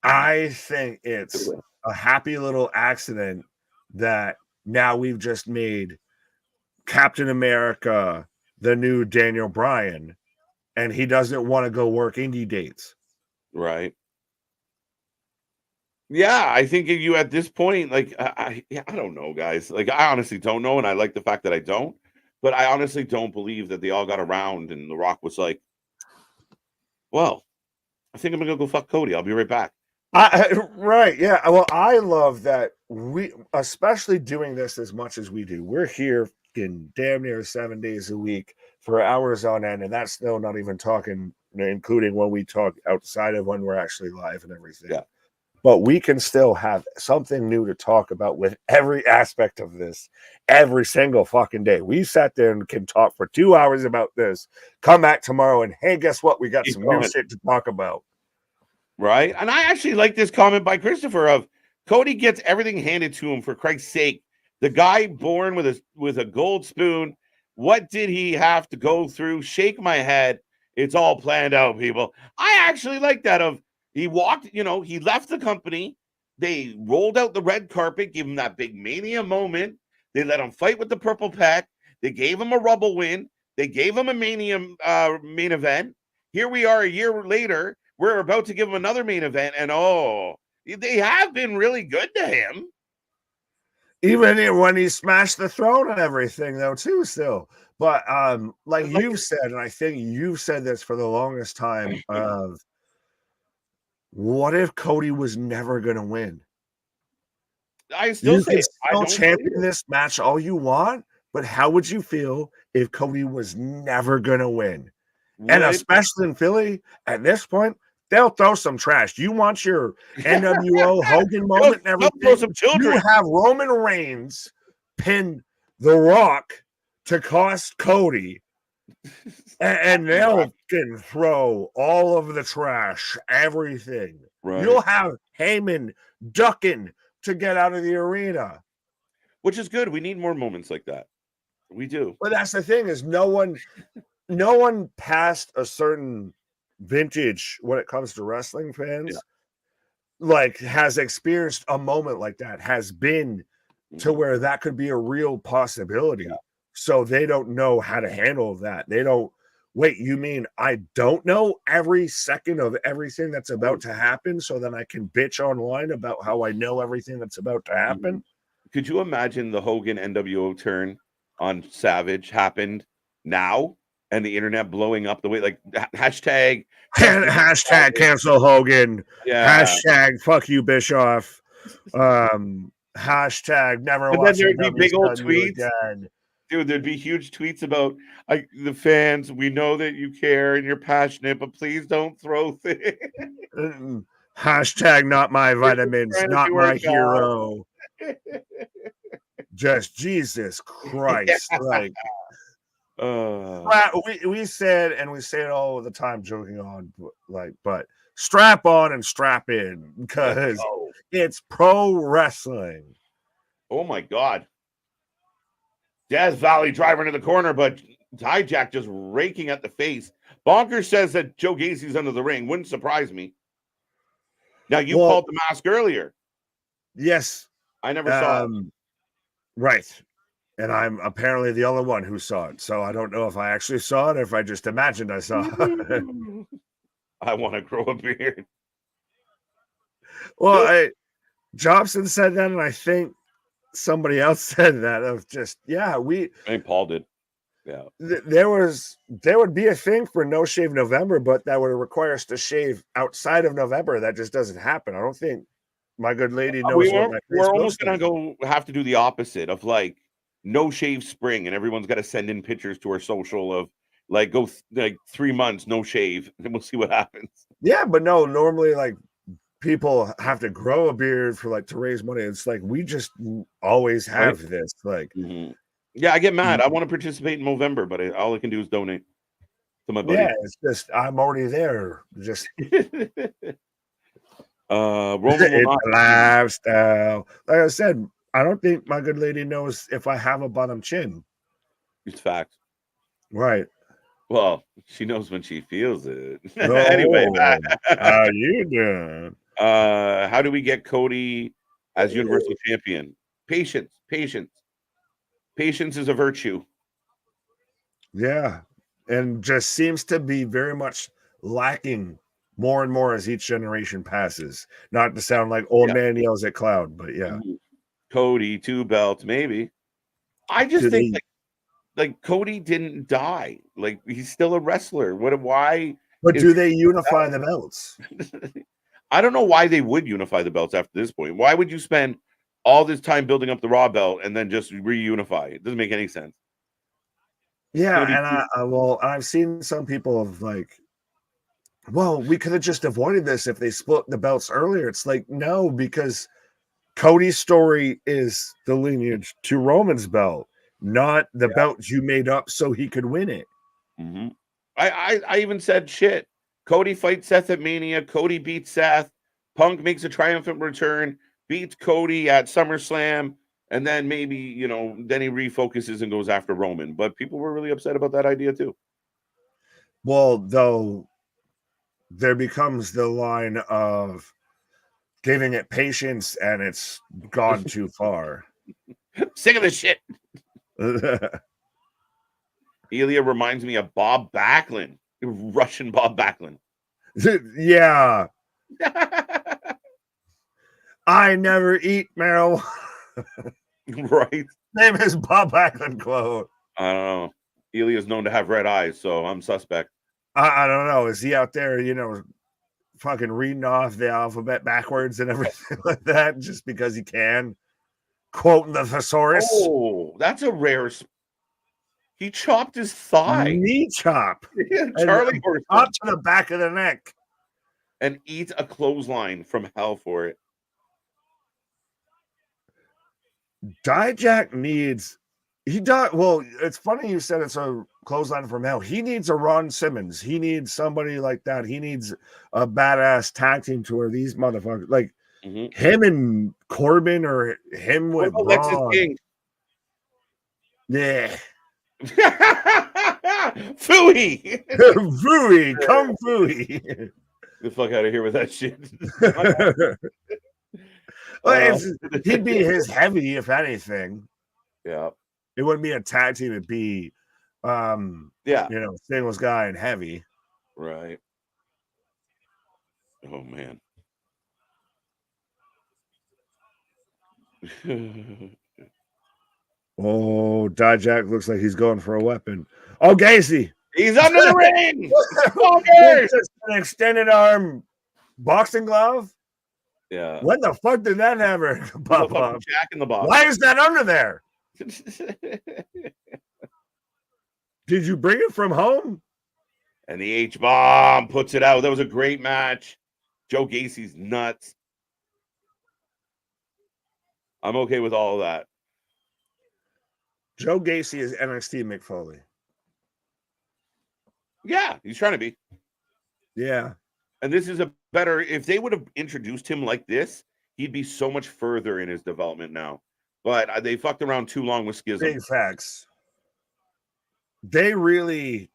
I think it's a happy little accident that now we've just made Captain America the new Daniel Bryan, and he doesn't want to go work indie dates. Right. Yeah, I think you at this point, like I don't know, guys. Like I honestly don't know, and I like the fact that I don't. But I honestly don't believe that they all got around and The Rock was like, "Well, I think I'm gonna go fuck Cody. I'll be right back." Right, yeah. Well, I love that we, especially doing this as much as we do. We're here in damn near 7 days a week for hours on end, and that's still not even talking, including when we talk outside of when we're actually live and everything. Yeah. But we can still have something new to talk about with every aspect of this every single fucking day. We sat there and can talk for 2 hours about this. Come back tomorrow and hey, guess what? We got some new shit to talk about. Right. And I actually like this comment by Christopher of Cody gets everything handed to him for Christ's sake. The guy born with a gold spoon. What did he have to go through? Shake my head. It's all planned out, people. I actually like that of he walked, he left the company. They rolled out the red carpet, gave him that big mania moment. They let him fight with the purple pack. They gave him a rubble win. They gave him a mania main event. Here we are a year later. We're about to give him another main event, and they have been really good to him. Even when he smashed the throne and everything, though, too, still. But like you've said, and I think you've said this for the longest time, of what if Cody was never going to win? I still you say can still champion this match all you want, but how would you feel if Cody was never going to win? And especially in Philly, at this point, they'll throw some trash. You want your NWO Hogan moment and everything? You have Roman Reigns pin The Rock to cost Cody, and they'll can throw all of the trash, everything. Right. You'll have Heyman ducking to get out of the arena. Which is good. We need more moments like that. We do. But that's the thing is no one past a certain vintage when it comes to wrestling fans like has experienced a moment like that, has been to where that could be a real possibility. So they don't know how to handle that. They don't wait, you mean I don't know every second of everything that's about to happen so then I can bitch online about how I know everything that's about to happen? Could you imagine the Hogan NWO turn on Savage happened now and the internet blowing up the way, like hashtag cancel Hogan, hashtag fuck you Bischoff, hashtag never watch there'd be big old tweets again. Dude, there'd be huge tweets about the fans. We know that you care and you're passionate, but please don't throw things. Hashtag not my vitamins, not my hero. Just Jesus Christ. Like we said, and we say it all the time joking on, but strap on and strap in because it's pro wrestling. Oh my God. Death Valley driver into the corner, but Hijack just raking at the face. Bonker says that Joe Gacy's under the ring. Wouldn't surprise me. Now, you called the mask earlier. Yes. I never saw it. Right. And I'm apparently the only one who saw it. So I don't know if I actually saw it or if I just imagined I saw it. I want to grow a beard. Well, Jobson said that, and I think somebody else said that of just, I think Paul did. Yeah. There would be a thing for No Shave November, but that would require us to shave outside of November. That just doesn't happen. I don't think my good lady knows we're almost going to have to do the opposite of like no shave spring, and everyone's got to send in pictures to our social of like go 3 months no shave, and we'll see what happens. Yeah, but no, normally like people have to grow a beard for to raise money. It's like we just always have this. Like, yeah, I get mad. I want to participate in November, but all I can do is donate to my buddy. Yeah, it's just I'm already there. Just Roman it's a lifestyle. Like I said, I don't think my good lady knows if I have a bottom chin. It's fact. Right. Well, she knows when she feels it. Anyway, how you doing? How do we get Cody as Universal Champion? Patience. Patience is a virtue. Yeah. And just seems to be very much lacking more and more as each generation passes. Not to sound like old man yells at cloud, but yeah. Cody, 2 belts, maybe. I just think like Cody didn't die. Like he's still a wrestler. Why? But do they unify the belts? I don't know why they would unify the belts after this point. Why would you spend all this time building up the Raw belt and then just reunify? It doesn't make any sense. Yeah, and I've seen some people of like, well, we could have just avoided this if they split the belts earlier. It's like, no, because Cody's story is the lineage to Roman's belt, not the belt you made up so he could win it. Mm-hmm. I even said shit. Cody fights Seth at Mania. Cody beats Seth. Punk makes a triumphant return, beats Cody at SummerSlam, and then maybe, then he refocuses and goes after Roman. But people were really upset about that idea too. Well, though, there becomes the line of giving it patience and it's gone too far. Sick of this shit. Ilya reminds me of Bob Backlund, Russian Bob Backlund. Yeah. I never eat marijuana. Right. Name is Bob Backlund quote. I don't know. Ilya is known to have red eyes, so I'm suspect. I don't know. Is he out there, fucking reading off the alphabet backwards and everything like that just because he can? Quoting the thesaurus. Oh, that's a rare. He chopped his thigh. Knee chop. Charlie horse up to the back of the neck. And eat a clothesline from hell for it. Dijak needs. Well, it's funny you said it's a clothesline from hell. He needs a Ron Simmons. He needs somebody like that. He needs a badass tag team to where these motherfuckers, like him and Corbin or him with Braun. King. Yeah. Fooey. Fooey. Come Fooey. Get the fuck out of here with that shit. Well, he'd be his heavy, if anything. Yeah. It wouldn't be a tag team. It'd be, singles guy and heavy. Right. Oh, man. Oh, Dijak looks like he's going for a weapon. Oh, Gacy. He's under the ring. Just an extended arm boxing glove. Yeah. When the fuck did that ever pop up? Jack in the box. Why is that under there? Did you bring it from home? And the H-bomb puts it out. That was a great match. Joe Gacy's nuts. I'm okay with all of that. Joe Gacy is NXT Mick Foley. Yeah, he's trying to be. Yeah. And this is if they would have introduced him like this, he'd be so much further in his development now. But they fucked around too long with Schism. Big facts. They really,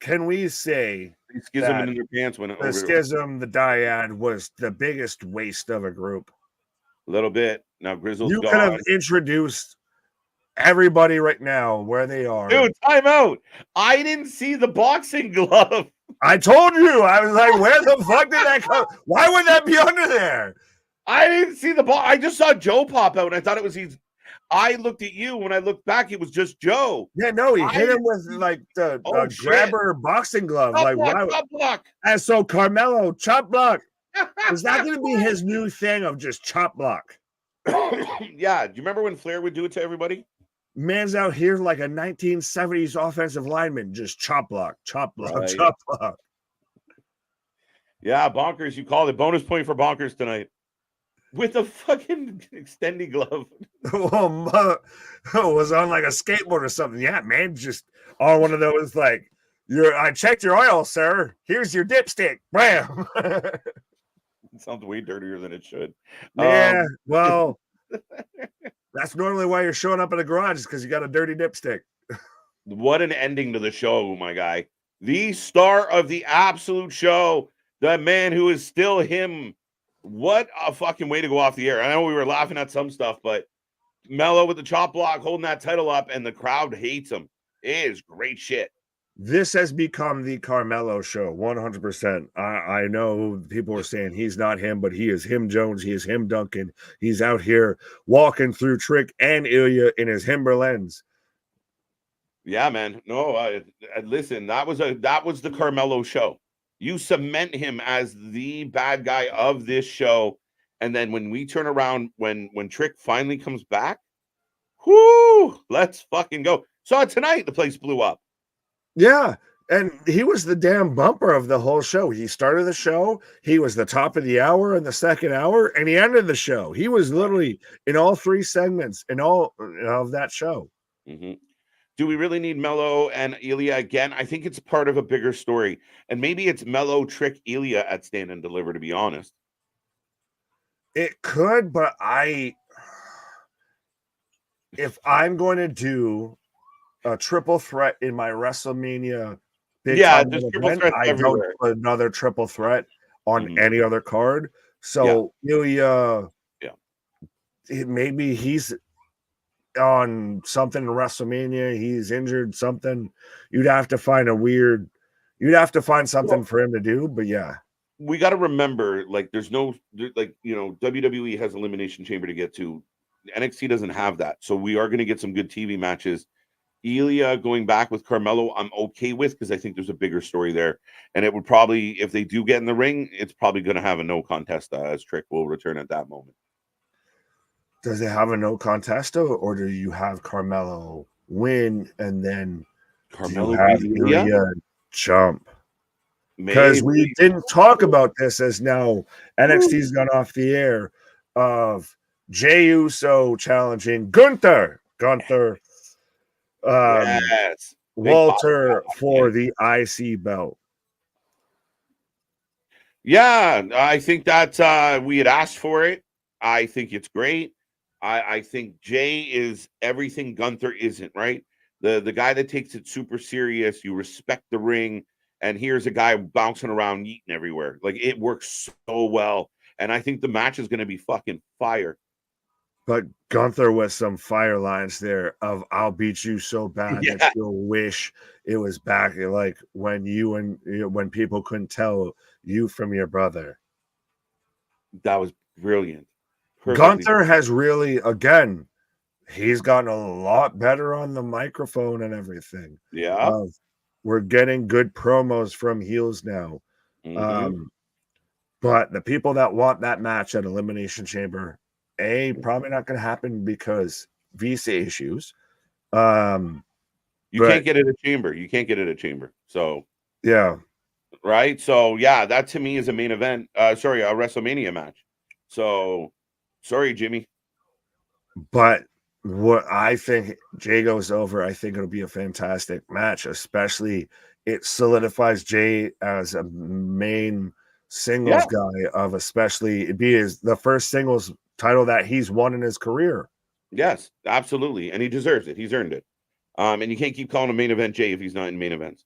can we say Schism in their pants when the Schism, the Dyad was the biggest waste of a group. A little bit. Now Grizzle's gone. You could have introduced everybody right now where they are. Dude, time out. I didn't see the boxing glove. I told you. I was like, where the fuck did that come? Why would that be under there? I didn't see the ball. I just saw Joe pop out, and I thought it was his. I looked at you. When I looked back, it was just Joe. Yeah, no, he hit him with like the grabber boxing glove. Chop block, chop block. And so Carmelo, chop block. Is that going to be his new thing of just chop block? Yeah. Do you remember when Flair would do it to everybody? Man's out here like a 1970s offensive lineman, just chop block, chop block, right. Chop block. Yeah, bonkers. You called it. Bonus point for bonkers tonight. With a fucking extending glove. Was on like a skateboard or something. Yeah, man, just on one of those like, I checked your oil, sir. Here's your dipstick. Bam. It sounds way dirtier than it should. Yeah, well, that's normally why you're showing up in a garage, is because you got a dirty dipstick. What an ending to the show, my guy. The star of the absolute show, the man who is still him. What a fucking way to go off the air. I know we were laughing at some stuff, but Mello with the chop block holding that title up, and the crowd hates him. It is great shit. This has become the Carmelo show, 100%. I know people are saying he's not him, but he is him Jones. He is him Duncan. He's out here walking through Trick and Ilya in his Timberlands. Yeah, man. No, listen, that was the Carmelo show. You cement him as the bad guy of this show, and then when we turn around, when Trick finally comes back, whoo, let's fucking go. So tonight the place blew up. Yeah, and he was the damn bumper of the whole show. He started the show, he was the top of the hour in the second hour, and he ended the show. He was literally in all three segments in all of that show. Mm-hmm. Do we really need Mello and Ilya again? I think it's part of a bigger story, and maybe it's Mello, Trick, Ilya at Stand and Deliver. To be honest, it could, but if I'm going to do a triple threat in my WrestleMania big time event, I don't put another triple threat on any other card. So Ilya, maybe he's on something in WrestleMania, he's injured something. You'd have to find something for him to do, but yeah. We got to remember, like, there's no, like, WWE has Elimination Chamber to get to. NXT doesn't have that. So we are going to get some good TV matches. Ilya going back with Carmelo, I'm okay with, because I think there's a bigger story there. And it would probably, if they do get in the ring, it's probably going to have a no contest, as Trick will return at that moment. Does it have a no contest, or do you have Carmelo win and then Carmelo have Ilya jump? Because we didn't talk about this, as now NXT's gone off the air, of Jey Uso challenging Gunther Walter for the IC belt. Yeah, I think that we had asked for it. I think it's great. I think Jey is everything Gunther isn't, right? The guy that takes it super serious, you respect the ring, and here's a guy bouncing around, eating everywhere. Like, it works so well, and I think the match is going to be fucking fire. But Gunther with some fire lines there of "I'll beat you so bad that you'll wish it was back," like when people couldn't tell you from your brother. That was brilliant. Gunther has really, again, he's gotten a lot better on the microphone and everything. Yeah, we're getting good promos from heels now. Mm-hmm. But the people that want that match at Elimination Chamber, probably not going to happen because visa issues. You can't get it at Chamber. You can't get it at Chamber. So yeah, right. So yeah, that to me is a main event. Sorry, a WrestleMania match. So sorry, Jimmy. But what I think, Jey goes over. I think it'll be a fantastic match, especially it solidifies Jey as a main singles guy of, especially it'd be the first singles title that he's won in his career. Yes, absolutely, and he deserves it. He's earned it. And you can't keep calling him main event Jey if he's not in main events.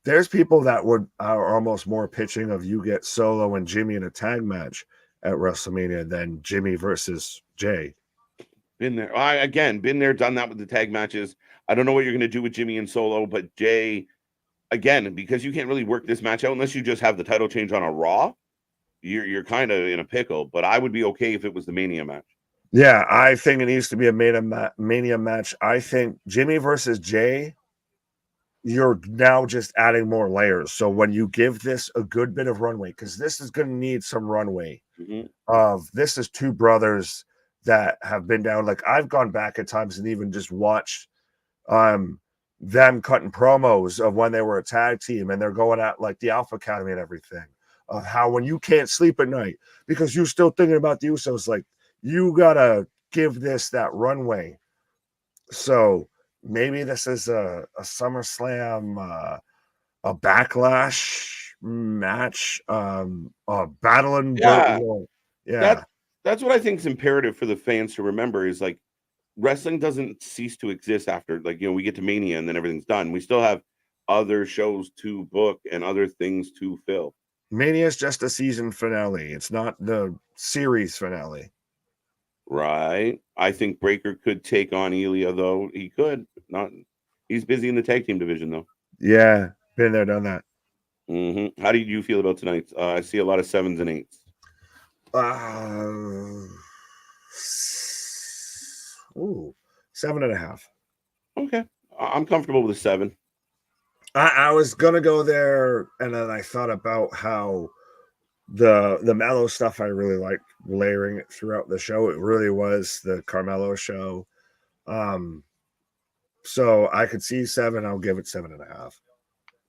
There's people that are almost more pitching of you get Solo and Jimmy in a tag match at WrestleMania than Jimmy versus Jey. Been there. Been there, done that with the tag matches. I don't know what you're going to do with Jimmy and Solo, but Jey, again, because you can't really work this match out unless you just have the title change on a Raw, you're kind of in a pickle. But I would be okay if it was the Mania match. Yeah, I think it needs to be a Mania match. I think Jimmy versus Jey, you're now just adding more layers. So when you give this a good bit of runway, because this is going to need some runway, this is two brothers that have been down. Like, I've gone back at times and even just watched them cutting promos of when they were a tag team and they're going at like the Alpha Academy and everything, of how when you can't sleep at night because you're still thinking about the Usos, like, you gotta give this that runway. So maybe this is a SummerSlam, a Backlash match, a battling. That's what I think is imperative for the fans to remember, is like, wrestling doesn't cease to exist after, like, we get to Mania and then everything's done. We still have other shows to book and other things to fill. Mania is just a season finale. It's not the series finale. Right. I think Breaker could take on Elia, though. He could. Not. He's busy in the tag team division, though. Yeah, been there, done that. How did you feel about tonight? I see a lot of 7s and 8s. Ooh, 7.5. Okay. I'm comfortable with a 7. I was gonna go there, and then I thought about how the mellow stuff I really liked layering it throughout the show. It really was the Carmelo show. So I could see 7. I'll give it 7.5.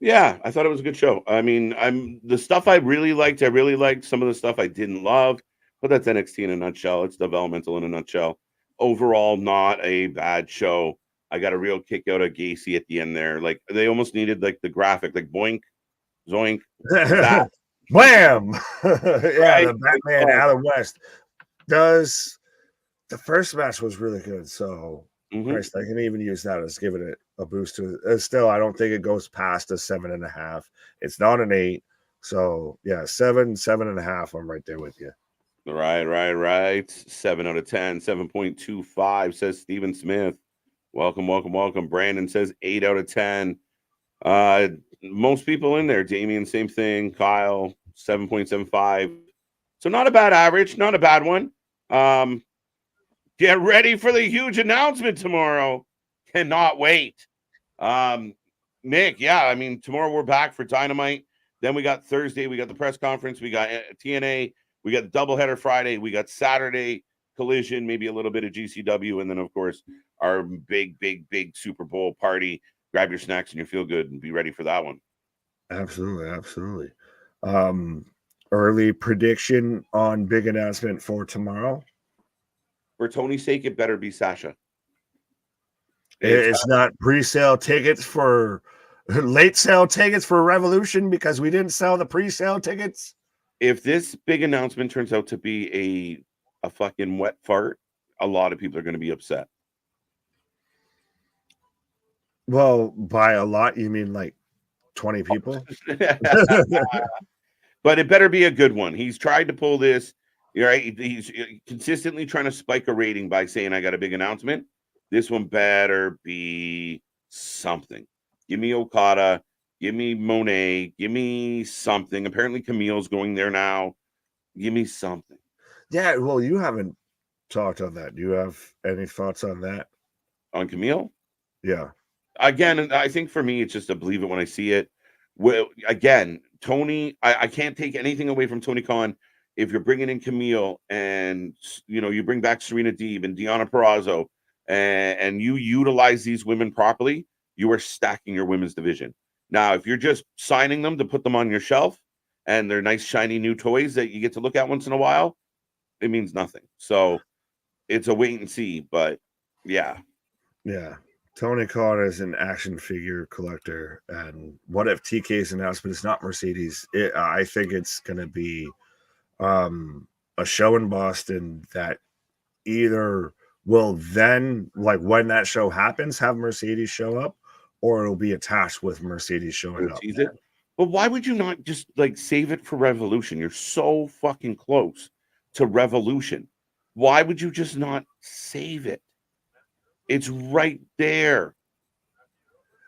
Yeah, I thought it was a good show. I mean, I'm the stuff I really liked. I really liked some of the stuff I didn't love, but that's NXT in a nutshell. It's developmental in a nutshell. Overall, not a bad show. I got a real kick out of Gacy at the end there. Like they almost needed like the graphic, like boink, zoink, zap. Wham! Yeah, Right? the Batman Adam West does. The first match was really good, so Christ, I can even use that as giving it a boost to it. Still, I don't think it goes past a 7.5. It's not an 8. So yeah, 7.5. I'm right there with you. Right. 7 out of 10, 7.25 says Steven Smith. Welcome. Brandon says 8 out of 10. Most people in there, Damien, same thing. Kyle, 7.75. So not a bad average, not a bad one. Get ready for the huge announcement tomorrow. Cannot wait. Nick, yeah, I mean, tomorrow we're back for Dynamite. Then we got Thursday, we got the press conference, we got TNA, we got the doubleheader Friday, we got Saturday Collision, maybe a little bit of GCW, and then of course our big Super Bowl party. Grab your snacks and you feel good and be ready for that one. Absolutely. Early prediction on big announcement for tomorrow. For Tony's sake, it better be Sasha. It's not pre-sale tickets for late sale tickets for Revolution because we didn't sell the pre-sale tickets. If this big announcement turns out to be a fucking wet fart, a lot of people are going to be upset. Well, by a lot, you mean like 20 people? But it better be a good one. He's tried to pull this. Right? He's consistently trying to spike a rating by saying, I got a big announcement. This one better be something. Give me Okada. Give me Monet. Give me something. Apparently Camille's going there now. Give me something. Yeah, well, you haven't talked on that. Do you have any thoughts on that? On Camille? Yeah. Again, I think for me, it's just to believe it when I see it. Well, again, Tony, I can't take anything away from Tony Khan. If you're bringing in Camille and, you bring back Serena Deeb and Deonna Purrazzo and you utilize these women properly, you are stacking your women's division. Now, if you're just signing them to put them on your shelf and they're nice, shiny new toys that you get to look at once in a while, it means nothing. So it's a wait and see, but yeah. Yeah. Tony Khan is an action figure collector. And what if TK's announcement is not Mercedes? I think it's going to be a show in Boston that either will then, like when that show happens, have Mercedes show up, or it'll be attached with Mercedes showing up. But why would you not just like save it for Revolution? You're so fucking close to Revolution. Why would you just not save it? It's right there.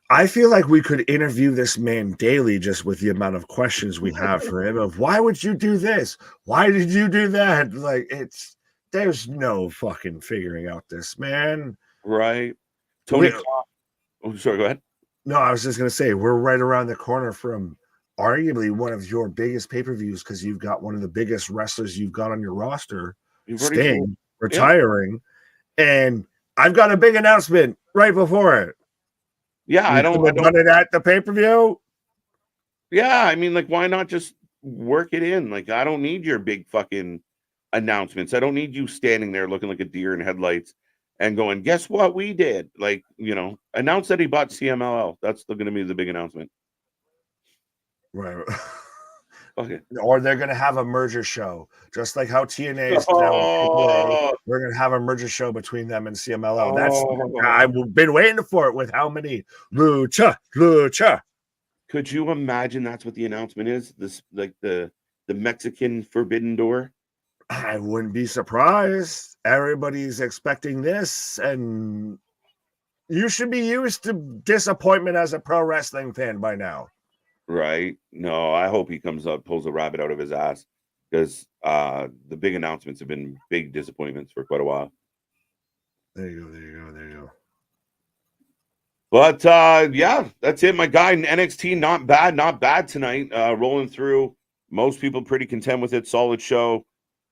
I feel like we could interview this man daily just with the amount of questions we have for him of why would you do this? Why did you do that? Like there's no fucking figuring out this, man. Right. Tony Khan. Oh, sorry, go ahead. No, I was just gonna say we're right around the corner from arguably one of your biggest pay-per-views because you've got one of the biggest wrestlers you've got on your roster staying, retiring, and I've got a big announcement right before it. Yeah, I don't done it at the pay-per-view. Yeah, I mean, like, why not just work it in? Like, I don't need your big fucking announcements. I don't need you standing there looking like a deer in headlights and going, guess what we did? Like, announce that he bought CMLL. That's going to be the big announcement. Right. Okay. Or they're going to have a merger show, just like how TNA is now. We're going to have a merger show between them and CMLL. I've been waiting for it with how many lucha. Could you imagine that's what the announcement is? This like the Mexican forbidden door. I wouldn't be surprised. Everybody's expecting this, and you should be used to disappointment as a pro wrestling fan by now. Right? No, I hope he comes up, pulls a rabbit out of his ass, because the big announcements have been big disappointments for quite a while. There you go, there you go, there you go. But yeah, that's it, my guy. NXT, not bad tonight. Rolling through. Most people pretty content with it. Solid show.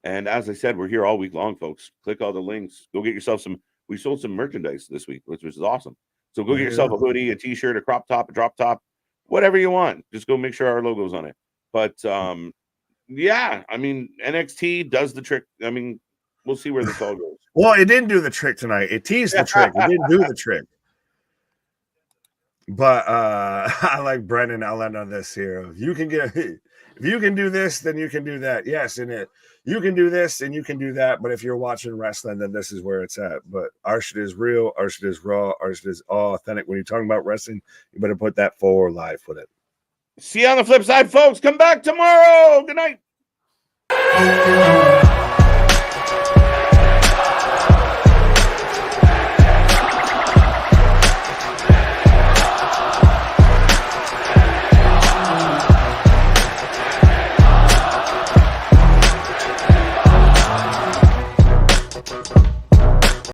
And as I said, we're here all week long, folks. Click all the links. Go get yourself some. We sold some merchandise this week, which was awesome. So go get yourself a hoodie, a t-shirt, a crop top, a drop top, whatever you want. Just go make sure our logo's on it. But yeah, I mean, NXT does the trick. I mean, we'll see where this all goes. Well, it didn't do the trick tonight. It teased the trick. It didn't do the trick. But I like Brendan. I'll end on this here. If you can do this, then you can do that. Yes, and you can do this and you can do that. But if you're watching wrestling, then this is where it's at. But our shit is real, our shit is raw, our shit is all authentic. When you're talking about wrestling, you better put that forward live with it. See you on the flip side, folks. Come back tomorrow. Good night.